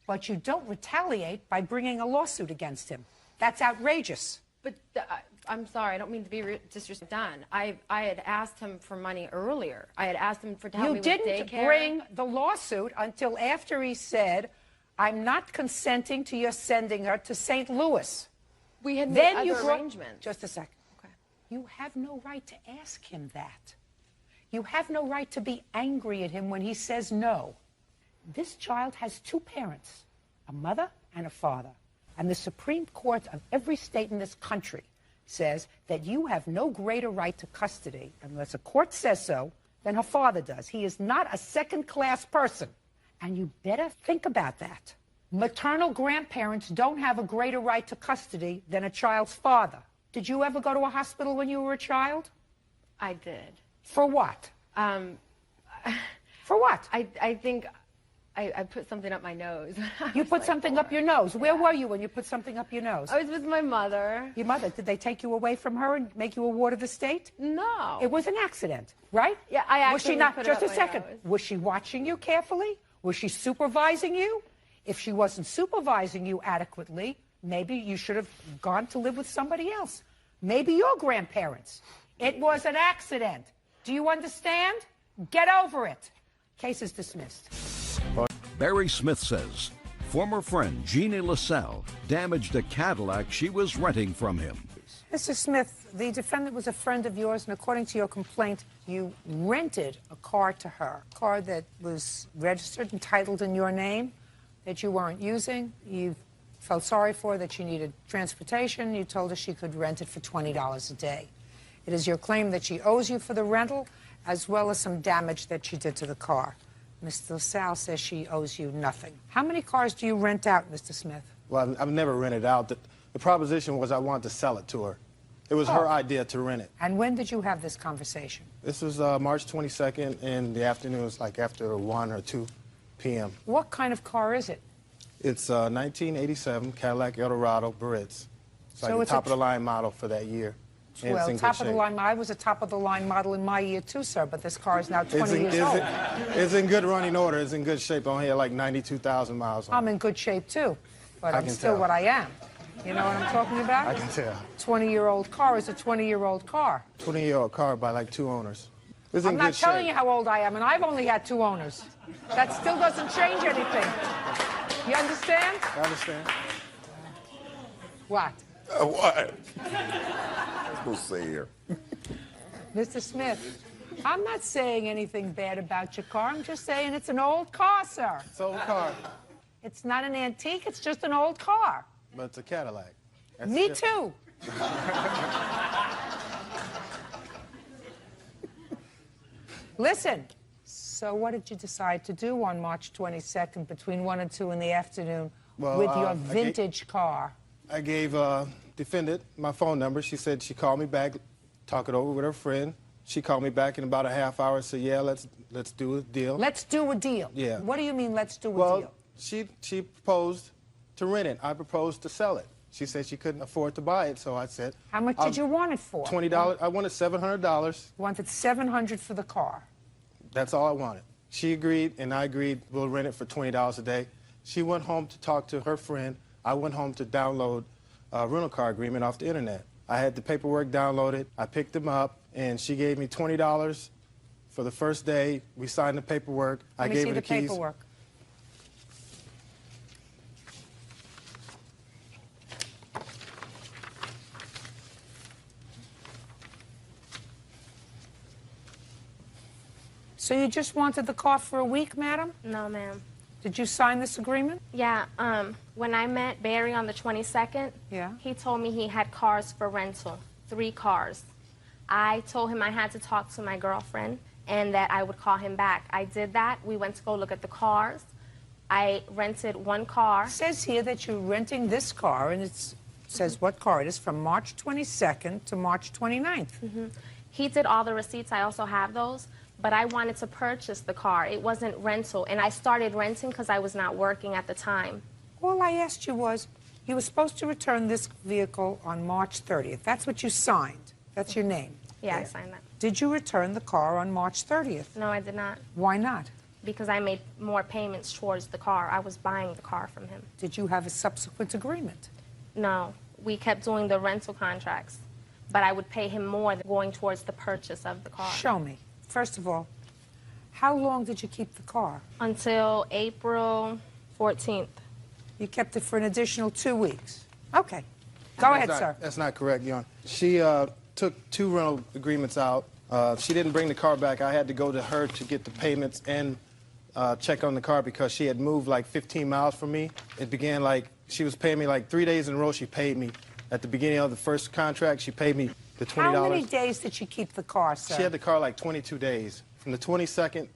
But you don't retaliate by bringing a lawsuit against him. That's outrageous. But I'm sorry, I don't mean to be disrespectful. I had asked him for money earlier. I had asked him to help me with daycare. You didn't bring the lawsuit until after he said, I'm not consenting to your sending her to St. Louis. We had made other arrangements. Just a second. Okay. You have no right to ask him that. You have no right to be angry at him when he says no. This child has 2 parents, a mother and a father. And the Supreme Court of every state in this country says that you have no greater right to custody, unless a court says so, than her father does. He is not a second-class person. And you better think about that. Maternal grandparents don't have a greater right to custody than a child's father. Did you ever go to a hospital when you were a child? I did. For what? For what? I think I put something up my nose. You put something up your nose. Where were you when you put something up your nose? I was with my mother. Your mother. Did they take you away from her and make you a ward of the state? No. It was an accident, right? Yeah, I Was she actually not? put it Just up a my second. nose. Was she watching you carefully? Was she supervising you? If she wasn't supervising you adequately, maybe you should have gone to live with somebody else. Maybe your grandparents. It was an accident. Do you understand? Get over it. Case is dismissed. Barry Smith says former friend Jeannie LaSalle damaged a Cadillac she was renting from him. Mr. Smith, the defendant was a friend of yours, and according to your complaint, you rented a car to her, a car that was registered and titled in your name, that you weren't using. You felt sorry for her, that she needed transportation. You told her she could rent it for $20 a day. It is your claim that she owes you for the rental, as well as some damage that she did to the car. Mr. LaSalle says she owes you nothing. How many cars do you rent out, Mr. Smith? Well, I've never rented out. The proposition was I wanted to sell it to her. It was her idea to rent it. And when did you have this conversation? This was March 22nd in the afternoon. It was like after 1 or 2 p.m. What kind of car is it? It's a 1987 Cadillac Eldorado Baritz. It's like So the it's a top-of-the-line model for that year. And it's Well, in good top of the shape. line. I was a top of the line model in my year too, sir. But this car is now 20 years old. It's in good running order. It's in good shape. I only had like 92,000 miles on it. I'm in good shape too, but I I'm can still tell. what I am. You know what I'm talking about? I can tell. 20-year-old car is a 20-year-old car. 20-year-old car by like 2 owners. It's in I'm not good telling shape. you how old I am, and I've only had 2 owners. That still doesn't change anything. You understand? I understand. What? What? I'm supposed to say here. Mr. Smith, I'm not saying anything bad about your car. I'm just saying it's an old car, sir. It's an old car. It's not an antique. It's just an old car. But it's a Cadillac. That's Me just- too. Listen, so what did you decide to do on March 22nd between 1 and 2 in the afternoon Well, with your I vintage car? I gave defendant my phone number. She said she called me back, talk it over with her friend. She called me back in about a half hour and said, yeah, let's do a deal. Let's do a deal. Yeah. What do you mean, let's do a Well, deal? she proposed to rent it. I proposed to sell it. She said she couldn't afford to buy it, so I said... How much did you want it for? $20. I wanted $700. Wanted $700 for the car. That's all I wanted. She agreed, and I agreed we'll rent it for $20 a day. She went home to talk to her friend. I went home to download a rental car agreement off the internet. I had the paperwork downloaded. I picked them up, and she gave me $20 for the first day. We signed the paperwork. I gave her the keys. Let me see the paperwork. So you just wanted the car for a week, madam? No, ma'am. Did you sign this agreement? Yeah, when I met Barry on the 22nd, he told me he had cars for rental, 3 cars. I told him I had to talk to my girlfriend and that I would call him back. I did that. We went to go look at the cars. I rented 1 car. It says here that you're renting this car, and it says what car it is, from March 22nd to March 29th. He did all the receipts. I also have those. But I wanted to purchase the car. It wasn't rental. And I started renting because I was not working at the time. All I asked you was, you were supposed to return this vehicle on March 30th. That's what you signed. That's your name. Yeah, I signed that. Did you return the car on March 30th? No, I did not. Why not? Because I made more payments towards the car. I was buying the car from him. Did you have a subsequent agreement? No. We kept doing the rental contracts. But I would pay him more than going towards the purchase of the car. Show me. First of all, how long did you keep the car? Until April 14th. You kept it for an additional 2 weeks. Okay. Go ahead, sir. That's not correct, Your Honor. She took 2 rental agreements out. She didn't bring the car back. I had to go to her to get the payments and check on the car because she had moved like 15 miles from me. It began like, she was paying me like 3 days in a row. She paid me. At the beginning of the first contract, she paid me the $20. How many days did she keep the car, sir? She had the car like 22 days. From the 22nd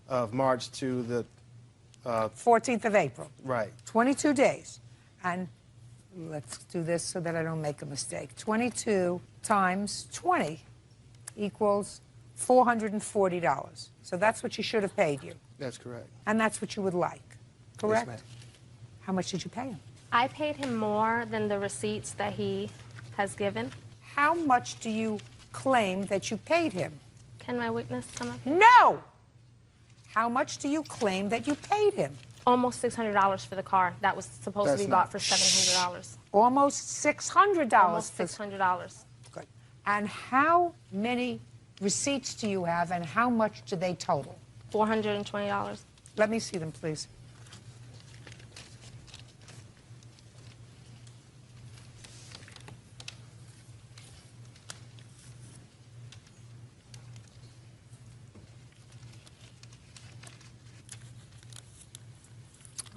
of March to the 14th of April. Right. 22 days. And let's do this so that I don't make a mistake. 22 times 20 equals $440. So that's what she should have paid you. That's correct. And that's what you would like, correct? Yes, ma'am. How much did you pay him? I paid him more than the receipts that he has given. How much do you claim that you paid him? Can my witness come up? No! How much do you claim that you paid him? Almost $600 for the car that was supposed to be bought for $700. Almost $600. Almost $600. Good. And how many receipts do you have, and how much do they total? $420. Let me see them, please.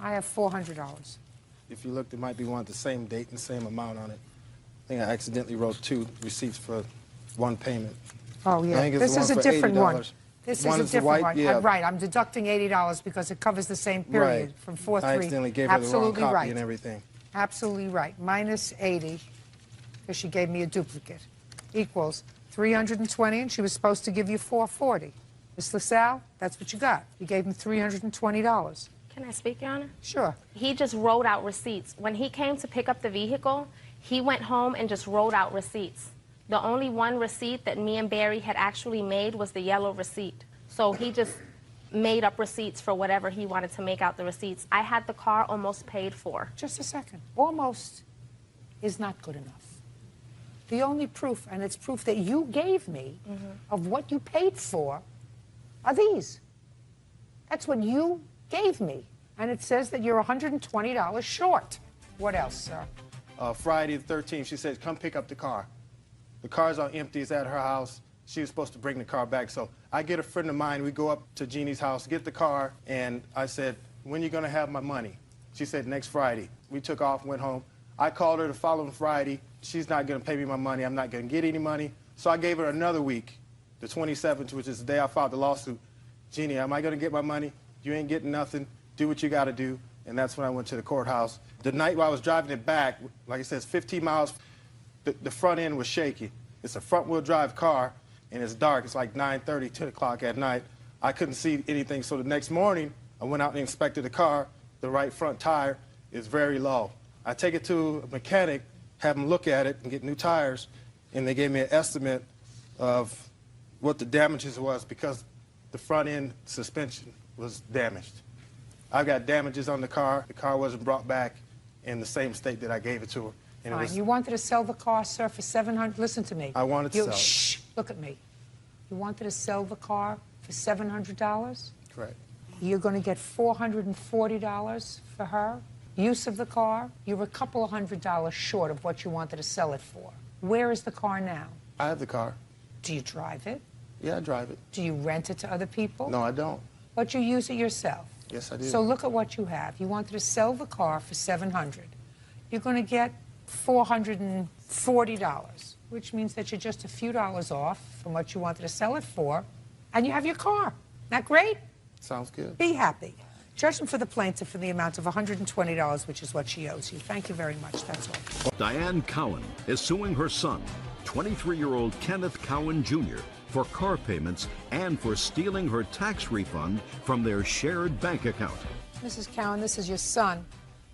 I have $400. If you look, there might be one with the same date and same amount on it. I think I accidentally wrote 2 receipts for 1 payment. Oh, yeah. I think it's This the is one a for different $80. one. This One is is a the different white, one. yeah. Right, I'm deducting $80 because it covers the same period Right. from 4-3. I accidentally gave her the wrong Absolutely copy right. and everything. Absolutely right. Minus 80, because she gave me a duplicate, equals 320, and she was supposed to give you 440. Miss LaSalle, that's what you got. You gave him $320. Can I speak, Your Honor? Sure. He just wrote out receipts. When he came to pick up the vehicle, he went home and just wrote out receipts. The only one receipt that me and Barry had actually made was the yellow receipt. So he just made up receipts for whatever he wanted to make out the receipts. I had the car almost paid for. Just a second. Almost is not good enough. The only proof, and it's proof that you gave me of what you paid for, are these. That's what you gave me. And it says that you're $120 short. What else, sir? Friday the 13th, she said, come pick up the car. The car's on empty. It's at her house. She was supposed to bring the car back. So I get a friend of mine. We go up to Jeannie's house, get the car, and I said, when are you going to have my money? She said, next Friday. We took off, went home. I called her the following Friday. She's not going to pay me my money. I'm not going to get any money. So I gave her another week, the 27th, which is the day I filed the lawsuit. Jeannie, am I going to get my money? You ain't getting nothing. Do what you got to do. And that's when I went to the courthouse. The night while I was driving it back, like I said, it's 15 miles. The front end was shaky. It's a front-wheel drive car, and it's dark. It's like 9:30, 10 o'clock at night. I couldn't see anything. So the next morning, I went out and inspected the car. The right front tire is very low. I take it to a mechanic, have him look at it and get new tires, and they gave me an estimate of what the damages was because the front end suspension was damaged. I've got damages on the car. The car wasn't brought back in the same state that I gave it to her. And it Fine. was, You wanted to sell the car, sir, for $700. Listen to me. I wanted to sell it. Shh. Look at me. You wanted to sell the car for $700? Correct. You're going to get $440 for her. Use of the car, you're a couple of $100 short of what you wanted to sell it for. Where is the car now? I have the car. Do you drive it? Yeah, I drive it. Do you rent it to other people? No, I don't. But you use it yourself. Yes, I do. So look at what you have. You wanted to sell the car for $700. You're going to get $440, which means that you're just a few dollars off from what you wanted to sell it for, and you have your car. Isn't that great? Sounds good. Be happy. Judgment for the plaintiff in the amount of $120, which is what she owes you. Thank you very much. That's all. Diane Cowan is suing her son, 23-year-old Kenneth Cowan Jr., for car payments and for stealing her tax refund from their shared bank account. Mrs. Cowan, this is your son.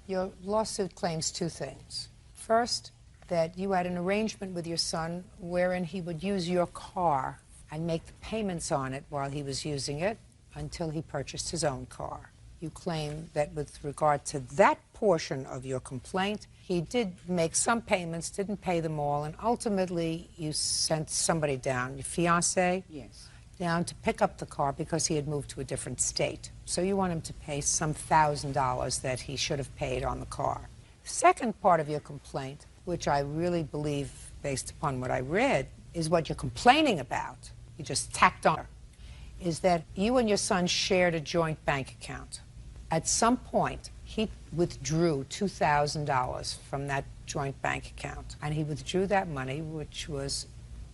Your lawsuit claims two things. First, that you had an arrangement with your son wherein he would use your car and make the payments on it while he was using it until he purchased his own car. You claim that with regard to that portion of your complaint, he did make some payments, didn't pay them all, and ultimately you sent somebody down, your fiancé? Yes. Down to pick up the car because he had moved to a different state. So you want him to pay some $1,000 that he should have paid on the car. The second part of your complaint, which I really believe, based upon what I read, is what you're complaining about. You just tacked on, is that you and your son shared a joint bank account. At some point, he withdrew $2,000 from that joint bank account, and he withdrew that money, which was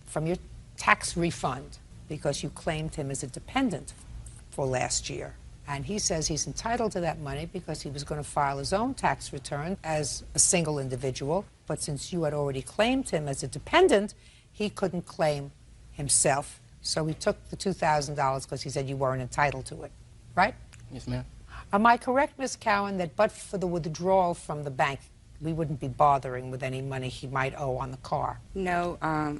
from your tax refund, because you claimed him as a dependent for last year. And he says he's entitled to that money because he was going to file his own tax return as a single individual, but since you had already claimed him as a dependent, he couldn't claim himself, so he took the $2,000 because he said you weren't entitled to it, right? Yes, ma'am. Am I correct, Ms. Cowan, that but for the withdrawal from the bank, we wouldn't be bothering with any money he might owe on the car? No,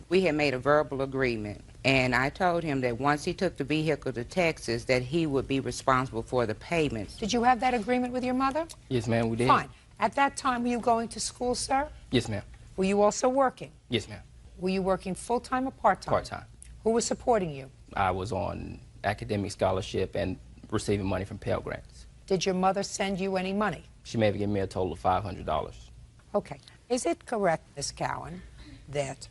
we had made a verbal agreement, and I told him that once he took the vehicle to Texas, that he would be responsible for the payments. Did you have that agreement with your mother? Yes, ma'am, we did. Fine. At that time, were you going to school, sir? Yes, ma'am. Were you also working? Yes, ma'am. Were you working full-time or part-time? Part-time. Who was supporting you? I was on academic scholarship and receiving money from Pell Grants. Did your mother send you any money? She may have given me a total of $500. Okay. Is it correct, Ms. Cowan, that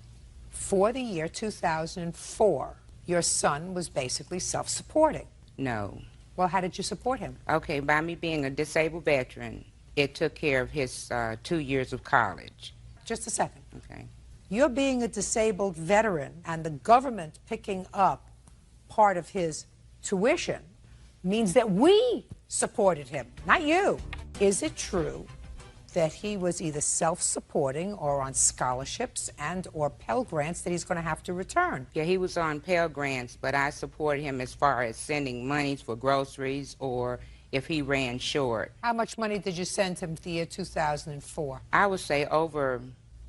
for the year 2004, your son was basically self-supporting? No. Well, how did you support him? Okay, by me being a disabled veteran, it took care of his 2 years of college. Just a second. Okay. You're being a disabled veteran and the government picking up part of his tuition means that we supported him, not you. Is it true that he was either self-supporting or on scholarships and or Pell Grants that he's going to have to return? Yeah, he was on Pell Grants, but I supported him as far as sending monies for groceries or if he ran short. How much money did you send him the year 2004? I would say over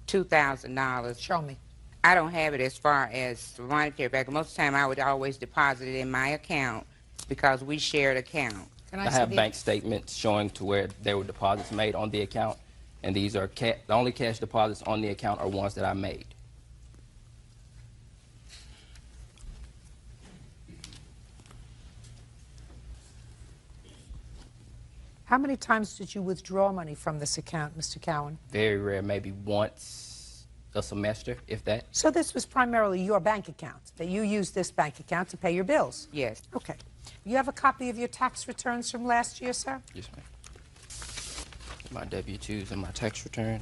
$2,000. Show me. I don't have it as far as the monetary back. Most of the time I would always deposit it in my account because we shared account. I have bank statements showing to where there were deposits made on the account, and these are the only cash deposits on the account are ones that I made. How many times did you withdraw money from this account, Mr. Cowan? Very rare, maybe once a semester, if that. So this was primarily your bank account, that you used this bank account to pay your bills? Yes. Okay. You have a copy of your tax returns from last year, sir? Yes, ma'am. My W-2s and my tax return.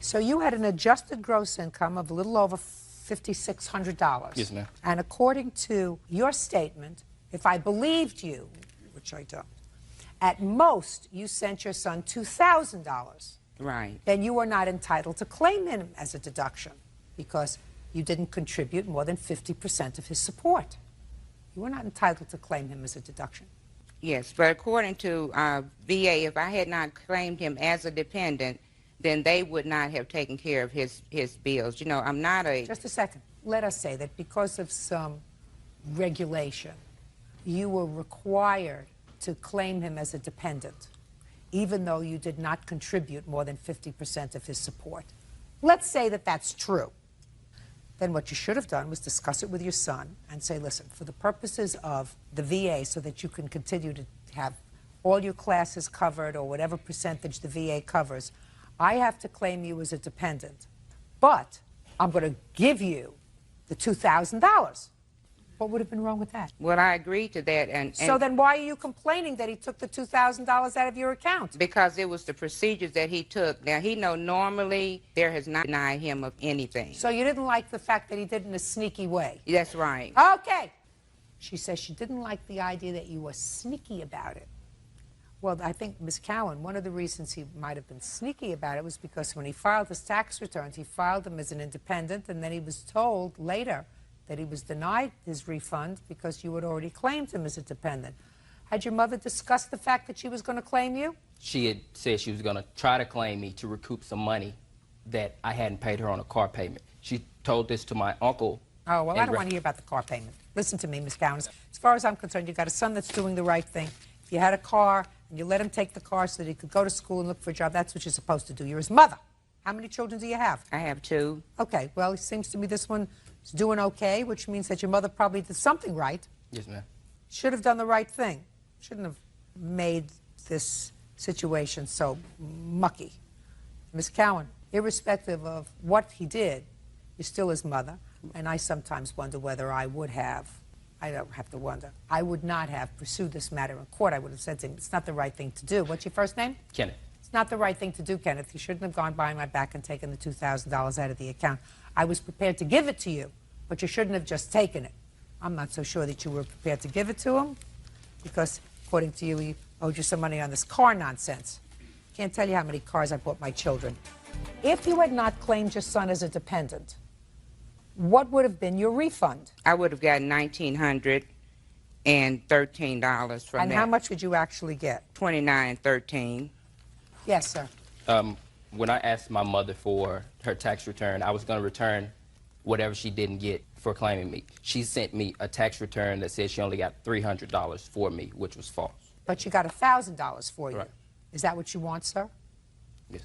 So you had an adjusted gross income of a little over $5,600. Yes, ma'am. And according to your statement, if I believed you, which I don't, at most you sent your son $2,000. Right. Then you are not entitled to claim him as a deduction because you didn't contribute more than 50% of his support. You were not entitled to claim him as a deduction. Yes, but according to VA, if I had not claimed him as a dependent, then they would not have taken care of his bills. You know, I'm not a... Just a second. Let us say that because of some regulation, you were required to claim him as a dependent, even though you did not contribute more than 50% of his support. Let's say that that's true. Then what you should have done was discuss it with your son and say, listen, for the purposes of the VA, so that you can continue to have all your classes covered or whatever percentage the VA covers, I have to claim you as a dependent. but I'm going to give you the $2,000. What would have been wrong with that? Well, I agreed to that, and So then why are you complaining that he took the $2,000 out of your account? because it was the procedures that he took. Now, he know normally there has not denied him of anything. So you didn't like the fact that he did it in a sneaky way? That's right. Okay. She says she didn't like the idea that you were sneaky about it. Well, I think, Ms. Cowan, one of the reasons he might have been sneaky about it was because when he filed his tax returns, he filed them as an independent, and then he was told later that he was denied his refund because you had already claimed him as a dependent. Had your mother discussed the fact that she was going to claim you? She had said she was going to try to claim me to recoup some money that I hadn't paid her on a car payment. She told this to my uncle. Oh, well, I don't want to hear about the car payment. Listen to me, Ms. Cowan. As far as I'm concerned, you've got a son that's doing the right thing. If you had a car and you let him take the car so that he could go to school and look for a job, that's what you're supposed to do. You're his mother. How many children do you have? I have 2. Okay, well, it seems to me this one is doing okay, which means that your mother probably did something right. Yes, ma'am. Should have done the right thing. Shouldn't have made this situation so mucky. Ms. Cowan, irrespective of what he did, you're still his mother, and I sometimes wonder whether I would have, I don't have to wonder, I would not have pursued this matter in court. I would have said to him, it's not the right thing to do. What's your first name? Kenneth. It's not the right thing to do, Kenneth. You shouldn't have gone behind my back and taken the $2,000 out of the account. I was prepared to give it to you, but you shouldn't have just taken it. I'm not so sure that you were prepared to give it to him because, according to you, he owed you some money on this car nonsense. Can't tell you how many cars I bought my children. If you had not claimed your son as a dependent, what would have been your refund? I would have gotten $1,913 from And that. how much would you actually get? $29.13. Yes, sir. When I asked my mother for her tax return, I was going to return whatever she didn't get for claiming me. She sent me a tax return that said she only got $300 for me, which was false. But you got $1,000 for you. Right. Is that what you want, sir? Yes.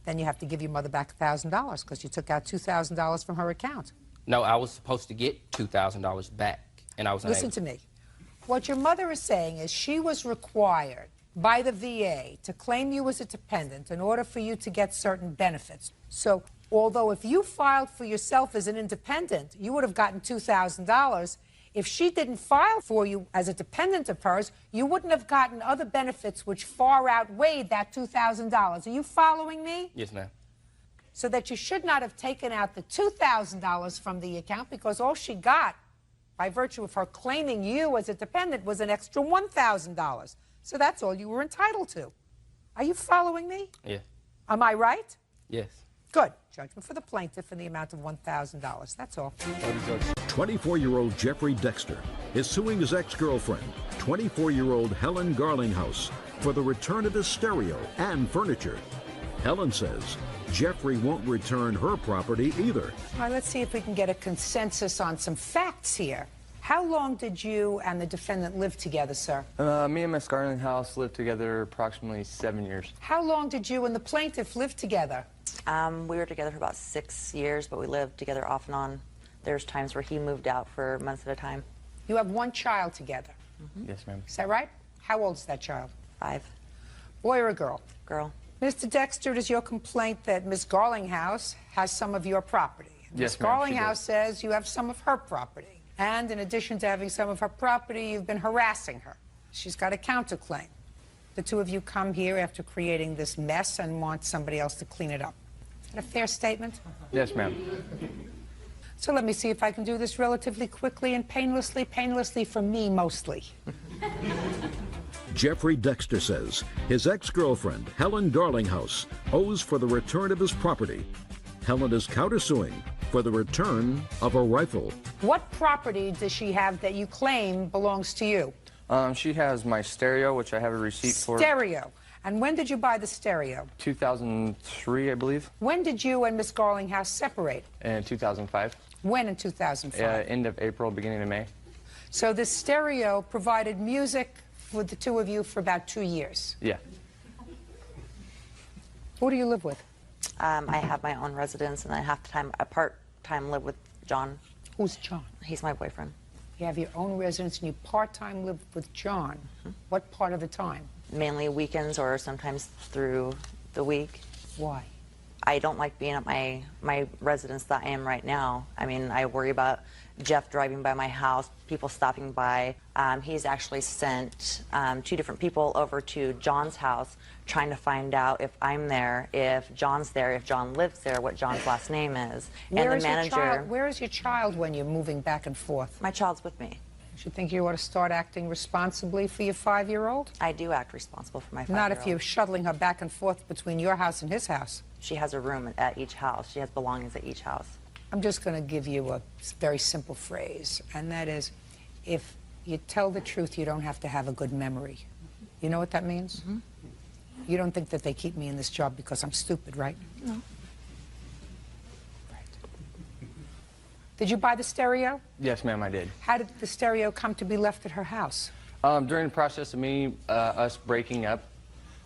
Then you have to give your mother back $1,000 because you took out $2,000 from her account. No, I was supposed to get $2,000 back, and I was unable. Listen to me. What your mother is saying is she was required by the VA to claim you as a dependent in order for you to get certain benefits. So, although if you filed for yourself as an independent, you would have gotten $2,000, if she didn't file for you as a dependent of hers, you wouldn't have gotten other benefits which far outweighed that $2,000. Are you following me? Yes, ma'am. So that you should not have taken out the $2,000 from the account because all she got, by virtue of her claiming you as a dependent, was an extra $1,000. So that's all you were entitled to. Are you following me? Yes. Am I right? Yes. Good. Judgment for the plaintiff in the amount of $1,000. That's all. 24-year-old Jeffrey Dexter is suing his ex-girlfriend, 24-year-old Helen Garlinghouse, for the return of his stereo and furniture. Helen says Jeffrey won't return her property either. All right, let's see if we can get a consensus on some facts here. How long did you and the defendant live together, sir? Me and Miss Garlinghouse lived together approximately 7 years. How long did you and the plaintiff live together? We were together for about 6 years, but we lived together off and on. There's times where he moved out for months at a time. You have one child together. Yes, ma'am. Is that right? How old is that child? 5. Boy or a girl? Girl. Mr. Dexter, it is your complaint that Miss Garlinghouse has some of your property. Yes, Miss ma'am, she Garlinghouse does. says you have some of her property. And in addition to having some of her property, you've been harassing her. She's got a counterclaim. The two of you come here after creating this mess and want somebody else to clean it up. Is that a fair statement? Yes, ma'am. So let me see if I can do this relatively quickly and painlessly. Painlessly for me, mostly. Jeffrey Dexter says his ex-girlfriend, Helen Garlinghouse, owes for the return of his property. Helen is countersuing for the return of a rifle. What property does she have that you claim belongs to you? She has my stereo, which I have a receipt for. Stereo. And when did you buy the stereo? 2003, I believe. When did you and Miss Garlinghouse separate? In 2005. When in 2005? End of April, beginning of May. So this stereo provided music for the two of you for about 2 years. Yeah. Who do you live with? I have my own residence, and I half the time, I part-time live with John. Who's John? He's my boyfriend. You have your own residence and you part-time live with John. What part of the time? Mainly weekends or sometimes through the week. Why? I don't like being at my residence that I am right now. I mean, I worry about Jeff driving by my house, people stopping by. He's actually sent 2 different people over to John's house trying to find out if I'm there, if John's there, if John lives there, what John's last name is. Where And is the your manager... child? Where is your child when you're moving back and forth? My child's with me. You think you ought to start acting responsibly for your 5-year-old? I do act responsible for my 5-year-old. Not if you're shuttling her back and forth between your house and his house. She has a room at each house. She has belongings at each house. I'm just going to give you a very simple phrase, and that is, if you tell the truth, you don't have to have a good memory. You know what that means? Mm-hmm. You don't think that they keep me in this job because I'm stupid, right? No. Did you buy the stereo? Yes, ma'am, I did. How did the stereo come to be left at her house? During the process of us breaking up,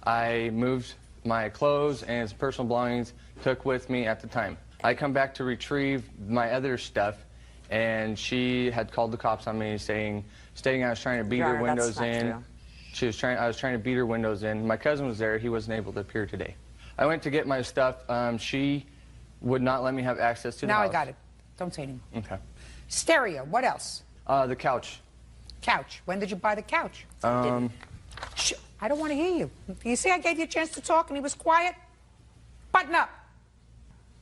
I moved my clothes and some personal belongings, took with me at the time. I come back to retrieve my other stuff, and she had called the cops on me, stating I was trying to beat her windows in. I was trying to beat her windows in. My cousin was there. He wasn't able to appear today. I went to get my stuff. She would not let me have access to the house. Now I got it. Don't say anymore. Okay. Stereo, what else? The couch. Couch. When did you buy the couch? Shh, I don't want to hear you. You see I gave you a chance to talk and he was quiet? Button up.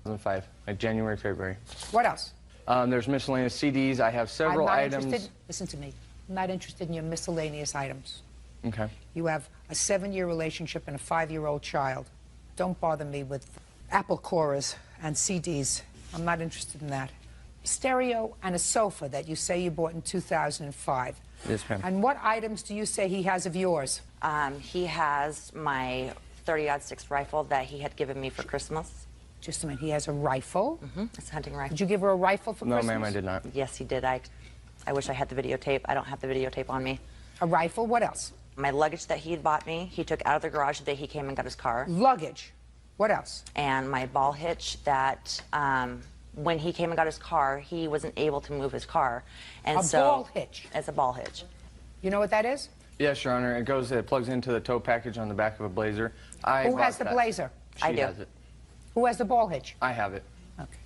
2005, like January, February. What else? There's miscellaneous CDs. I have several items. Listen to me. I'm not interested in your miscellaneous items. Okay. You have a 7-year relationship and a 5-year-old child. Don't bother me with apple coras and CDs. I'm not interested in that. Stereo and a sofa that you say you bought in 2005. Yes, ma'am. And what items do you say he has of yours? He has my .30-06 rifle that he had given me for Christmas. Just a minute. He has a rifle? Mm-hmm. It's a hunting rifle. Did you give her a rifle for Christmas? No, ma'am, I did not. Yes, he did. I wish I had the videotape. I don't have the videotape on me. A rifle? What else? My luggage that he had bought me, he took out of the garage the day he came and got his car. Luggage. What else? And my ball hitch that, when he came and got his car, he wasn't able to move his car. And a so, ball hitch? It's a ball hitch. You know what that is? Yes, Your Honor. It plugs into the tow package on the back of a Blazer. Who has the Blazer? I do. Has it. Who has the ball hitch? I have it. Okay.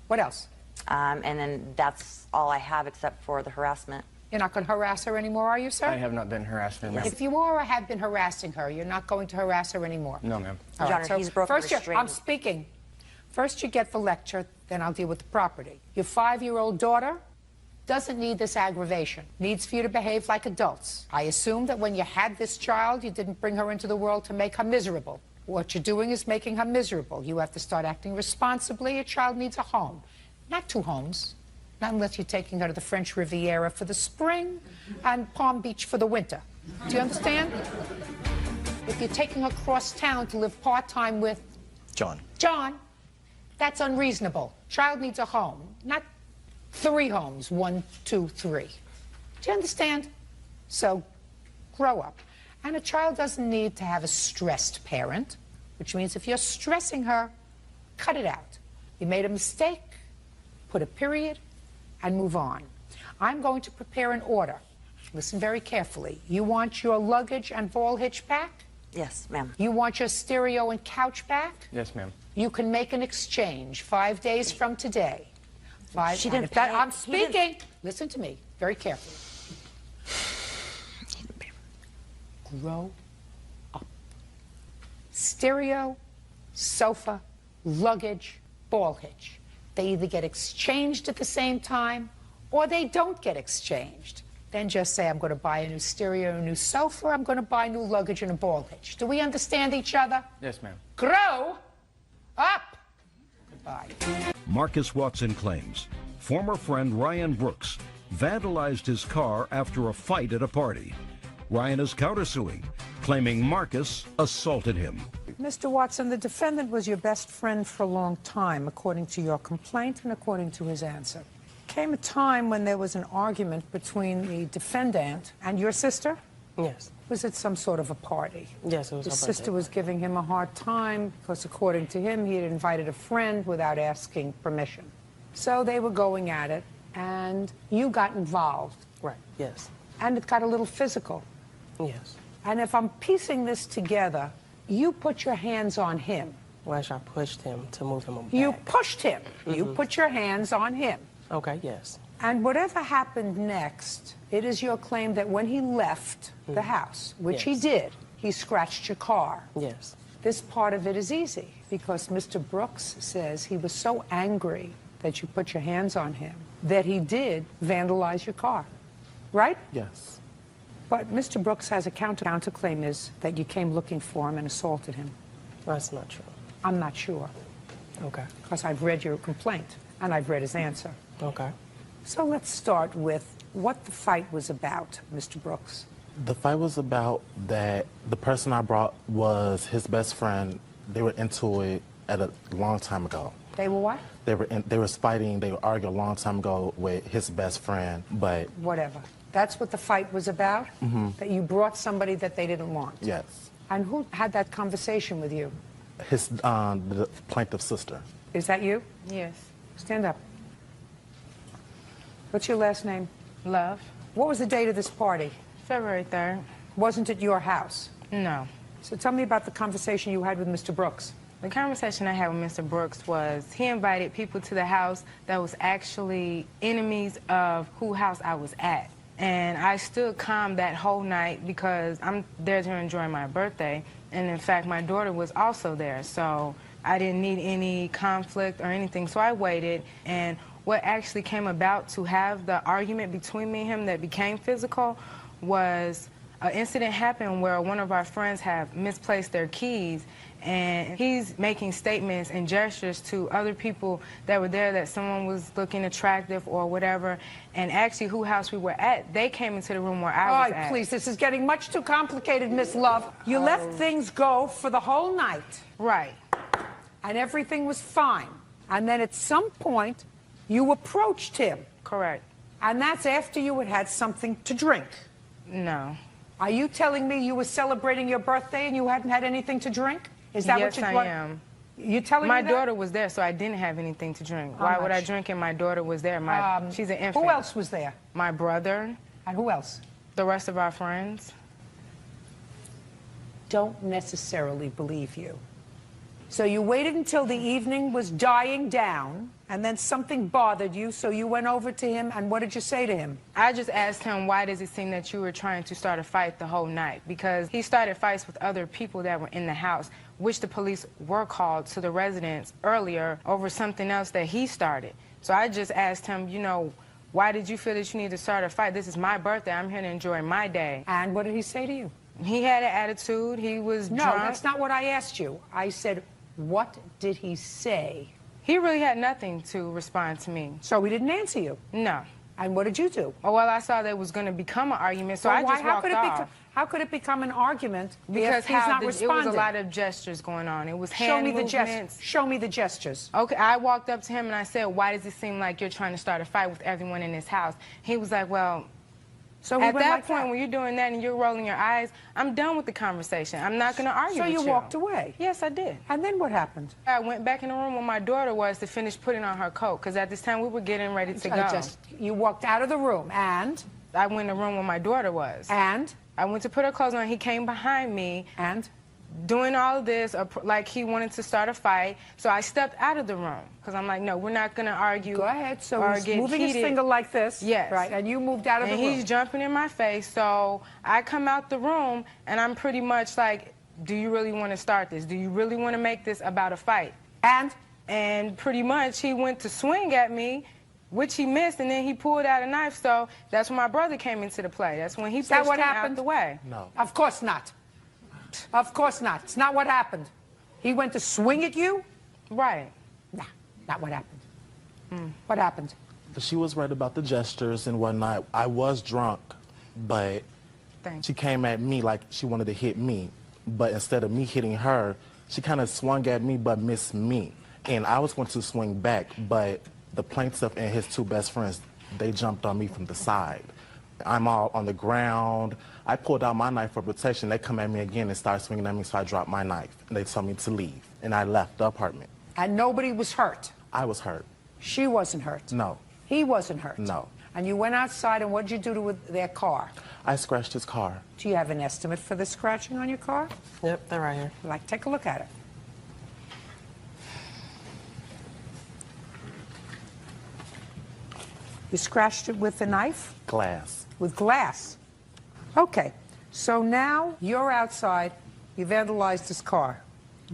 What else? And then that's all I have except for the harassment. You're not going to harass her anymore, are you, sir? I have not been harassing her, ma'am. If you are or have been harassing her, you're not going to harass her anymore. No, ma'am. Your Honor, he's broken first I'm speaking. First you get the lecture, then I'll deal with the property. Your 5-year-old daughter doesn't need this aggravation. Needs for you to behave like adults. I assume that when you had this child, you didn't bring her into the world to make her miserable. What you're doing is making her miserable. You have to start acting responsibly. A child needs a home. Not 2 homes. Not unless you're taking her to the French Riviera for the spring and Palm Beach for the winter. Do you understand? If you're taking her across town to live part-time with... John, that's unreasonable. Child needs a home, not 3 homes, 1, 2, 3. Do you understand? So, grow up. And a child doesn't need to have a stressed parent, which means if you're stressing her, cut it out. You made a mistake, put a period, and move on. I'm going to prepare an order. Listen very carefully. You want your luggage and ball hitch back? Yes, ma'am. You want your stereo and couch back? Yes, ma'am. You can make an exchange 5 days from today. She didn't pay. I'm speaking. Listen to me very carefully. Grow up. Stereo, sofa, luggage, ball hitch. They either get exchanged at the same time or they don't get exchanged. Then just say, I'm going to buy a new stereo, a new sofa, I'm going to buy new luggage and a ball hitch. Do we understand each other? Yes, ma'am. Grow up. Goodbye. Marcus Watson claims former friend Ryan Brooks vandalized his car after a fight at a party. Ryan is countersuing, claiming Marcus assaulted him. Mr. Watson, the defendant was your best friend for a long time, according to your complaint and according to his answer. Came a time when there was an argument between the defendant and your sister? Yes. Was it some sort of a party? Yes, it was His her sister birthday. was giving him a hard time because, according to him, he had invited a friend without asking permission. So they were going at it, and you got involved. Right, yes. And it got a little physical. Yes. And if I'm piecing this together, you put your hands on him. Well, actually, I pushed him to move him back. You pushed him. You put your hands on him. Okay, yes. And whatever happened next, it is your claim that when he left the house, which he did, he scratched your car. Yes. This part of it is easy because Mr. Brooks says he was so angry that you put your hands on him that he did vandalize your car, right? Yes. But Mr. Brooks has a counterclaim is that you came looking for him and assaulted him. That's not true. I'm not sure. Okay. Because I've read your complaint and I've read his answer. Okay. So let's start with what the fight was about, Mr. Brooks. The fight was about that the person I brought was his best friend. They were into it at a long time ago. They were what? They were fighting, they were arguing a long time ago with his best friend, but... Whatever. That's what the fight was about? That you brought somebody that they didn't want? Yes. And who had that conversation with you? The plaintiff's sister. Is that you? Yes. Stand up. What's your last name? Love. What was the date of this party? February 3rd. Wasn't it your house? No. So tell me about the conversation you had with Mr. Brooks. The conversation I had with Mr. Brooks was he invited people to the house that was actually enemies of whose house I was at. And I stood calm that whole night because I'm there to enjoy my birthday. And in fact, my daughter was also there. So I didn't need any conflict or anything. So I waited. And what actually came about to have the argument between me and him that became physical was an incident happened where one of our friends have misplaced their keys, and he's making statements and gestures to other people that were there that someone was looking attractive or whatever, and actually whose house we were at, they came into the room where I was at. All right, please, this is getting much too complicated, Miss Love. You left things go for the whole night. Right. And everything was fine. And then at some point, you approached him. Correct. And that's after you had had something to drink. No. Are you telling me you were celebrating your birthday and you hadn't had anything to drink? Is that yes, what I am. You telling my me that? daughter was there, so I didn't have anything to drink. How Why would I much? drink and my daughter was there? She's an infant. Who else was there? My brother. And who else? The rest of our friends. Don't necessarily believe you. So you waited until the evening was dying down, and then something bothered you, so you went over to him, and what did you say to him? I just asked him, why does it seem that you were trying to start a fight the whole night? Because he started fights with other people that were in the house, which the police were called to the residence earlier over something else that he started. So I just asked him, you know, why did you feel that you need to start a fight? This is my birthday. I'm here to enjoy my day. And what did he say to you? He had an attitude. He was No, drunk. that's not what I asked you. I said, what did he say? He really had nothing to respond to me. So he didn't answer you? No. And what did you do? Oh, well, I saw that it was going to become an argument, so I just walked off. How could it become an argument because if he's not it responding? was a lot of gestures going on. It was hand movements. Show me the gestures. Okay, I walked up to him and I said, why does it seem like you're trying to start a fight with everyone in this house? He was like, well, so at that point, when you're doing that and you're rolling your eyes, I'm done with the conversation. I'm not going to argue with you. So you walked away? Yes, I did. And then what happened? I went back in the room where my daughter was to finish putting on her coat, because at this time we were getting ready to go. You walked out of the room, and? I went in the room where my daughter was. And? I went to put her clothes on. He came behind me. And? Doing all of this, like he wanted to start a fight. So I stepped out of the room, because I'm like, no, we're not going to argue. Go ahead. So or he's get moving his heated. finger like this. Yes. Right, and you moved out of the room. And he's jumping in my face, so I come out the room, and I'm pretty much like, do you really want to start this? Do you really want to make this about a fight? And pretty much he went to swing at me, which he missed, and then he pulled out a knife, so that's when my brother came into the play. That's when he pushed him out the way. No. Of course not. Of course not. It's not what happened. He went to swing at you? Right. Nah, not what happened. What happened? She was right about the gestures and whatnot. I was drunk, but she came at me like she wanted to hit me. But instead of me hitting her, she kind of swung at me but missed me. And I was going to swing back, but the plaintiff and his two best friends, they jumped on me from the side. I'm all on the ground. I pulled out my knife for protection. They come at me again and start swinging at me, so I dropped my knife. And they told me to leave, and I left the apartment. And nobody was hurt? I was hurt. She wasn't hurt? No. He wasn't hurt? No. And you went outside, and what did you do with their car? I scratched his car. Do you have an estimate for the scratching on your car? Yep, they're right here. Like, take a look at it. You scratched it with a knife? Glass. With glass. Okay. So now you're outside. You vandalized his car.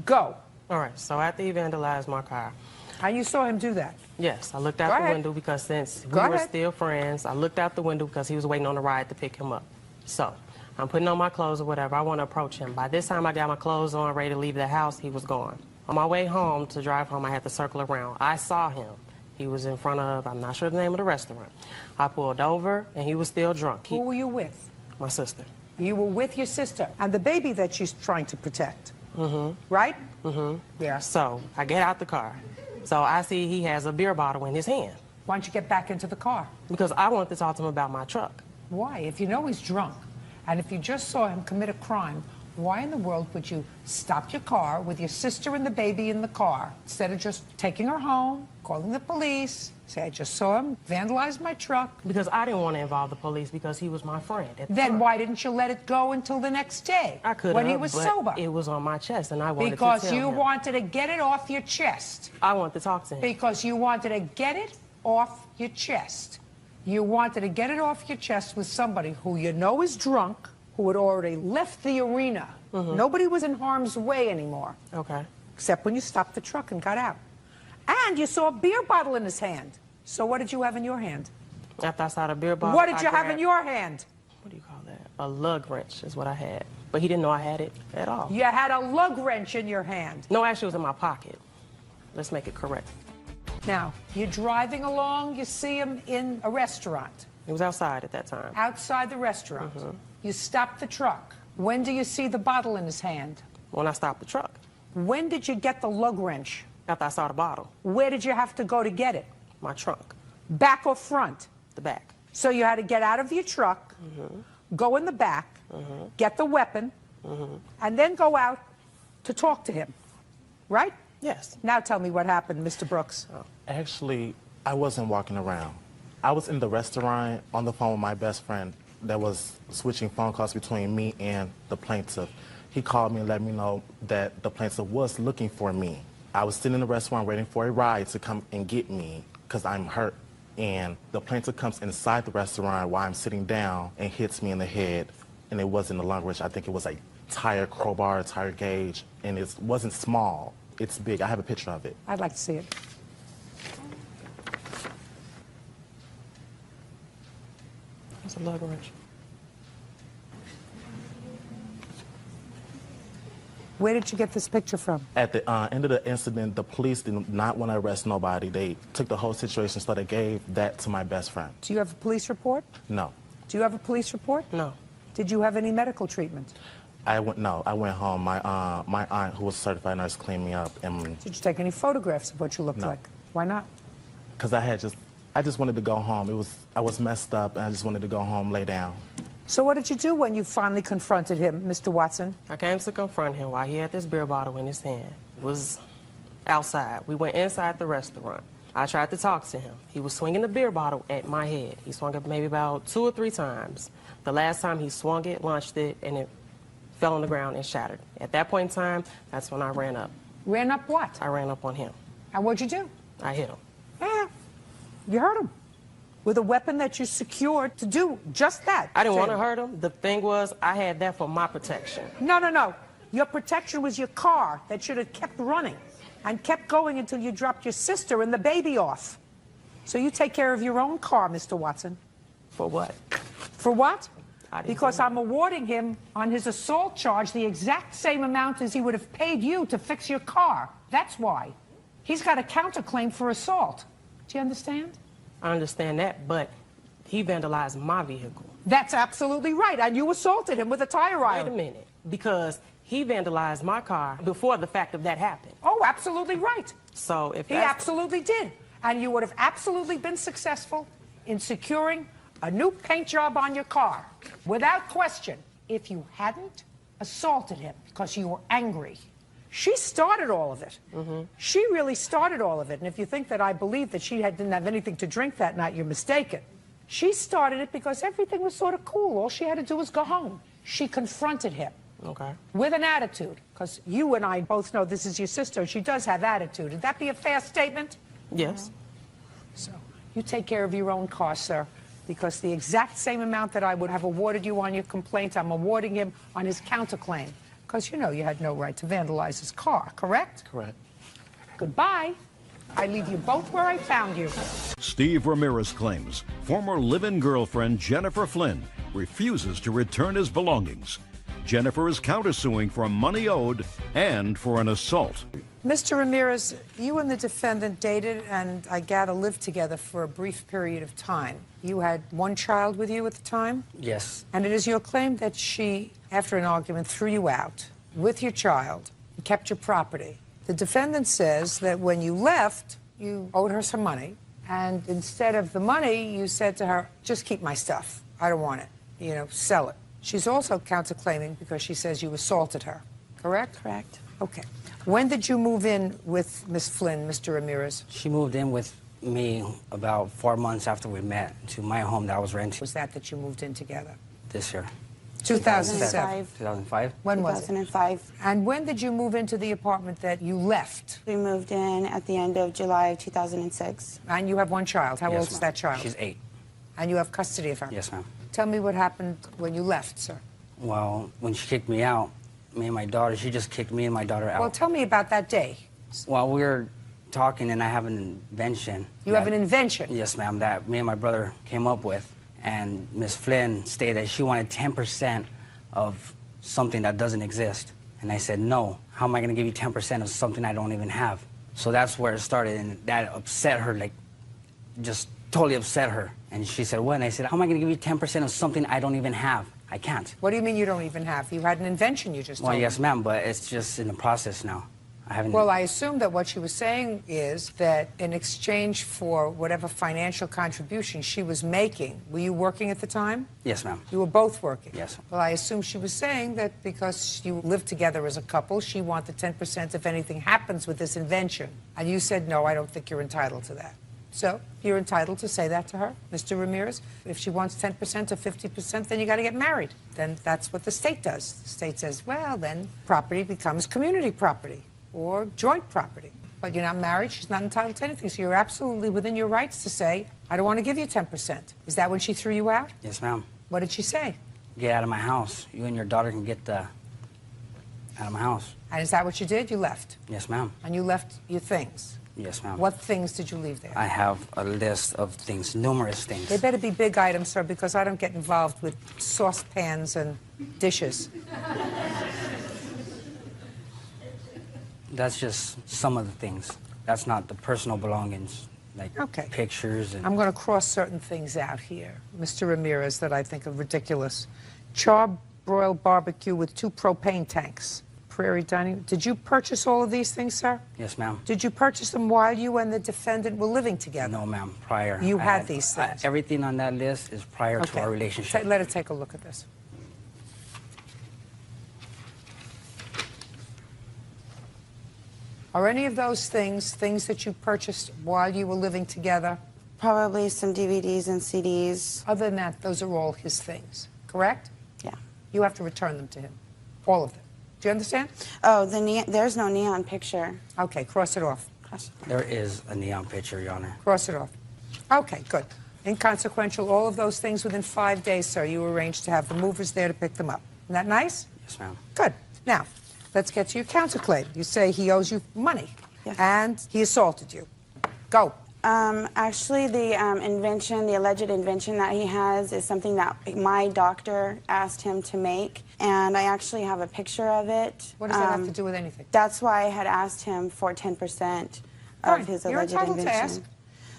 Go. All right, so after he vandalized my car. And you saw him do that? Yes, I looked out the window because since we were still friends, I looked out the window because he was waiting on the ride to pick him up. So I'm putting on my clothes or whatever. I want to approach him. By this time, I got my clothes on, ready to leave the house. He was gone. On my way home to drive home, I had to circle around. I saw him. He was in front of, I'm not sure the name of the restaurant. I pulled over, and he was still drunk. Who were you with? My sister. You were with your sister and the baby that she's trying to protect. Mm-hmm. Right? Mm-hmm. Yeah. So I get out the car. So I see he has a beer bottle in his hand. Why don't you get back into the car? Because I want to talk to him about my truck. Why? If you know he's drunk, and if you just saw him commit a crime, why in the world would you stop your car with your sister and the baby in the car instead of just taking her home, calling the police, say, I just saw him vandalize my truck? Because I didn't want to involve the police because he was my friend. Then why didn't you let it go until the next day? I could when have, he was but sober. It was on my chest, and I wanted because to tell you him. wanted to get it off your chest. I wanted to talk to him. Because you wanted to get it off your chest. You wanted to get it off your chest with somebody who you know is drunk, who had already left the arena. Mm-hmm. Nobody was in harm's way anymore. Okay. Except when you stopped the truck and got out. And you saw a beer bottle in his hand. So what did you have in your hand? After I saw the beer bottle, what did you have in your hand? What do you call that? A lug wrench is what I had. But he didn't know I had it at all. You had a lug wrench in your hand. No, actually it was in my pocket. Let's make it correct. Now, you're driving along, you see him in a restaurant. He was outside at that time. Outside the restaurant. Mm-hmm. You stop the truck. When do you see the bottle in his hand? When I stopped the truck. When did you get the lug wrench? After I saw the bottle. Where did you have to go to get it? My trunk. Back or front? The back. So you had to get out of your truck, go in the back, get the weapon, and then go out to talk to him. Right? Yes. Now tell me what happened, Mr. Brooks. Actually, I wasn't walking around. I was in the restaurant on the phone with my best friend that was switching phone calls between me and the plaintiff. He called me and let me know that the plaintiff was looking for me. I was sitting in the restaurant waiting for a ride to come and get me because I'm hurt. And the plaintiff comes inside the restaurant while I'm sitting down and hits me in the head. And it wasn't a lung wrench. I think it was a tire crowbar, a tire gauge. And it wasn't small. It's big. I have a picture of it. I'd like to see it. It's a lug wrench. Where did you get this picture from? At the end of the incident, the police did not want to arrest nobody. They took the whole situation, so they gave that to my best friend. Do you have a police report? No. Do you have a police report? No. Did you have any medical treatment? I went home. My aunt, who was a certified nurse, cleaned me up. And Did you take any photographs of what you looked No. like? Why not? because I just wanted to go home. I was messed up, and I just wanted to go home, lay down. So what did you do when you finally confronted him, Mr. Watson? I came to confront him while he had this beer bottle in his hand. It was outside. We went inside the restaurant. I tried to talk to him. He was swinging the beer bottle at my head. He swung it maybe about 2 or 3 times. The last time he swung it, launched it, and it fell on the ground and shattered. At that point in time, that's when I ran up. Ran up what? I ran up on him. And what'd you do? I hit him. Yeah, you hurt him. With a weapon that you secured to do just that. I didn't want to hurt him. The thing was, I had that for my protection. No, no, no. Your protection was your car that should have kept running and kept going until you dropped your sister and the baby off. So you take care of your own car, Mr. Watson. For what? For what? I didn't Because know. I'm awarding him on his assault charge the exact same amount as he would have paid you to fix your car. That's why. He's got a counterclaim for assault. Do you understand? I understand that, but he vandalized my vehicle. That's absolutely right. And you assaulted him with a tire iron. Wait a minute. Because he vandalized my car before the fact of that happened. Oh, absolutely right. So if He absolutely did. And you would have absolutely been successful in securing a new paint job on your car, without question, if you hadn't assaulted him because you were angry. She started all of it. She really started all of it. And if you think that I believe that she didn't have anything to drink that night, you're mistaken. She started it because everything was sort of cool. All she had to do was go home. She confronted him. Okay. With an attitude, because you and I both know this is your sister. She does have attitude. Would that be a fair statement? Yes. So You take care of your own car, sir, because the exact same amount that I would have awarded you on your complaint, I'm awarding him on his counterclaim. Because you know you had no right to vandalize his car, correct? Correct. Goodbye. I leave you both where I found you. Steve Ramirez claims former live-in girlfriend Jennifer Flynn refuses to return his belongings. Jennifer is countersuing for money owed and for an assault. Mr. Ramirez, you and the defendant dated and I gather lived together for a brief period of time. You had one child with you at the time? Yes. And it is your claim that she, after an argument, threw you out with your child and kept your property. The defendant says that when you left, you owed her some money, and instead of the money, you said to her, just keep my stuff. I don't want it. You know, sell it. She's also counterclaiming because she says you assaulted her, correct? Correct. Okay. When did you move in with Miss Flynn, Mr. Ramirez? She moved in with me about 4 months after we met to my home that I was renting. Was that you moved in together? This year. 2007. 2005. When was it? 2005. And when did you move into the apartment that you left? We moved in at the end of July of 2006. And you have one child. How old is that child? She's 8. And you have custody of her? Yes, ma'am. Tell me what happened when you left, sir. Well, when she kicked me out, me and my daughter, she just kicked me and my daughter out. Well, tell me about that day. While we were talking, and I have an invention. You have an invention? Yes, ma'am, that me and my brother came up with. And Miss Flynn stated that she wanted 10% of something that doesn't exist. And I said, no, how am I going to give you 10% of something I don't even have? So that's where it started, and that upset her, like, just totally upset her. And she said, what? And I said, how am I going to give you 10% of something I don't even have? I can't. What do you mean you don't even have? You had an invention, you just told Well, yes, me. ma'am, but it's just in the process now. I haven't... Well, I assume that what she was saying is that in exchange for whatever financial contribution she was making, were you working at the time? Yes, ma'am. You were both working? Yes. Well, I assume she was saying that because you lived together as a couple, she wanted 10% if anything happens with this invention. And you said, no, I don't think you're entitled to that. So you're entitled to say that to her, Mr. Ramirez. If she wants 10% or 50%, then you got to get married. Then that's what the state does. The state says, well, then property becomes community property or joint property. But you're not married, she's not entitled to anything. So you're absolutely within your rights to say, I don't want to give you 10%. Is that when she threw you out? Yes, ma'am. What did she say? Get out of my house. You and your daughter can get out of my house. And is that what you did? You left? Yes, ma'am. And you left your things? Yes, ma'am. What things did you leave there? I have a list of things, numerous things. They better be big items, sir, because I don't get involved with saucepans and dishes. That's just some of the things. That's not the personal belongings, like pictures and... I'm going to cross certain things out here, Mr. Ramirez, that I think are ridiculous. Charbroiled barbecue with 2 propane tanks. Prairie dining. Did you purchase all of these things, sir? Yes, ma'am. Did you purchase them while you and the defendant were living together? No, ma'am. Prior. You had these things? Everything on that list is prior to our relationship. Let us take a look at this. Are any of those things that you purchased while you were living together? Probably some DVDs and CDs. Other than that, those are all his things, correct? Yeah. You have to return them to him, all of them. Do you understand? Oh, there's no neon picture. Okay, cross it off. There is a neon picture, Your Honor. Cross it off. Okay, good. Inconsequential, all of those things within 5 days, sir. You arranged to have the movers there to pick them up. Isn't that nice? Yes, ma'am. Good. Now, let's get to your counterclaim. You say he owes you money, and he assaulted you. Go. Actually, the invention, the alleged invention that he has is something that my doctor asked him to make, and I actually have a picture of it. What does that have to do with anything? That's why I had asked him for 10% of his alleged You're entitled invention. to ask.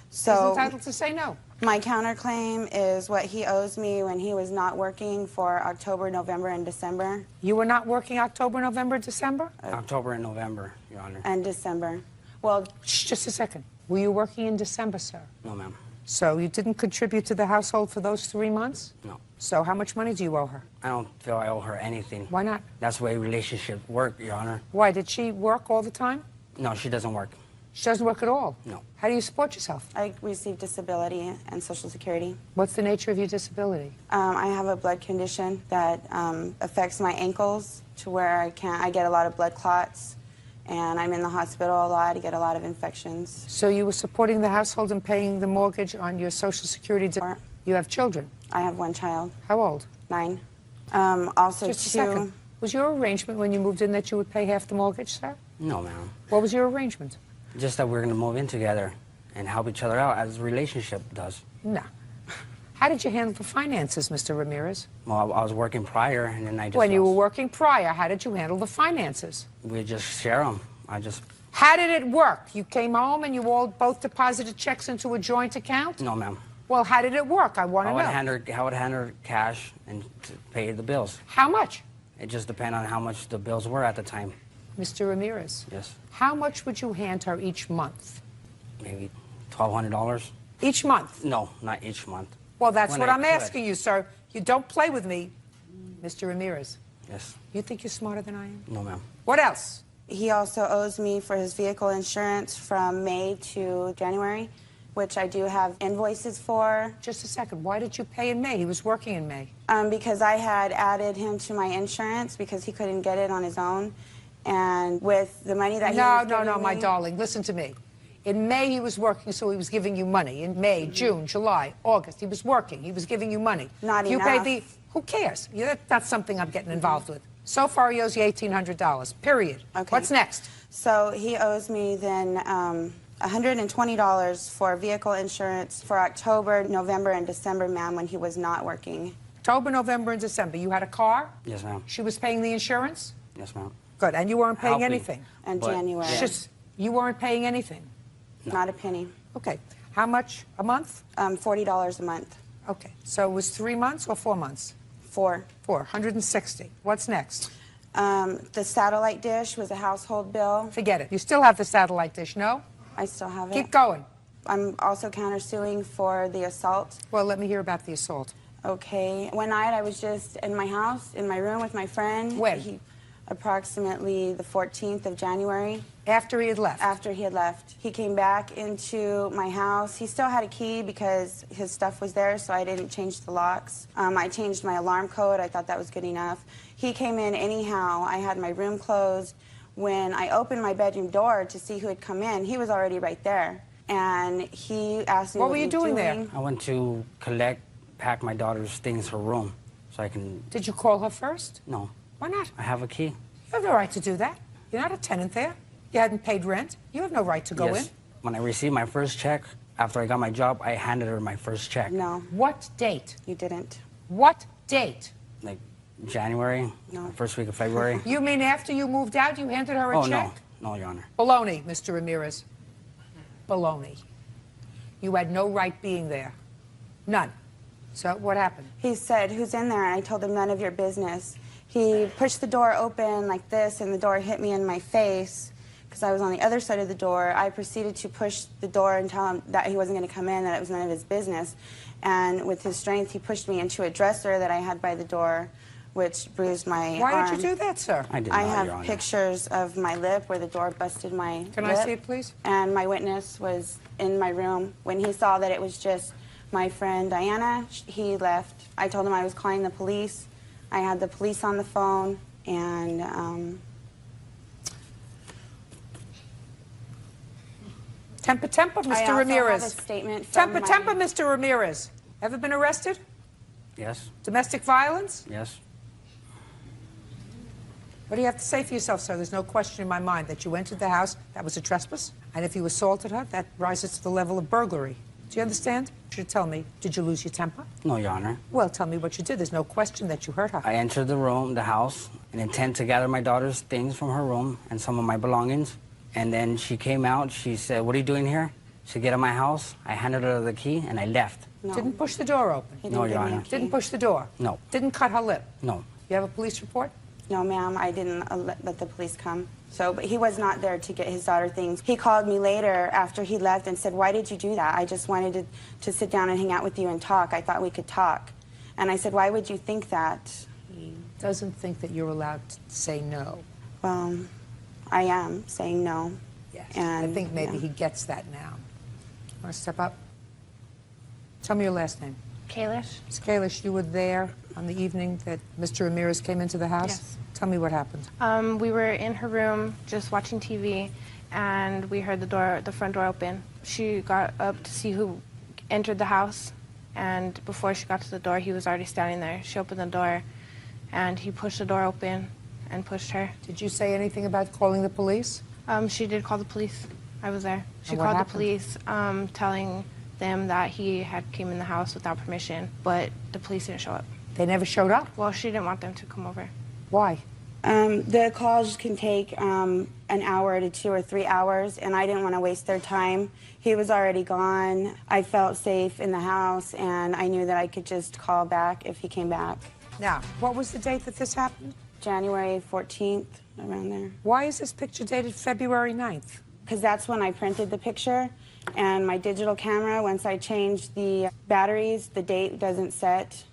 So he's entitled to say no. My counterclaim is what he owes me when he was not working for October, November, and December. You were not working October, November, December? October and November, Your Honor. And December. Well, just a second. Were you working in December, sir? No, ma'am. So you didn't contribute to the household for those 3 months? No. So how much money do you owe her? I don't feel I owe her anything. Why not? That's the way relationships work, Your Honor. Why? Did she work all the time? No, she doesn't work. She doesn't work at all? No. How do you support yourself? I receive disability and Social Security. What's the nature of your disability? I have a blood condition that affects my ankles to where I get a lot of blood clots, and I'm in the hospital a lot. I get a lot of infections. So you were supporting the household and paying the mortgage on your Social Security? You have children? I have one child. How old? 9. Also, Just a second. Was your arrangement when you moved in that you would pay half the mortgage, sir? No, ma'am. What was your arrangement? Just that we're going to move in together and help each other out as a relationship does. No. How did you handle the finances, Mr. Ramirez? Well, I was working prior, and then I just When you were working prior, how did you handle the finances? we just share them. How did it work? You came home and you all both deposited checks into a joint account? No, ma'am. Well, how did it work? I want to know. I would hand her cash and to pay the bills. How much? It just depended on how much the bills were at the time. Mr. Ramirez? Yes. How much would you hand her each month? Maybe $1,200. Each month? No, not each month. Well, that's When what I I'm could. asking you, sir. You don't play with me, Mr. Ramirez. Yes. You think you're smarter than I am? No, ma'am. What else? He also owes me for his vehicle insurance from May to January, which I do have invoices for. Just a second. Why did you pay in May? He was working in May. Because I had added him to my insurance because he couldn't get it on his own. And with the money that he was giving No, my me- darling. Listen to me. In May, he was working, so he was giving you money. In May, June, July, August, he was working. He was giving you money. Not you enough. paid who cares? That's not something I'm getting involved with. So far, he owes you $1,800, period. Okay. What's next? So he owes me then $120 for vehicle insurance for October, November, and December, ma'am, when he was not working. October, November, and December. You had a car? Yes, ma'am. She was paying the insurance? Yes, ma'am. Good. And you weren't paying Helping. anything? And But- January. Just, you weren't paying anything? Not a penny. Okay. How much a month? $40 a month. Okay. So it was 3 months or 4 months? 4. 160. What's next? The satellite dish was a household bill. Forget it. You still have the satellite dish, no? I still have it. Keep going. I'm also countersuing for the assault. Well, let me hear about the assault. Okay. One night I was just in my house, in my room with my friend. When? Approximately the 14th of January. After he had left? After he had left. He came back into my house. He still had a key because his stuff was there, so I didn't change the locks. I changed my alarm code. I thought that was good enough. He came in anyhow. I had my room closed. When I opened my bedroom door to see who had come in, he was already right there. And he asked me What were you doing there? I went to pack my daughter's things her room so I can... Did you call her first? No. Why not? I have a key. You have no right to do that. You're not a tenant there. You hadn't paid rent. You have no right to go Yes. in. When I received my first check, after I got my job, I handed her my first check. No. What date? You didn't. What date? Like January, No. first week of February. You mean after you moved out, you handed her a Oh, check? no, Your Honor. Baloney, Mr. Ramirez. Baloney. You had no right being there. None. So what happened? He said, "Who's in there?" And I told him, "None of your business." He pushed the door open like this, and the door hit me in my face because I was on the other side of the door. I proceeded to push the door and tell him that he wasn't going to come in, that it was none of his business. And with his strength, he pushed me into a dresser that I had by the door, which bruised my Why arm. did you do that, sir? I did I not, Your have Honor. pictures of my lip where the door busted my Can lip. I see it, please? And my witness was in my room. When he saw that it was just my friend Diana, he left. I told him I was calling the police. I had the police on the phone, and Temper, temper, I Mr. also Ramirez. have a statement from Temper, my- temper, Mr. Ramirez. Ever been arrested? Yes, Domestic violence? yes. What do you have to say for yourself, sir? There's no question in my mind that you entered the house, that was a trespass, and if you assaulted her, that rises to the level of burglary. Do you understand? You should tell me, did you lose your temper? No, Your Honor. Well, tell me what you did. There's no question that you hurt her. I entered the room, the house, and intend to gather my daughter's things from her room and some of my belongings. And then she came out. She said, "What are you doing here?" She said, "Get in my house." I handed her the key, and I left. No. Didn't push the door open? He No, didn't Your give me a Honor. key. Didn't push the door? No, Didn't cut her lip? no. You have a police report? No, ma'am, I didn't let the police come. So, but he was not there to get his daughter things. He called me later after he left and said, "Why did you do that?" "I just wanted to sit down and hang out with you and talk. I thought we could talk." And I said, "Why would you think that?" He doesn't think that you're allowed to say no. Well, I am saying no. Yes. And, I think maybe yeah. he gets that now. Want to step up? Tell me your last name. Kalish? Ms. Kalish, you were there on the evening that Mr. Ramirez came into the house? Yes. Tell me what happened. We were in her room just watching TV, and we heard the front door open. She got up to see who entered the house, and before she got to the door, he was already standing there. She opened the door, and he pushed the door open and pushed her. Did you say anything about calling the police? She did call the police. I was there. She And what called the happened? police, telling them that he had came in the house without permission, but the police didn't show up. They never showed up? Well, she didn't want them to come over. Why? The calls can take an hour to 2 or 3 hours, and I didn't want to waste their time. He was already gone. I felt safe in the house, and I knew that I could just call back if he came back. Now, what was the date that this happened? January 14th, around there. Why is this picture dated February 9th? Because that's when I printed the picture, and my digital camera, once I changed the batteries, the date doesn't set.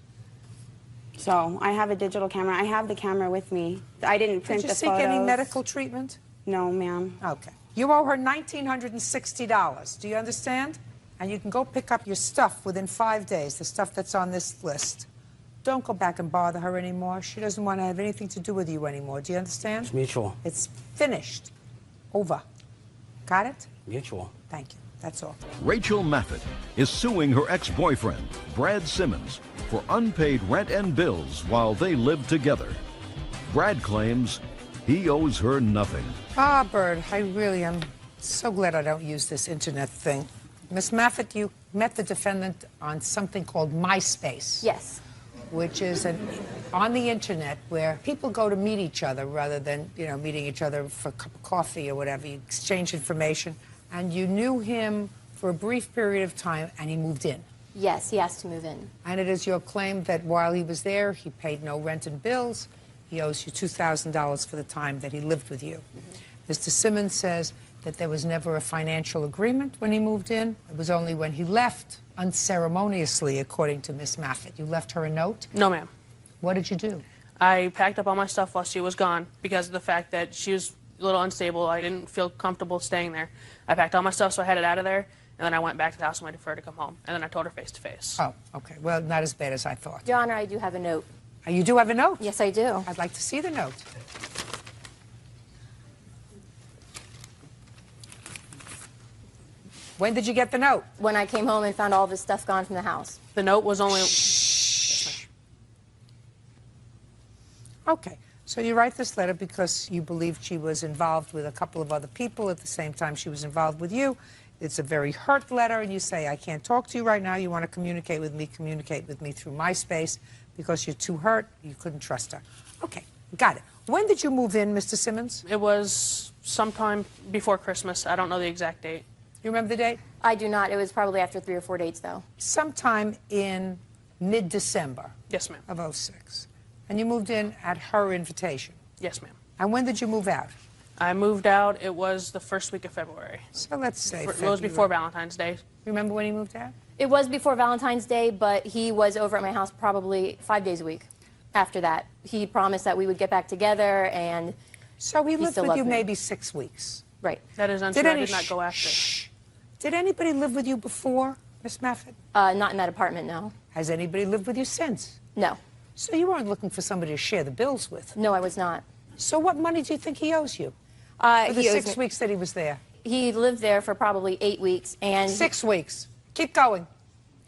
So I have a digital camera. I have the camera with me. I didn't print Did you the seek photos. any medical treatment? No, ma'am. Okay. You owe her $1,960. Do you understand? And you can go pick up your stuff within 5 days, the stuff that's on this list. Don't go back and bother her anymore. She doesn't want to have anything to do with you anymore. Do you understand? It's mutual. It's finished. Over. Got it? Mutual. Thank you. That's all. Rachel Maffitt is suing her ex-boyfriend, Brad Simmons, for unpaid rent and bills while they lived together. Brad claims he owes her nothing. Ah, Bird, I really am so glad I don't use this internet thing. Miss Maffitt, you met the defendant on something called MySpace. Yes. Which is on the internet where people go to meet each other rather than, meeting each other for a cup of coffee or whatever. You exchange information. And you knew him for a brief period of time, and he moved in. Yes, he asked to move in. And it is your claim that while he was there, he paid no rent and bills. He owes you $2,000 for the time that he lived with you. Mr. Simmons says that there was never a financial agreement when he moved in. It was only when he left, unceremoniously, according to Miss Maffitt. You left her a note? No, ma'am. What did you do? I packed up all my stuff while she was gone because of the fact that she was a little unstable. I didn't feel comfortable staying there. I packed all my stuff, so I headed out of there, and then I went back to the house and waited for her to come home. And then I told her face to face. Oh, okay. Well, not as bad as I thought. Your Honor, I do have a note. You do have a note? Yes, I do. I'd like to see the note. When did you get the note? When I came home and found all of his stuff gone from the house. The note was only... Okay. So you write this letter because you believed she was involved with a couple of other people at the same time she was involved with you. It's a very hurt letter, and you say, I can't talk to you right now. You want to communicate with me through MySpace because you're too hurt. You couldn't trust her. Okay, got it. When did you move in, Mr. Simmons? It was sometime before Christmas. I don't know the exact date. You remember the date? I do not. It was probably after 3 or 4 dates, though. Sometime in mid-December. Yes, ma'am. Of 06. And you moved in at her invitation? Yes, ma'am. And when did you move out? I moved out, it was the first week of February. So let's say It was before Valentine's Day. Remember when he moved out? It was before Valentine's Day, but he was over at my house probably 5 days a week after that. He promised that we would get back together, and so he lived still with loved you me. maybe 6 weeks. Right. That is untrue. I did not go after. Did anybody live with you before, Miss Maffitt? Not in that apartment, no. Has anybody lived with you since? No. So you weren't looking for somebody to share the bills with? No, I was not. So what money do you think he owes you? For the He owes 6 me- weeks that he was there? He lived there for probably 8 weeks, and 6 weeks. Keep going.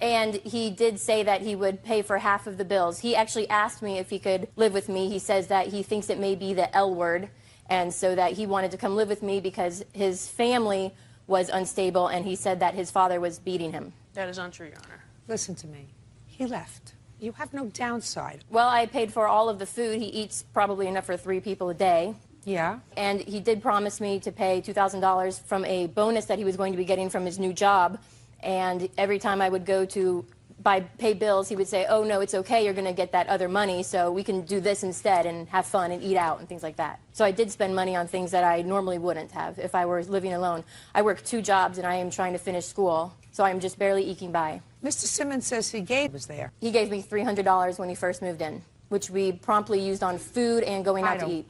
And he did say that he would pay for half of the bills. He actually asked me if he could live with me. He says that he thinks it may be the L word, and so that he wanted to come live with me because his family was unstable, and he said that his father was beating him. That is untrue, Your Honor. Listen to me. He left. You have no downside. Well, I paid for all of the food. He eats probably enough for 3 people a day. Yeah. And he did promise me to pay $2,000 from a bonus that he was going to be getting from his new job. And every time I would go to pay bills, he would say, oh, no, it's okay, you're going to get that other money, so we can do this instead and have fun and eat out and things like that. So I did spend money on things that I normally wouldn't have if I were living alone. I work 2 jobs, and I am trying to finish school, so I'm just barely eking by. Mr. Simmons says he was there. He gave me $300 when he first moved in, which we promptly used on food and going out to eat.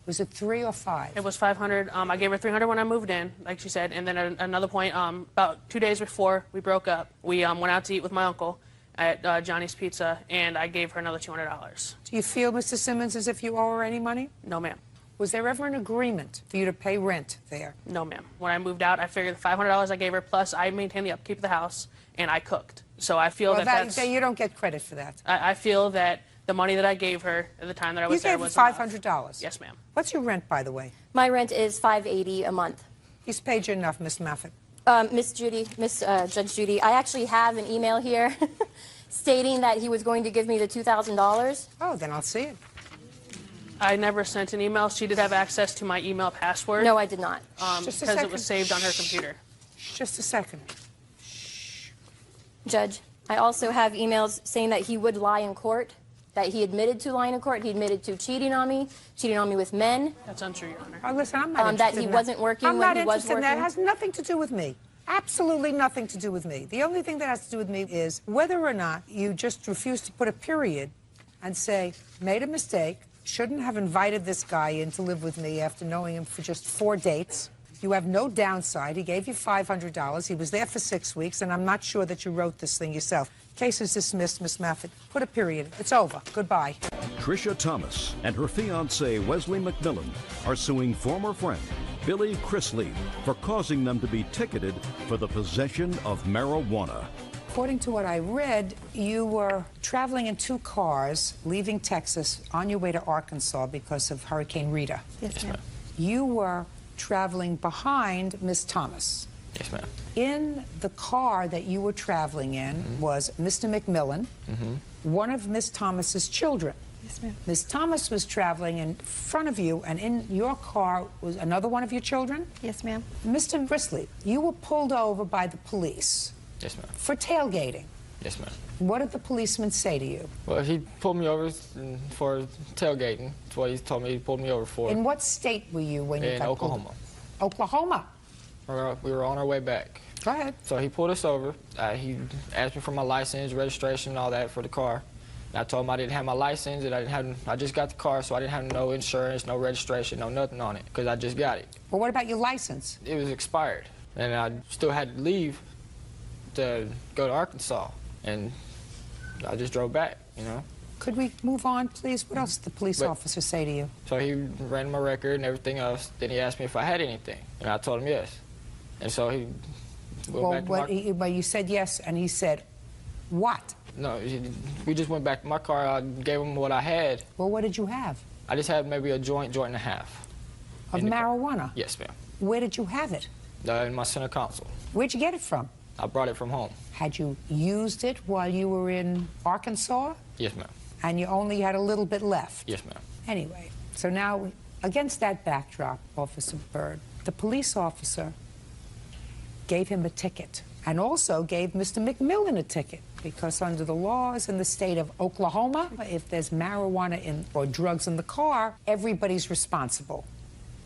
Was it 3 or 5? It was $500. I gave her $300 when I moved in, like she said, and then at another point, about 2 days before we broke up, we went out to eat with my uncle, at Johnny's Pizza, and I gave her another $200. Do you feel, Mr. Simmons, as if you owe her any money? No, ma'am. Was there ever an agreement for you to pay rent there? No, ma'am. When I moved out, I figured the $500 I gave her, plus I maintained the upkeep of the house, and I cooked. So I feel that's... You don't get credit for that. I feel that the money that I gave her at the time that I was there was You gave her $500? Yes, ma'am. What's your rent, by the way? My rent is $580 a month. He's paid you enough, Miss Moffett. Miss Judge Judy, I actually have an email here stating that he was going to give me the $2,000. Oh, then I'll see it. I never sent an email. She did have access to my email password. No, I did not. Because it was saved on her computer. Just a second. Judge, I also have emails saying that he would lie in court, that he admitted to lying in court. He admitted to cheating on me with men. That's untrue, Your Honor. Oh, listen, I'm not that he wasn't working when he was working. That has nothing to do with me. Absolutely nothing to do with me. The only thing that has to do with me is whether or not you just refuse to put a period and say, made a mistake, shouldn't have invited this guy in to live with me after knowing him for just 4 dates. You have no downside. He gave you $500. He was there for 6 weeks, and I'm not sure that you wrote this thing yourself. Case is dismissed, Miss Moffett. Put a period. It's over. Goodbye. Tricia Thomas and her fiancé Wesley McMillan are suing former friend Billy Chrisley for causing them to be ticketed for the possession of marijuana. According to what I read, you were traveling in 2 cars, leaving Texas on your way to Arkansas because of Hurricane Rita. Yes, ma'am. You were traveling behind Miss Thomas. Yes, ma'am. In the car that you were traveling in was Mr. McMillan, one of Miss Thomas's children. Yes, ma'am. Miss Thomas was traveling in front of you, and in your car was another one of your children? Yes, ma'am. Mr. Chrisley, you were pulled over by the police. Yes, ma'am. For tailgating. Yes, ma'am. What did the policeman say to you? Well, he pulled me over for tailgating. That's what he told me he pulled me over for. In what state were you when you In got Oklahoma. pulled? Oklahoma. We were on our way back. Go ahead. So he pulled us over. He asked me for my license, registration, all that for the car. And I told him I didn't have my license, and I just got the car, so I didn't have no insurance, no registration, no nothing on it, because I just got it. Well, what about your license? It was expired, and I still had to leave to go to Arkansas, and I just drove back, you know. Could we move on, please? What else did the police officer say to you? So he ran my record and everything else. Then he asked me if I had anything, and I told him yes. And so he went back to well, you said yes, and he said, what? No, we just went back to my car. I gave him what I had. Well, what did you have? I just had maybe a joint and a half. Of marijuana? Yes, ma'am. Where did you have it? In my center console. Where'd you get it from? I brought it from home. Had you used it while you were in Arkansas? Yes, ma'am. And you only had a little bit left? Yes, ma'am. Anyway, so now, against that backdrop, Officer Byrd, the police officer gave him a ticket and also gave Mr. McMillan a ticket because under the laws in the state of Oklahoma, if there's marijuana or drugs in the car, everybody's responsible.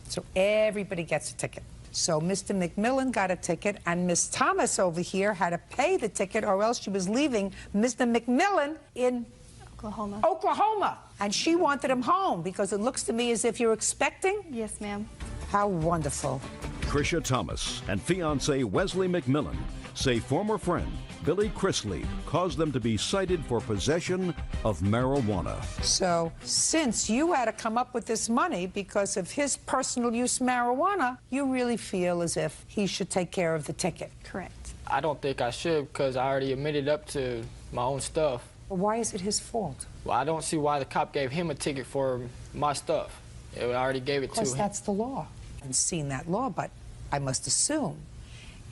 So everybody gets a ticket. So Mr. McMillan got a ticket, and Miss Thomas over here had to pay the ticket, or else she was leaving Mr. McMillan in Oklahoma. And she wanted him home because it looks to me as if you're expecting. Yes, ma'am. How wonderful. Tricia Thomas and fiancé Wesley McMillan say former friend Billy Chrisley caused them to be cited for possession of marijuana. So since you had to come up with this money because of his personal use of marijuana, you really feel as if he should take care of the ticket. Correct. I don't think I should because I already admitted up to my own stuff. Well, why is it his fault? Well, I don't see why the cop gave him a ticket for my stuff. I already gave it to him. Because that's the law. I haven't seen that law, but I must assume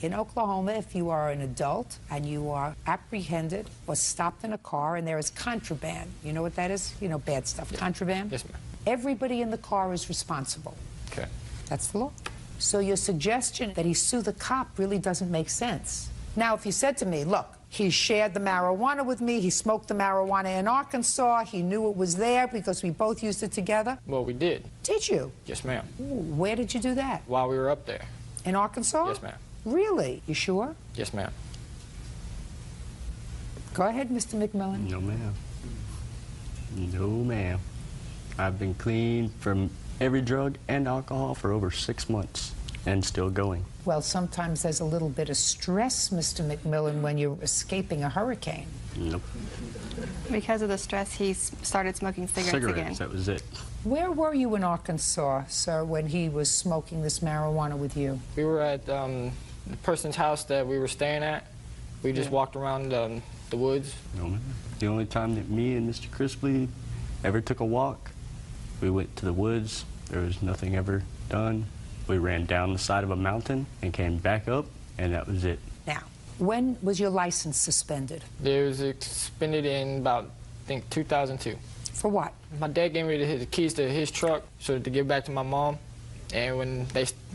in Oklahoma, if you are an adult and you are apprehended or stopped in a car and there is contraband, you know what that is? You know, bad stuff, yeah. Contraband? Yes, ma'am. Everybody in the car is responsible. Okay. That's the law. So your suggestion that he sue the cop really doesn't make sense. Now, if you said to me, look, he shared the marijuana with me, he smoked the marijuana in Arkansas, he knew it was there because we both used it together. Well, we did. Did you? Yes, ma'am. Where did you do that? While we were up there. In Arkansas? Yes, ma'am. Really? You sure? Yes, ma'am. Go ahead, Mr. McMillan. No, ma'am. No, ma'am. I've been clean from every drug and alcohol for over 6 months and still going. Well, sometimes there's a little bit of stress, Mr. McMillan, when you're escaping a hurricane. Nope. Because of the stress, he started smoking cigarettes again. That was it. Where were you in Arkansas, sir, when he was smoking this marijuana with you? We were at the person's house that we were staying at. We just walked around the woods. No, man. The only time that me and Mr. Crisply ever took a walk, we went to the woods. There was nothing ever done. We ran down the side of a mountain and came back up, and that was it. Now, when was your license suspended? It was suspended in about, I think, 2002. For what? My dad gave me the keys to his truck so to give back to my mom. And when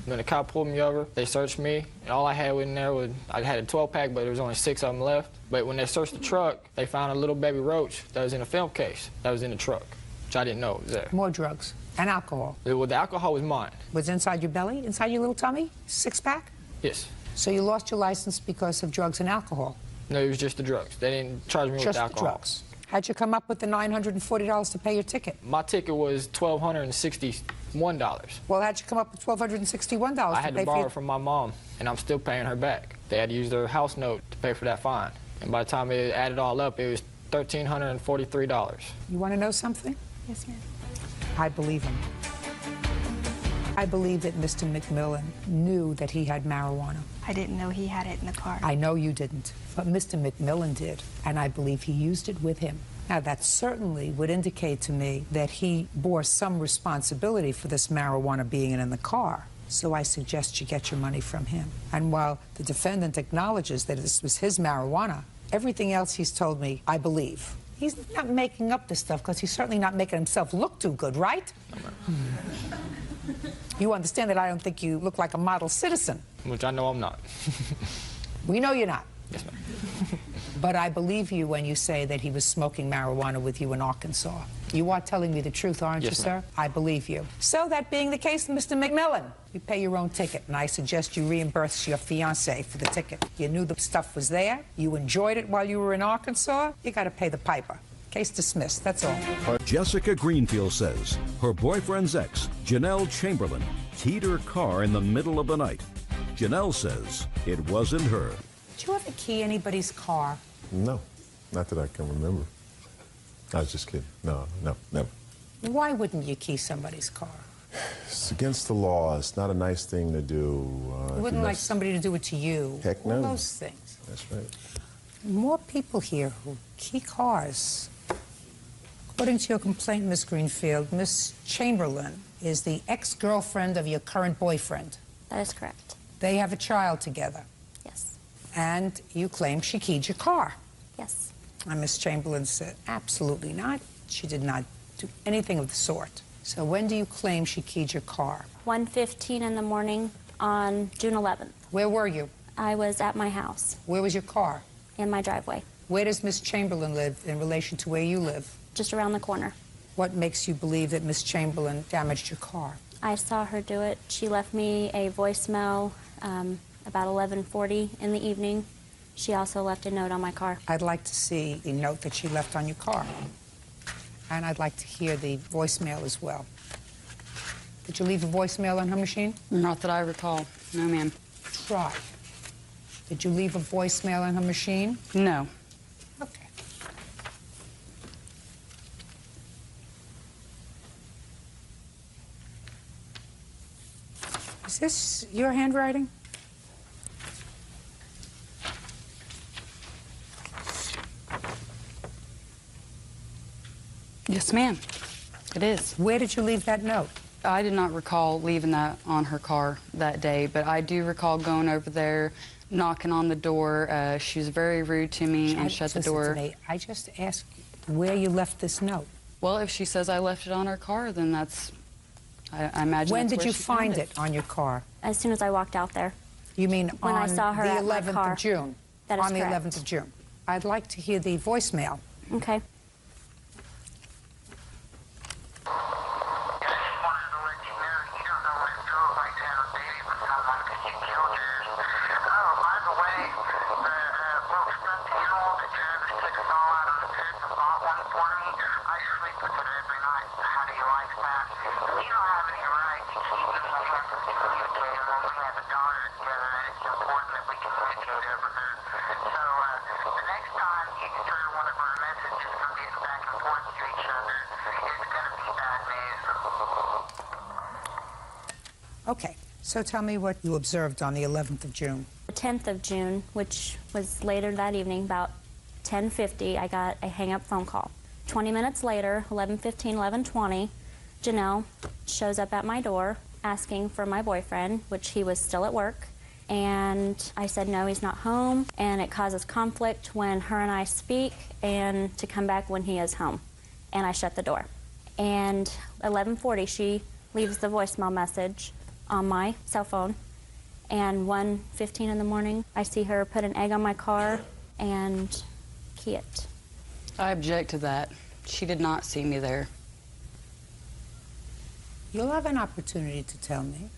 the cop pulled me over, they searched me, and all I had in there was, I had a 12-pack, but there was only 6 of them left. But when they searched the truck, they found a little baby roach that was in a film case that was in the truck, which I didn't know was there. More drugs and alcohol. Well, the alcohol was mine. Was inside your belly, inside your little tummy? 6-pack? Yes. So you lost your license because of drugs and alcohol? No, it was just the drugs. They didn't charge me with the alcohol. Just the drugs. How'd you come up with the $940 to pay your ticket? My ticket was $1,261. Well, how'd you come up with $1,261 I had to borrow from my mom, and I'm still paying her back. They had to use their house note to pay for that fine. And by the time it added all up, it was $1,343. You want to know something? Yes, ma'am. I believe him. I believe that Mr. McMillan knew that he had marijuana. I didn't know he had it in the car. I know you didn't, but Mr. McMillan did, and I believe he used it with him. Now, that certainly would indicate to me that he bore some responsibility for this marijuana being in the car. So I suggest you get your money from him. And while the defendant acknowledges that this was his marijuana, everything else he's told me, I believe. He's not making up this stuff because he's certainly not making himself look too good, right? You understand that I don't think you look like a model citizen. Which I know I'm not. We know you're not. Yes, ma'am. But I believe you when you say that he was smoking marijuana with you in Arkansas. You are telling me the truth, aren't you, sir? I believe you. So that being the case, Mr. McMillan, you pay your own ticket, and I suggest you reimburse your fiancé for the ticket. You knew the stuff was there. You enjoyed it while you were in Arkansas. You got to pay the piper. Case dismissed, that's all. Jessica Greenfield says her boyfriend's ex, Janelle Chamberlain, keyed her car in the middle of the night. Janelle says it wasn't her. Did you ever key anybody's car? No, not that I can remember. I was just kidding. No, never. Why wouldn't you key somebody's car? It's against the law. It's not a nice thing to do. You wouldn't like somebody to do it to you. Heck no. All those things. That's right. More people here who key cars. According to your complaint, Miss Greenfield, Miss Chamberlain is the ex-girlfriend of your current boyfriend. That is correct. They have a child together. Yes. And you claim she keyed your car. Yes. And Miss Chamberlain said, absolutely not. She did not do anything of the sort. So when do you claim she keyed your car? 1:15 in the morning on June 11th. Where were you? I was at my house. Where was your car? In my driveway. Where does Miss Chamberlain live in relation to where you live? Just around the corner. What makes you believe that Miss Chamberlain damaged your car? I saw her do it. She left me a voicemail about 11:40 in the evening. She also left a note on my car. I'd like to see the note that she left on your car. And I'd like to hear the voicemail as well. Did you leave a voicemail on her machine? Not that I recall. No, ma'am. Try. Did you leave a voicemail on her machine? No. Okay. Is this your handwriting? Yes, ma'am. It is. Where did you leave that note? I did not recall leaving that on her car that day, but I do recall going over there, knocking on the door. She was very rude to me and shut the door. Listen to me. I just asked where you left this note. Well, if she says I left it on her car, then that's, I imagine When that's did where you she found find it on your car? As soon as I walked out there. You mean when on I saw her the at my 11th car. of June? That is on the correct. 11th of June. I'd like to hear the voicemail. Okay. Okay, so tell me what you observed on the 11th of June. The 10th of June, which was later that evening, about 10:50, I got a hang-up phone call. 20 minutes later, 11:15, 11:20, Janelle shows up at my door asking for my boyfriend, which he was still at work. And I said, no, he's not home, and it causes conflict when her and I speak, and to come back when he is home. And I shut the door. And 11:40, she leaves the voicemail message on my cell phone, and 1:15 in the morning, I see her put an egg on my car and key it. I object to that. She did not see me there. You'll have an opportunity to tell me.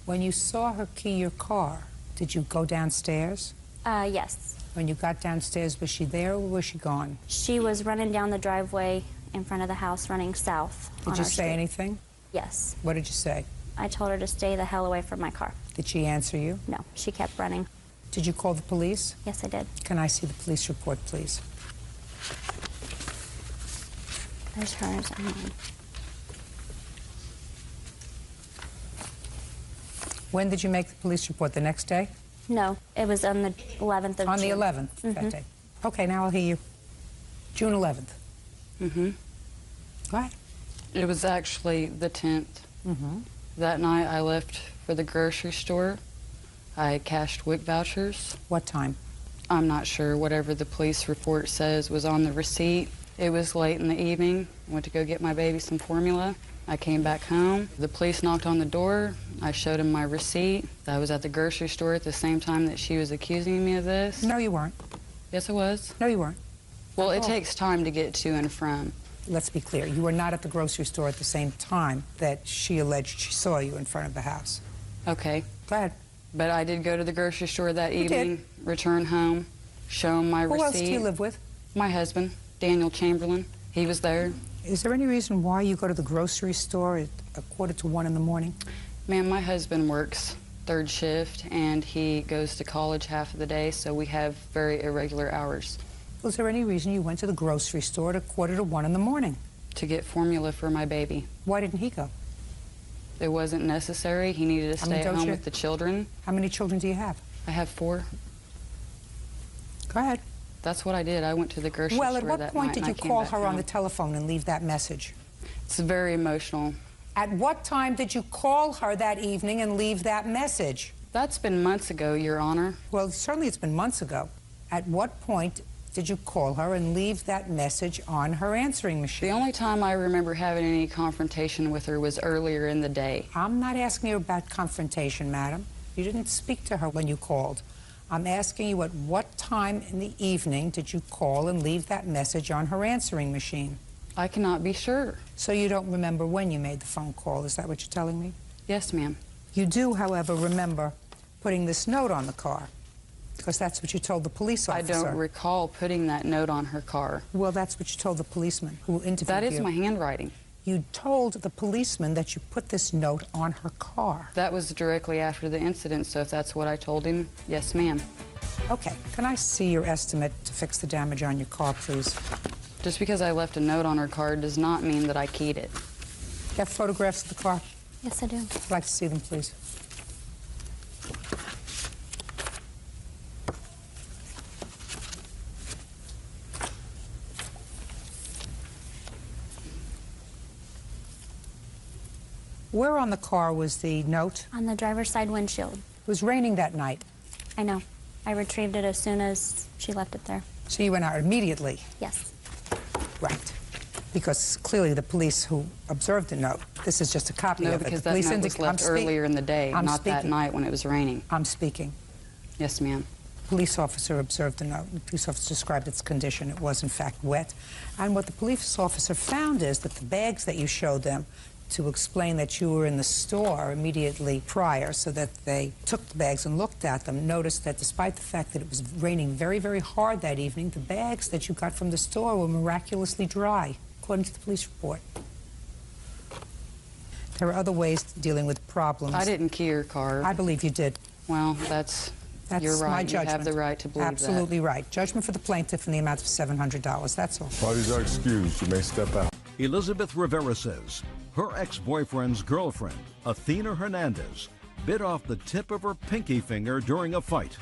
When you saw her key your car, did you go downstairs? Yes. When you got downstairs, was she there or was she gone? She was running down the driveway in front of the house, running south. Did you say anything? Yes. What did you say? I told her to stay the hell away from my car. Did she answer you? No, she kept running. Did you call the police? Yes, I did. Can I see the police report, please? There's hers and mine. When did you make the police report? The next day? No, it was on the 11th of June. On the 11th, that day. Okay, now I'll hear you. June 11th. Mm-hmm. Go ahead. It was actually the 10th. Mm-hmm. That night I left for the grocery store. I cashed WIC vouchers. What time? I'm not sure. Whatever the police report says was on the receipt. It was late in the evening. I went to go get my baby some formula. I came back home. The police knocked on the door. I showed him my receipt. I was at the grocery store at the same time that she was accusing me of this. No, you weren't. Yes, I was. No, you weren't. Well, it takes time to get to and from. Let's be clear. You were not at the grocery store at the same time that she alleged she saw you in front of the house. Okay. Go ahead. But I did go to the grocery store that evening, return home, show him my receipt. Who else do you live with? My husband, Daniel Chamberlain. He was there. Is there any reason why you go to the grocery store at 1:45 in the morning? Ma'am, my husband works third shift, and he goes to college half of the day, so we have very irregular hours. Was there any reason you went to the grocery store at 1:45 in the morning? To get formula for my baby. Why didn't he go? It wasn't necessary. He needed to stay at home with the children. How many children do you have? I have 4. Go ahead. That's what I did. I went to the grocery store that night. Well, at what point did you call her on the telephone and leave that message? It's very emotional. At what time did you call her that evening and leave that message? That's been months ago, Your Honor. Well, certainly it's been months ago. At what point did you call her and leave that message on her answering machine? The only time I remember having any confrontation with her was earlier in the day. I'm not asking you about confrontation, madam. You didn't speak to her when you called. I'm asking you at what time in the evening did you call and leave that message on her answering machine? I cannot be sure. So you don't remember when you made the phone call, is that what you're telling me? Yes, ma'am. You do, however, remember putting this note on the car, because that's what you told the police officer. I don't recall putting that note on her car. Well, that's what you told the policeman who interviewed you. That is my handwriting. You told the policeman that you put this note on her car. That was directly after the incident, so if that's what I told him, yes, ma'am. Okay, can I see your estimate to fix the damage on your car, please? Just because I left a note on her car does not mean that I keyed it. Do you have photographs of the car? Yes, I do. I'd like to see them, please. Where on the car was the note? On the driver's side windshield. It was raining that night. I know. I retrieved it as soon as she left it there. So you went out immediately? Yes. Right. Because clearly the police who observed the note, this is just a copy of it. No, because the that police note was left earlier in the day, not that night when it was raining. I'm speaking. Yes, ma'am. Police officer observed the note. The police officer described its condition. It was, in fact, wet. And what the police officer found is that the bags that you showed them to explain that you were in the store immediately prior, so that they took the bags and looked at them, noticed that despite the fact that it was raining very, very hard that evening, the bags that you got from the store were miraculously dry, according to the police report. There are other ways to dealing with problems. I didn't key her car. I believe you did. Well, that's you're right. My You judgment. have the right to believe Absolutely right. Judgment for the plaintiff in the amount of $700. That's all. Parties are excused. You may step out. Elizabeth Rivera says her ex-boyfriend's girlfriend, Athena Hernandez, bit off the tip of her pinky finger during a fight.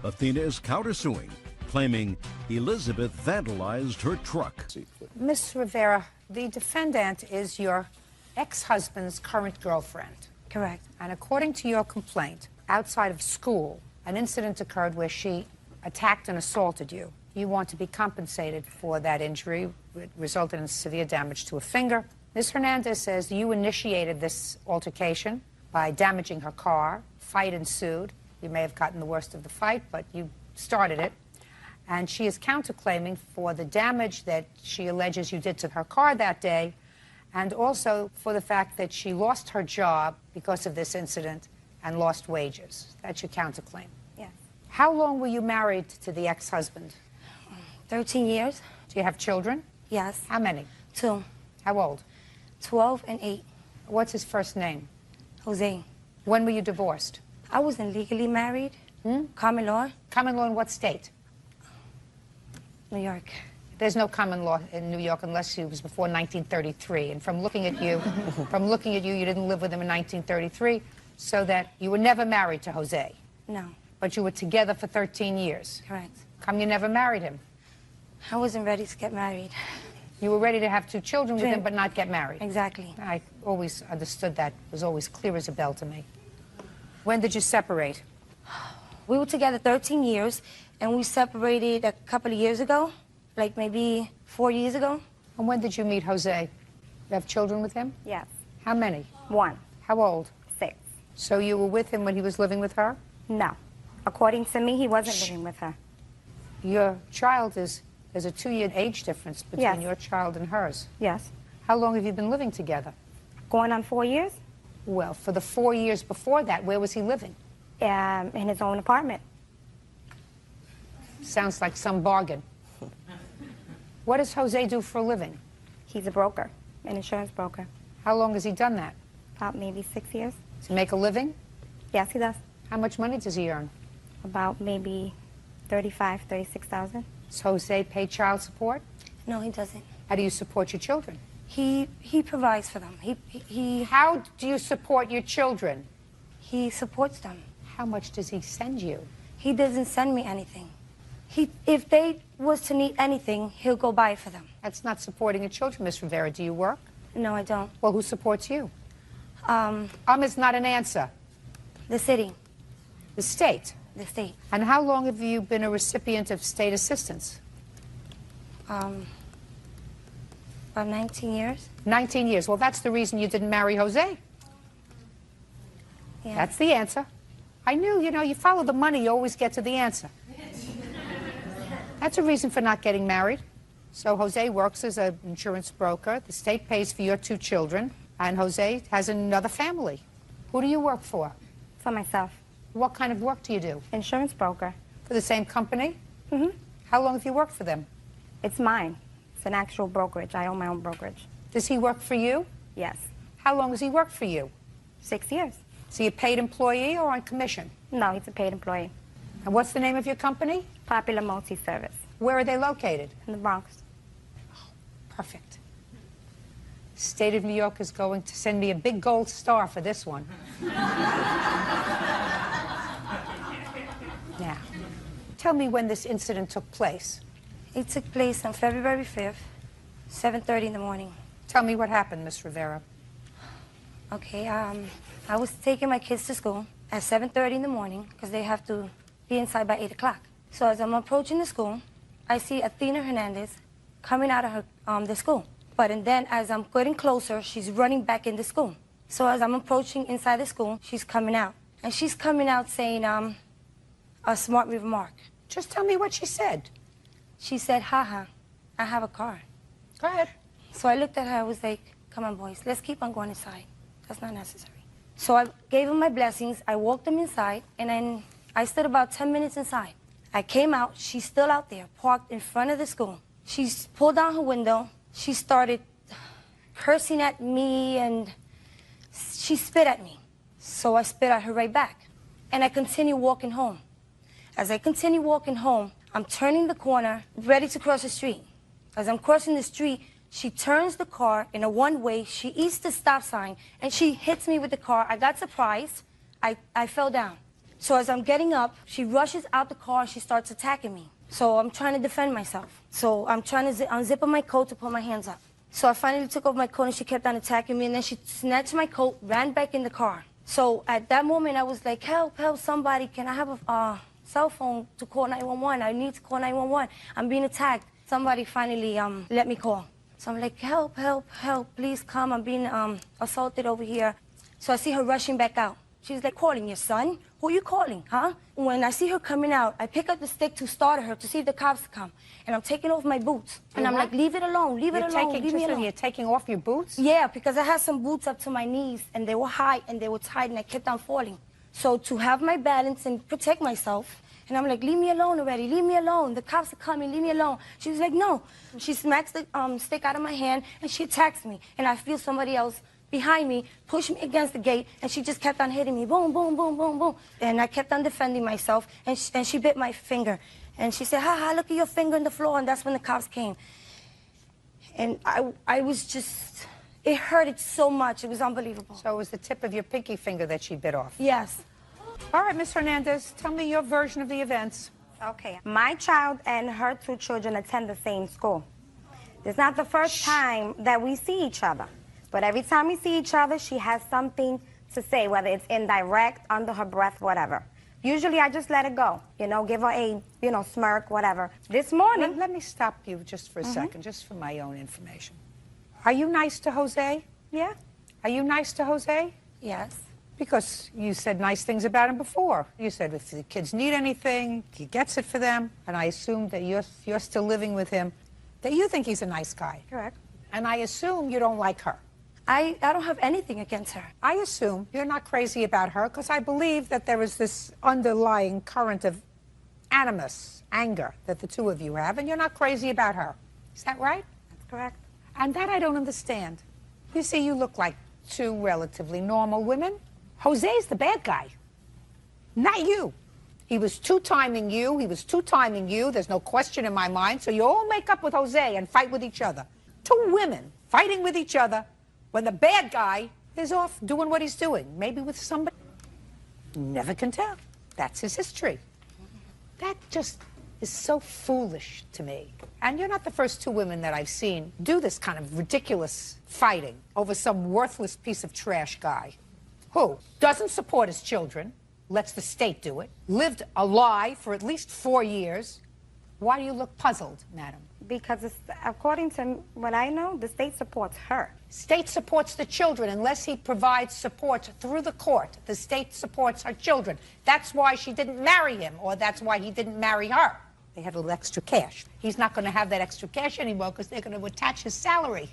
Athena is countersuing, claiming Elizabeth vandalized her truck. Miss Rivera, the defendant is your ex-husband's current girlfriend. Correct. And according to your complaint, outside of school, an incident occurred where she attacked and assaulted you. You want to be compensated for that injury. It resulted in severe damage to a finger. Ms. Hernandez says you initiated this altercation by damaging her car. Fight ensued. You may have gotten the worst of the fight, but you started it. And she is counterclaiming for the damage that she alleges you did to her car that day, and also for the fact that she lost her job because of this incident and lost wages. That's your counterclaim. Yes. How long were you married to the ex-husband? 13 years. Do you have children? Yes. How many? 2. How old? 12 and 8. What's his first name? Jose. When were you divorced? I wasn't legally married. Common law. Common law in what state? New York. There's no common law in New York unless it was before 1933. And from looking at you, you didn't live with him in 1933, so that you were never married to Jose. No. But you were together for 13 years. Correct. Come you never married him? I wasn't ready to get married. You were ready to have 2 children with him, but not get married. Exactly. I always understood that. It was always clear as a bell to me. When did you separate? We were together 13 years, and we separated a couple of years ago, like maybe 4 years ago. And when did you meet Jose? You have children with him? Yes. How many? 1. How old? 6. So you were with him when he was living with her? No. According to me, he wasn't living with her. Your child there's a 2-year age difference between Yes. your child and hers. Yes. How long have you been living together? Going on 4 years. Well, for the 4 years before that, where was he living? In his own apartment. Sounds like some bargain. What does Jose do for a living? He's a broker, an insurance broker. How long has he done that? About maybe 6 years. Does he make a living? Yes, he does. How much money does he earn? About maybe 35, 36,000. Does Jose pay child support? No, he doesn't. How do you support your children? He provides for them. How do you support your children? He supports them. How much does he send you? He doesn't send me anything. If they was to need anything, he'll go buy it for them. That's not supporting your children, Miss Rivera. Do you work? No, I don't. Well, who supports you? Is not an answer. The city. The state? The state. And how long have you been a recipient of state assistance? About 19 years. 19 years. Well, that's the reason you didn't marry Jose. Yeah. That's the answer. I knew, you follow the money, you always get to the answer. That's a reason for not getting married. So Jose works as an insurance broker. The state pays for your 2 children, and Jose has another family. Who do you work for? For myself. What kind of work do you do? Insurance broker. For the same company? Mm-hmm. How long have you worked for them? It's mine. It's an actual brokerage. I own my own brokerage. Does he work for you? Yes. How long has he worked for you? 6 years. Is he a paid employee or on commission? No, he's a paid employee. And what's the name of your company? Popular Multi-Service. Where are they located? In the Bronx. Perfect. State of New York is going to send me a big gold star for this one. Now, tell me when this incident took place. It took place on February 5th, 7:30 in the morning. Tell me what happened, Miss Rivera. Okay, I was taking my kids to school at 7:30 in the morning because they have to be inside by 8 o'clock. So as I'm approaching the school, I see Athena Hernandez coming out of the school. And then as I'm getting closer, she's running back in the school. So as I'm approaching inside the school, she's coming out. And she's coming out saying a smart remark. Just tell me what she said. She said, haha, I have a car. Go ahead. So I looked at her, I was like, come on, boys, let's keep on going inside. That's not necessary. So I gave them my blessings, I walked them inside, and then I stood about 10 minutes inside. I came out, she's still out there, parked in front of the school. She pulled down her window, she started cursing at me and she spit at me. So I spit at her right back. And I continue walking home. As I continue walking home, I'm turning the corner, ready to cross the street. As I'm crossing the street, she turns the car in a one-way, she eats the stop sign, and she hits me with the car. I got surprised. I fell down. So as I'm getting up, she rushes out the car and she starts attacking me. So I'm trying to defend myself. So I'm trying to unzip my coat to put my hands up. So I finally took off my coat and she kept on attacking me, and then she snatched my coat, ran back in the car. So at that moment, I was like, help, help, somebody. Can I have a cell phone to call 911? I need to call 911. I'm being attacked. Somebody finally let me call. So I'm like, help, help, help, please come. I'm being assaulted over here. So I see her rushing back out. She's like, calling your son? Who are you calling, huh? When I see her coming out, I pick up the stick to start her to see if the cops come. And I'm taking off my boots. And I'm like, leave it alone, leave it alone, leave me alone. You're taking off your boots? Yeah, because I had some boots up to my knees, and they were high, and they were tight, and I kept on falling. So to have my balance and protect myself, and I'm like, leave me alone already, leave me alone. The cops are coming, leave me alone. She was like, no. She smacks the stick out of my hand, and she attacks me. And I feel somebody else behind me push me against the gate, and she just kept on hitting me, boom, boom, boom, boom, boom. And I kept on defending myself, and she bit my finger. And she said, ha, ha, look at your finger on the floor, and that's when the cops came. And I was just, it hurted so much, it was unbelievable. So it was the tip of your pinky finger that she bit off? Yes. All right, Ms. Hernandez, tell me your version of the events. Okay, my child and her two children attend the same school. It's not the first time that we see each other. But every time we see each other, she has something to say, whether it's indirect, under her breath, whatever. Usually I just let it go, you know, give her a, you know, smirk, whatever. This morning... Let me stop you just for a second, just for my own information. Are you nice to Jose? Yeah. Are you nice to Jose? Yes. Because you said nice things about him before. You said if the kids need anything, he gets it for them. And I assume that you're still living with him, that you think he's a nice guy. Correct. And I assume you don't like her. I don't have anything against her. I assume you're not crazy about her, because I believe that there is this underlying current of animus, anger, that the two of you have, and you're not crazy about her. Is that right? That's correct. And that I don't understand. You see, you look like two relatively normal women. Jose's the bad guy, not you. He was two-timing you. He was two-timing you. There's no question in my mind. So you all make up with Jose and fight with each other. Two women fighting with each other when the bad guy is off doing what he's doing, maybe with somebody. Never can tell. That's his history. That just is so foolish to me. And you're not the first two women that I've seen do this kind of ridiculous fighting over some worthless piece of trash guy who doesn't support his children, lets the state do it, lived a lie for at least 4 years. Why do you look puzzled, madam? Because according to what I know, the state supports her. State supports the children unless he provides support through the court. The state supports her children. That's why she didn't marry him, or that's why he didn't marry her. They had a little extra cash. He's not going to have that extra cash anymore because they're going to attach his salary,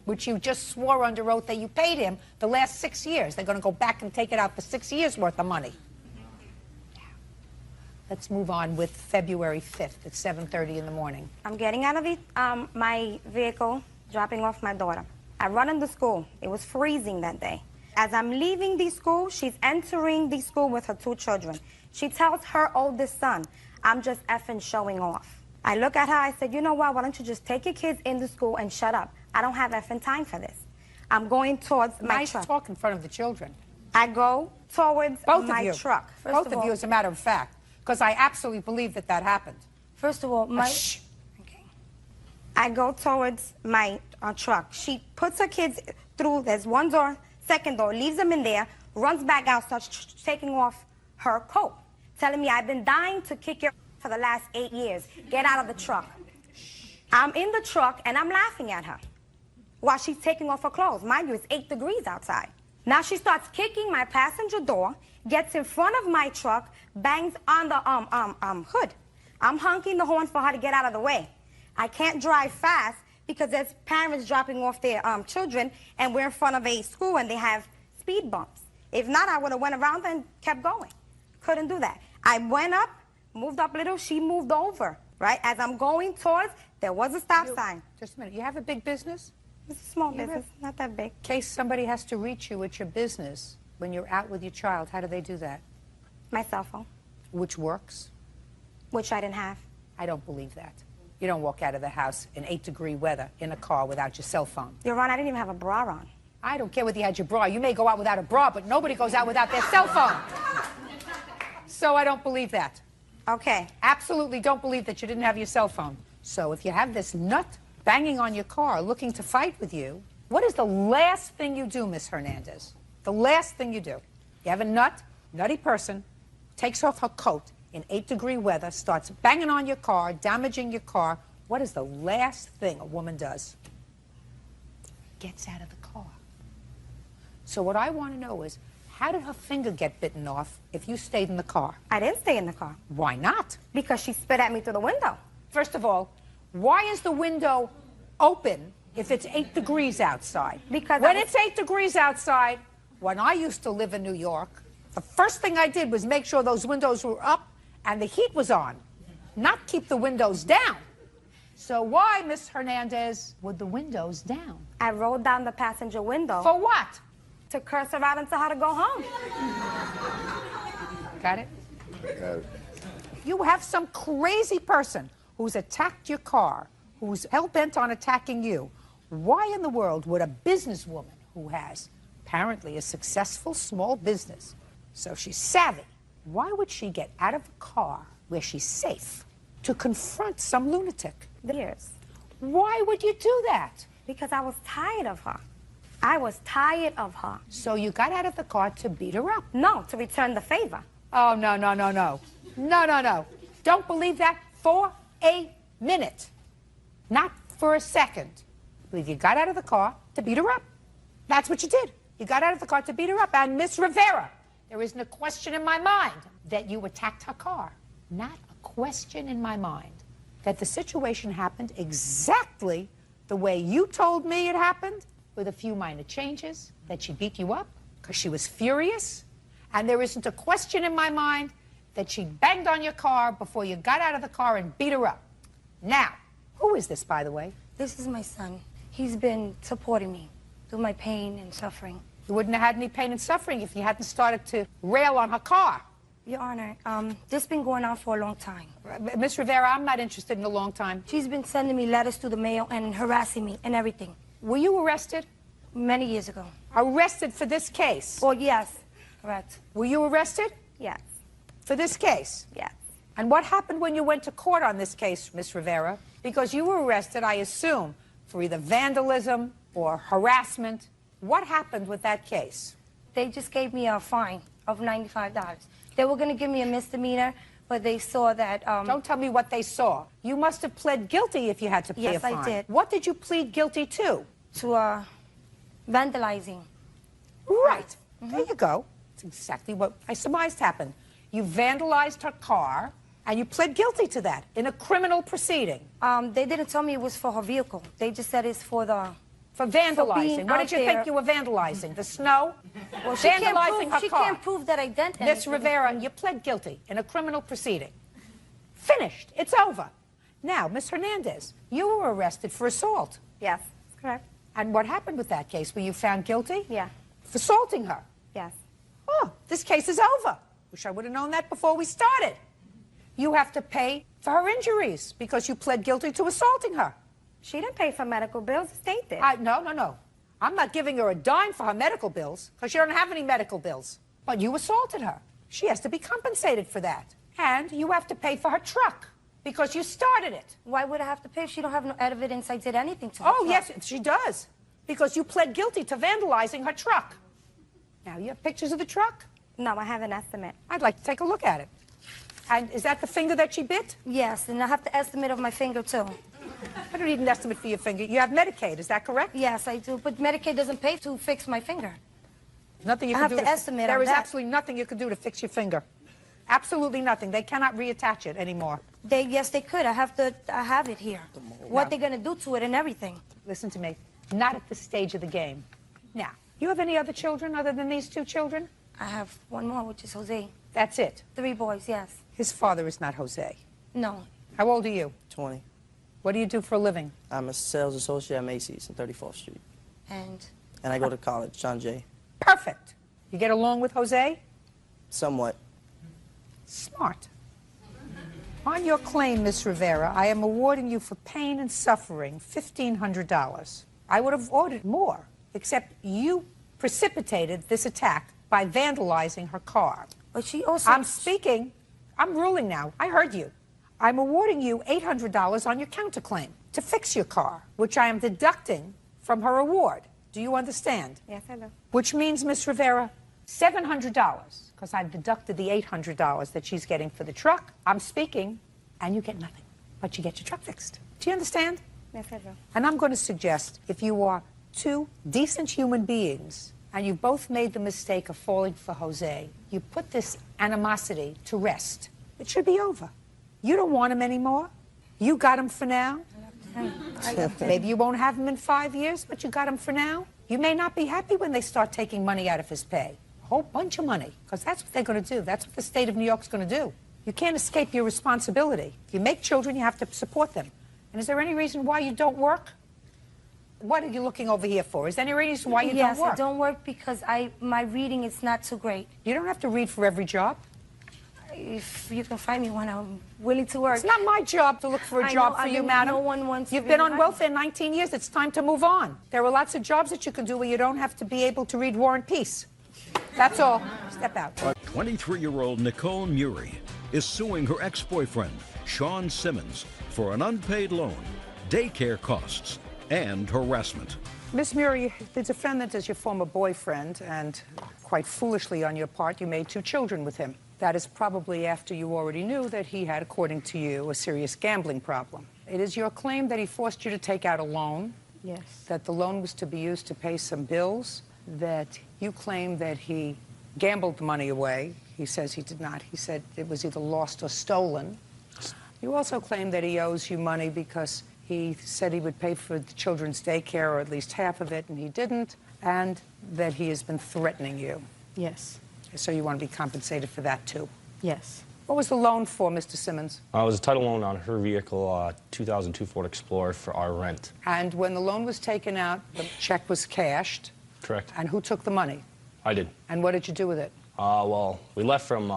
which you just swore under oath that you paid him the last 6 years. They're going to go back and take it out for 6 years' worth of money. Let's move on with February 5th at 7:30 in the morning. I'm getting out of my vehicle, dropping off my daughter. I run into school. It was freezing that day. As I'm leaving the school, she's entering the school with her two children. She tells her oldest son, I'm just effing showing off. I look at her, I said, you know what, why don't you just take your kids into school and shut up? I don't have effing time for this. I'm going towards my truck. Nice talk in front of the children. I go towards my truck. Both of you, as a matter of fact. Because I absolutely believe that that happened. First of all, Okay. I go towards my truck. She puts her kids through, there's one door, second door, leaves them in there, runs back out, starts taking off her coat, telling me, I've been dying to kick your for the last 8 years. Get out of the truck. I'm in the truck, and I'm laughing at her while she's taking off her clothes. Mind you, it's 8 degrees outside. Now she starts kicking my passenger door, gets in front of my truck, bangs on the hood. I'm honking the horn for her to get out of the way. I can't drive fast because there's parents dropping off their children, and we're in front of a school and they have speed bumps. If not, I would have went around and kept going. Couldn't do that. I went up, moved up a little, she moved over, right? As I'm going towards, there was a stop sign. Just a minute. You have a big business? It's a small business, not that big. In case somebody has to reach you at your business when you're out with your child, how do they do that? My cell phone. Which works? Which I didn't have. I don't believe that. You don't walk out of the house in 8-degree weather in a car without your cell phone. Your Honor, I didn't even have a bra on. I don't care whether you had your bra. You may go out without a bra, but nobody goes out without their cell phone. So I don't believe that. Okay. Absolutely don't believe that you didn't have your cell phone. So if you have this nut banging on your car looking to fight with you, what is the last thing you do, Miss Hernandez? The last thing you do. You have a nutty person, takes off her coat in 8-degree weather, starts banging on your car, damaging your car. What is the last thing a woman does? Gets out of the car. So what I want to know is, how did her finger get bitten off if you stayed in the car? I didn't stay in the car. Why not? Because she spit at me through the window. First of all, why is the window open if it's 8 degrees outside? Because when it's 8 degrees outside, when I used to live in New York, the first thing I did was make sure those windows were up and the heat was on, not keep the windows down. So why, Miss Hernandez, were the windows down? I rolled down the passenger window. For what? To curse her out and tell her to go home. Got it? You have some crazy person who's attacked your car, who's hell-bent on attacking you. Why in the world would a businesswoman who has apparently a successful small business, so she's savvy, why would she get out of the car where she's safe to confront some lunatic? Years. Why would you do that? Because I was tired of her. I was tired of her. So you got out of the car to beat her up? No, to return the favor. Oh, no, no, no, no. No, no, no. Don't believe that for a minute. Not for a second. I believe you got out of the car to beat her up. That's what you did. You got out of the car to beat her up. And Miss Rivera, there isn't a question in my mind that you attacked her car. Not a question in my mind that the situation happened exactly the way you told me it happened, with a few minor changes, that she beat you up because she was furious. And there isn't a question in my mind that she banged on your car before you got out of the car and beat her up. Now, who is this, by the way? This is my son. He's been supporting me through my pain and suffering. You wouldn't have had any pain and suffering if you hadn't started to rail on her car. Your Honor, this has been going on for a long time. Miss Rivera, I'm not interested in a long time. She's been sending me letters through the mail and harassing me and everything. Were you arrested? Many years ago. Arrested for this case? Oh, yes. Correct. Were you arrested? Yes. For this case? Yes. And what happened when you went to court on this case, Miss Rivera? Because you were arrested, I assume, for either vandalism or harassment. What happened with that case? They just gave me a fine of $95. They were going to give me a misdemeanor, but they saw that... Don't tell me what they saw. You must have pled guilty if you had to pay a fine. Yes, I did. What did you plead guilty to? To, vandalizing. Right. There you go. That's exactly what I surmised happened. You vandalized her car, and you pled guilty to that in a criminal proceeding. They didn't tell me it was for her vehicle. They just said it's for the... For vandalizing. For what did you think you were vandalizing? The snow? Well, she vandalizing her she car. can't prove that I did anything. Miss Rivera, you pled guilty in a criminal proceeding. Finished. It's over. Now, Miss Hernandez, you were arrested for assault. Yes, that's correct. And what happened with that case? Were you found guilty? Yeah. For assaulting her? Yes. Oh, this case is over. Wish I would have known that before we started. You have to pay for her injuries because you pled guilty to assaulting her. She didn't pay for medical bills. The state did. No, no, no. I'm not giving her a dime for her medical bills because she don't have any medical bills. But you assaulted her. She has to be compensated for that. And you have to pay for her truck because you started it. Why would I have to pay if she don't have no evidence I did anything to her? Oh, yes, she does. Because you pled guilty to vandalizing her truck. Now, you have pictures of the truck? No, I have an estimate. I'd like to take a look at it. And is that the finger that she bit? Yes, and I have the estimate of my finger, too. I don't need an estimate for your finger. You have Medicaid, is that correct? Yes, I do. But Medicaid doesn't pay to fix my finger. Nothing you I can have do to estimate There on is that. absolutely nothing you can do to fix your finger. Absolutely nothing. They cannot reattach it anymore. Yes, they could. I have it here. What they're going to do to it and everything. Listen to me. Not at this stage of the game. Now, you have any other children other than these two children? I have one more, which is Jose. That's it? 3 boys, yes. His father is not Jose. No. How old are you? 20. What do you do for a living? I'm a sales associate at Macy's on 34th Street. And I go to college, John Jay. Perfect. You get along with Jose? Somewhat. Smart. On your claim, Miss Rivera, I am awarding you for pain and suffering $1,500. I would have ordered more, except you precipitated this attack by vandalizing her car. But she also... I'm speaking. I'm ruling now. I heard you. I'm awarding you $800 on your counterclaim to fix your car, which I am deducting from her award. Do you understand? Yes, I do. Which means, Miss Rivera, $700, because I've deducted the $800 that she's getting for the truck. I'm speaking, and you get nothing, but you get your truck fixed. Do you understand? Yes, I do. And I'm going to suggest, if you are two decent human beings, and you both made the mistake of falling for Jose, you put this animosity to rest. It should be over. You don't want him anymore. You got him for now. Maybe you won't have him in 5 years, but you got him for now. You may not be happy when they start taking money out of his pay. A whole bunch of money, because that's what they're going to do. That's what the state of New York's going to do. You can't escape your responsibility. If you make children, you have to support them. And is there any reason why you don't work? What are you looking over here for? Is there any reason why you don't work? Yes, I don't work because my reading is not so great. You don't have to read for every job. If you can find me one, I'm willing to work. It's not my job to look for a job for you, madam. No one wants You've to been really on welfare 19 years. It's time to move on. There are lots of jobs that you can do where you don't have to be able to read War and Peace. That's all. Step out. 23-year-old Nicole Murray is suing her ex-boyfriend, Sean Simmons, for an unpaid loan, daycare costs, and harassment. Miss Murray, there's a friend that is your former boyfriend, and quite foolishly on your part, you made 2 children with him. That is probably after you already knew that he had, according to you, a serious gambling problem. It is your claim that he forced you to take out a loan. Yes. That the loan was to be used to pay some bills. That you claim that he gambled the money away. He says he did not. He said it was either lost or stolen. You also claim that he owes you money because he said he would pay for the children's daycare, or at least half of it, and he didn't, and that he has been threatening you. Yes. So you want to be compensated for that, too? Yes. What was the loan for, Mr. Simmons? It was a title loan on her vehicle, 2002 Ford Explorer, for our rent. And when the loan was taken out, the check was cashed. Correct. And who took the money? I did. And what did you do with it? Well, we left from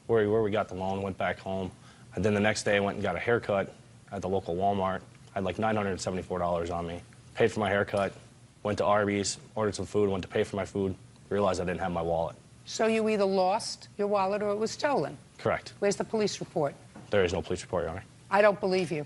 where we got the loan, went back home, and then the next day I went and got a haircut at the local Walmart. I had like $974 on me. Paid for my haircut, went to Arby's, ordered some food, went to pay for my food, realized I didn't have my wallet. So you either lost your wallet or it was stolen? Correct. Where's the police report? There is no police report, Your Honor. I don't believe you.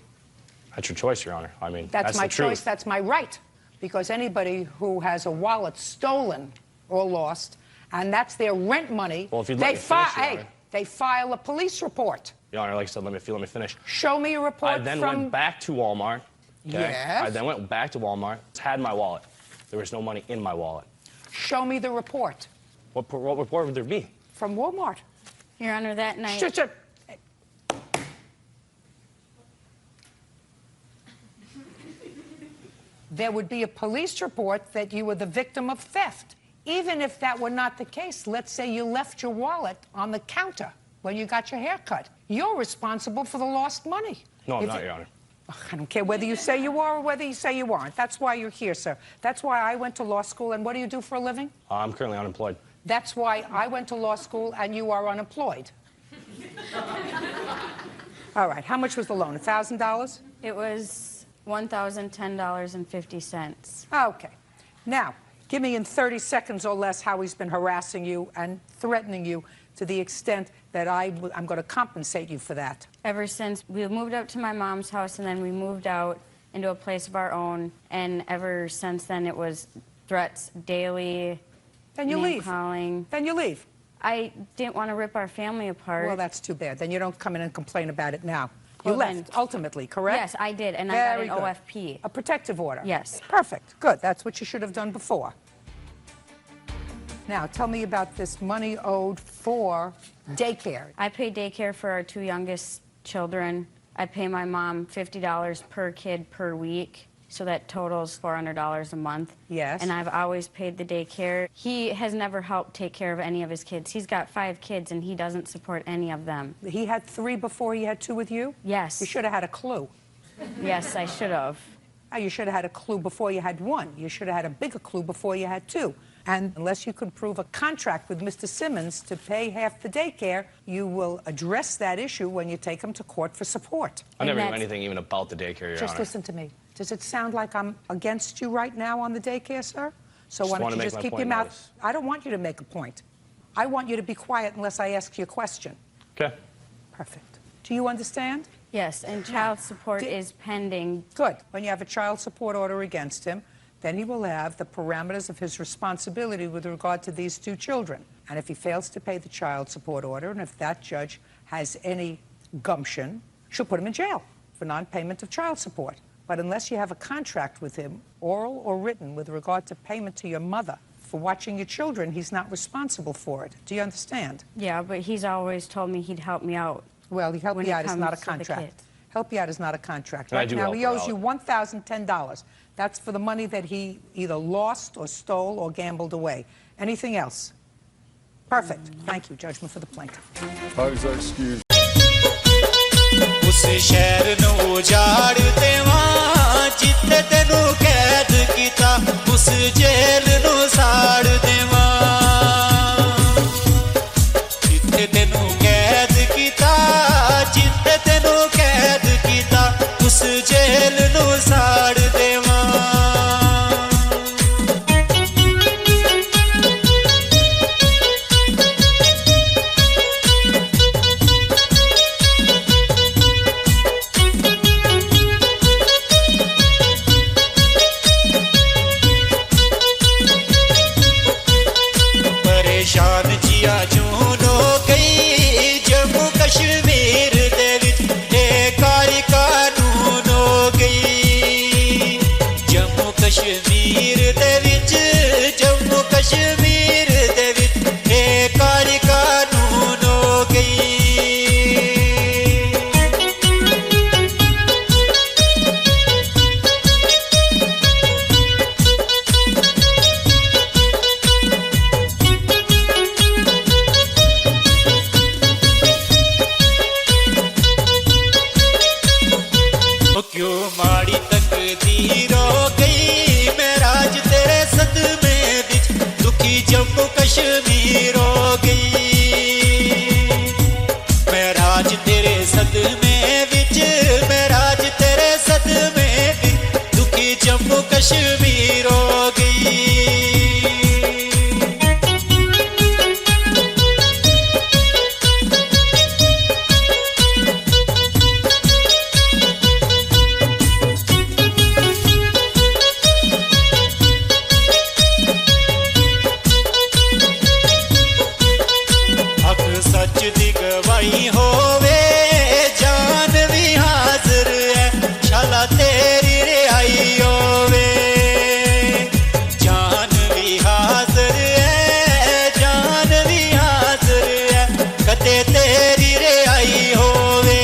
That's your choice, Your Honor. I mean, That's my the truth. choice. That's my right. Because anybody who has a wallet stolen or lost, and that's their rent money, well, if you'd let me finish, Your Honor. They file a police report. Your Honor, like I said, let me finish. Show me a report. I then went back to Walmart. Okay? Yes. I then went back to Walmart, had my wallet. There was no money in my wallet. Show me the report. What report would there be? From Walmart. Your Honor, that night... Shut. There would be a police report that you were the victim of theft. Even if that were not the case, let's say you left your wallet on the counter when you got your haircut. You're responsible for the lost money. No, I'm not, Your Honor. I don't care whether you say you are or whether you say you aren't. That's why you're here, sir. That's why I went to law school. And what do you do for a living? I'm currently unemployed. That's why I went to law school and you are unemployed. All right. How much was the loan? $1,000? It was $1,010.50. Okay. Now, give me in 30 seconds or less how he's been harassing you and threatening you to the extent that I'm going to compensate you for that. Ever since we moved up to my mom's house, and then we moved out into a place of our own, and ever since then it was threats daily. Then you leave. Calling. Then you leave. I didn't want to rip our family apart. Well, that's too bad. Then you don't come in and complain about it now. You Well, left, then- ultimately, correct? Yes, I did, and Very I got an good. OFP. A protective order? Yes. Perfect. Good. That's what you should have done before. Now, tell me about this money owed for daycare. I pay daycare for our 2 youngest children. I pay my mom $50 per kid per week, so that totals $400 a month. Yes. And I've always paid the daycare. He has never helped take care of any of his kids. He's got 5 kids, and he doesn't support any of them. He had 3 before he had 2 with you? Yes. You should have had a clue. Yes, I should have. You should have had a clue before you had one. You should have had a bigger clue before you had two. And unless you can prove a contract with Mr. Simmons to pay half the daycare, you will address that issue when you take him to court for support. I never knew anything even about the daycare, Your Just Honor. listen to me. Does it sound like I'm against you right now on the daycare, sir? So Just why don't wanna you make just my keep point your mouth... nice. I don't want you to make a point. I want you to be quiet unless I ask you a question. Okay. Perfect. Do you understand? Yes, and child support is pending. Good. When you have a child support order against him, then he will have the parameters of his responsibility with regard to these two children. And if he fails to pay the child support order, and if that judge has any gumption, she'll put him in jail for non-payment of child support. But unless you have a contract with him, oral or written, with regard to payment to your mother for watching your children, he's not responsible for it. Do you understand? Yeah, but he's always told me he'd help me out. Well, help when you it out is not a comes to the contract. kids. Help you out is not a contract. And I Right do now, help he her owes out. you $1,010. That's for the money that he either lost or stole or gambled away. Anything else? Perfect. Thank you. Judgment for the plaintiff. Excuse. उस शहर नू उजाड़ देवां जिथे तेनू कैद कीता उस jail नू साड़ देवां जिथे तेनू कैद कीता जिथे तेनू कैद कीता उस जेल नू साड़ देवां परेशान जिया जून हो गई जम्मू कश्मीर दे विच बेकारी कानून हो गई जम्मू कश्मीर दे विच जम्मू कश्मीर दे विच बेकारी कानून हो गई ओ क्यों माड़ी तकदीर हो गई मैं राज तेरे सदमे विच दुखी जम्मू कश्मीर हो गई मैं राज तेरे सदमे विच मैं राज तेरे सदमे विच दुखी जम्मू कश्मीर हो गई अख सच दी गवाही होवे जान भी हाजिर है शाला तेरी रिहाई होवे जान भी हाजिर है जान भी हाजिर है कते तेरी रिहाई होवे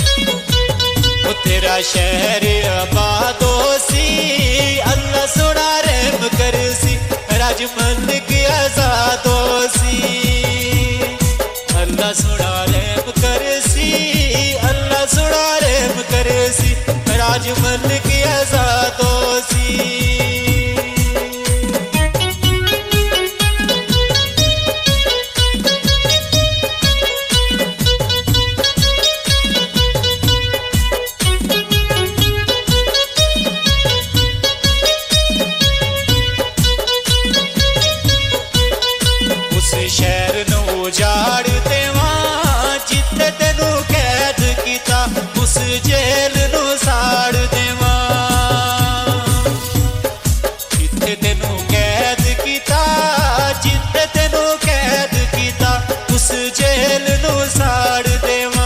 ओ तेरा शहर आबादो सी अल्लाह सोना रहम कर सी राजमंद की आजादो सी अल्लाह सोना रहम कर सी अल्लाह सोना रहम कर सी राजमंद की आजादो सी उस शहर नू उजाड़ देवां जिथे तेनू कैद कीता उस जेल नू साड़ देवां जिथे तेनू कैद कीता जिथे तेनू कैद कीता उस जेल नू साड़ देवां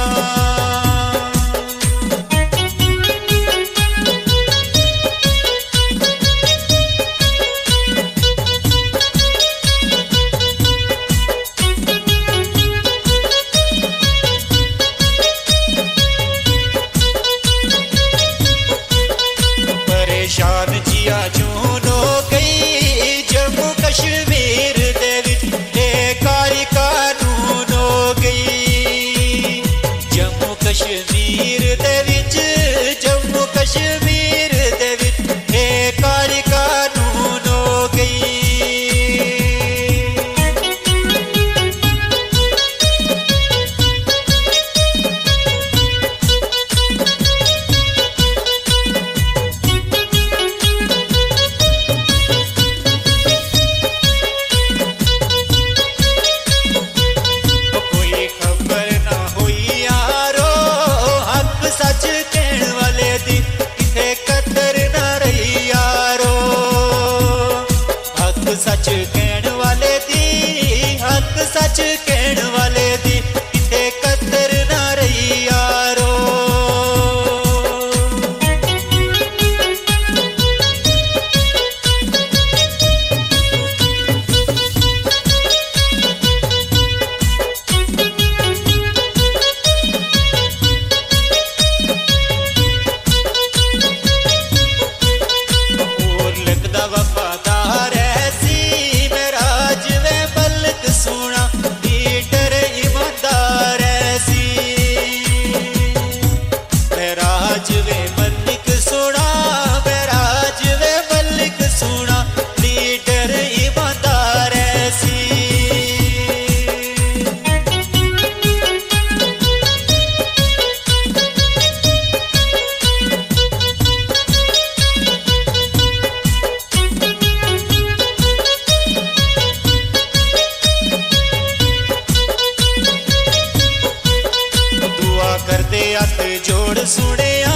सुनिया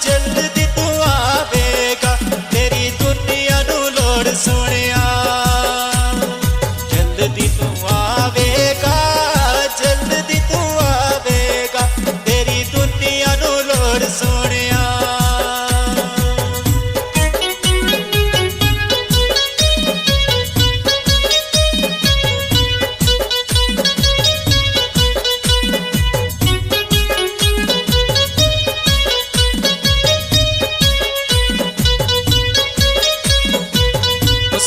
जल्दी तू आवेगा तेरी दुनिया नू लोड़ सुनिया जल्दी तू आवेगा जल्दी तू आवेगा तेरी दुनिया नू लोड़ सुनिया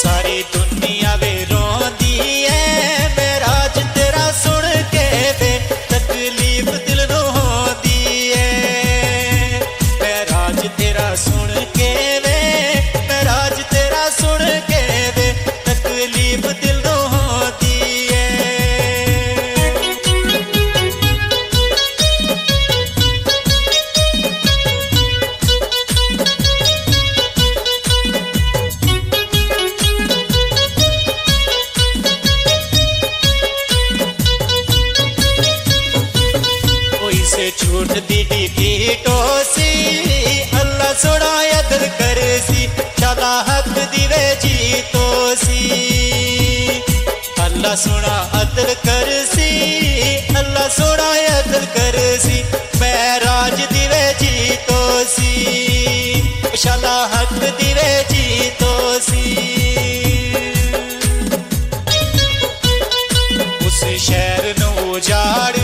सारी दुनिया वे रोंदी है मेरा राज तेरा सुन के वे तकलीफ दिल नू होंदी है मैं राज तेरा सुन के वे मैं राज तेरा सुन के वे तकलीफ दिल नू होंदी है कोई से छूट दी सी अल्लाह सोना अदल कर सी शाला हक दिवे जीतो सी अल्लाह सोना अदल कर सी अल्लाह सोना अदल कर सी मैं राज दिवे जीतो सी शाला हक दिवे जीतो सी उस शहर नू उजाड़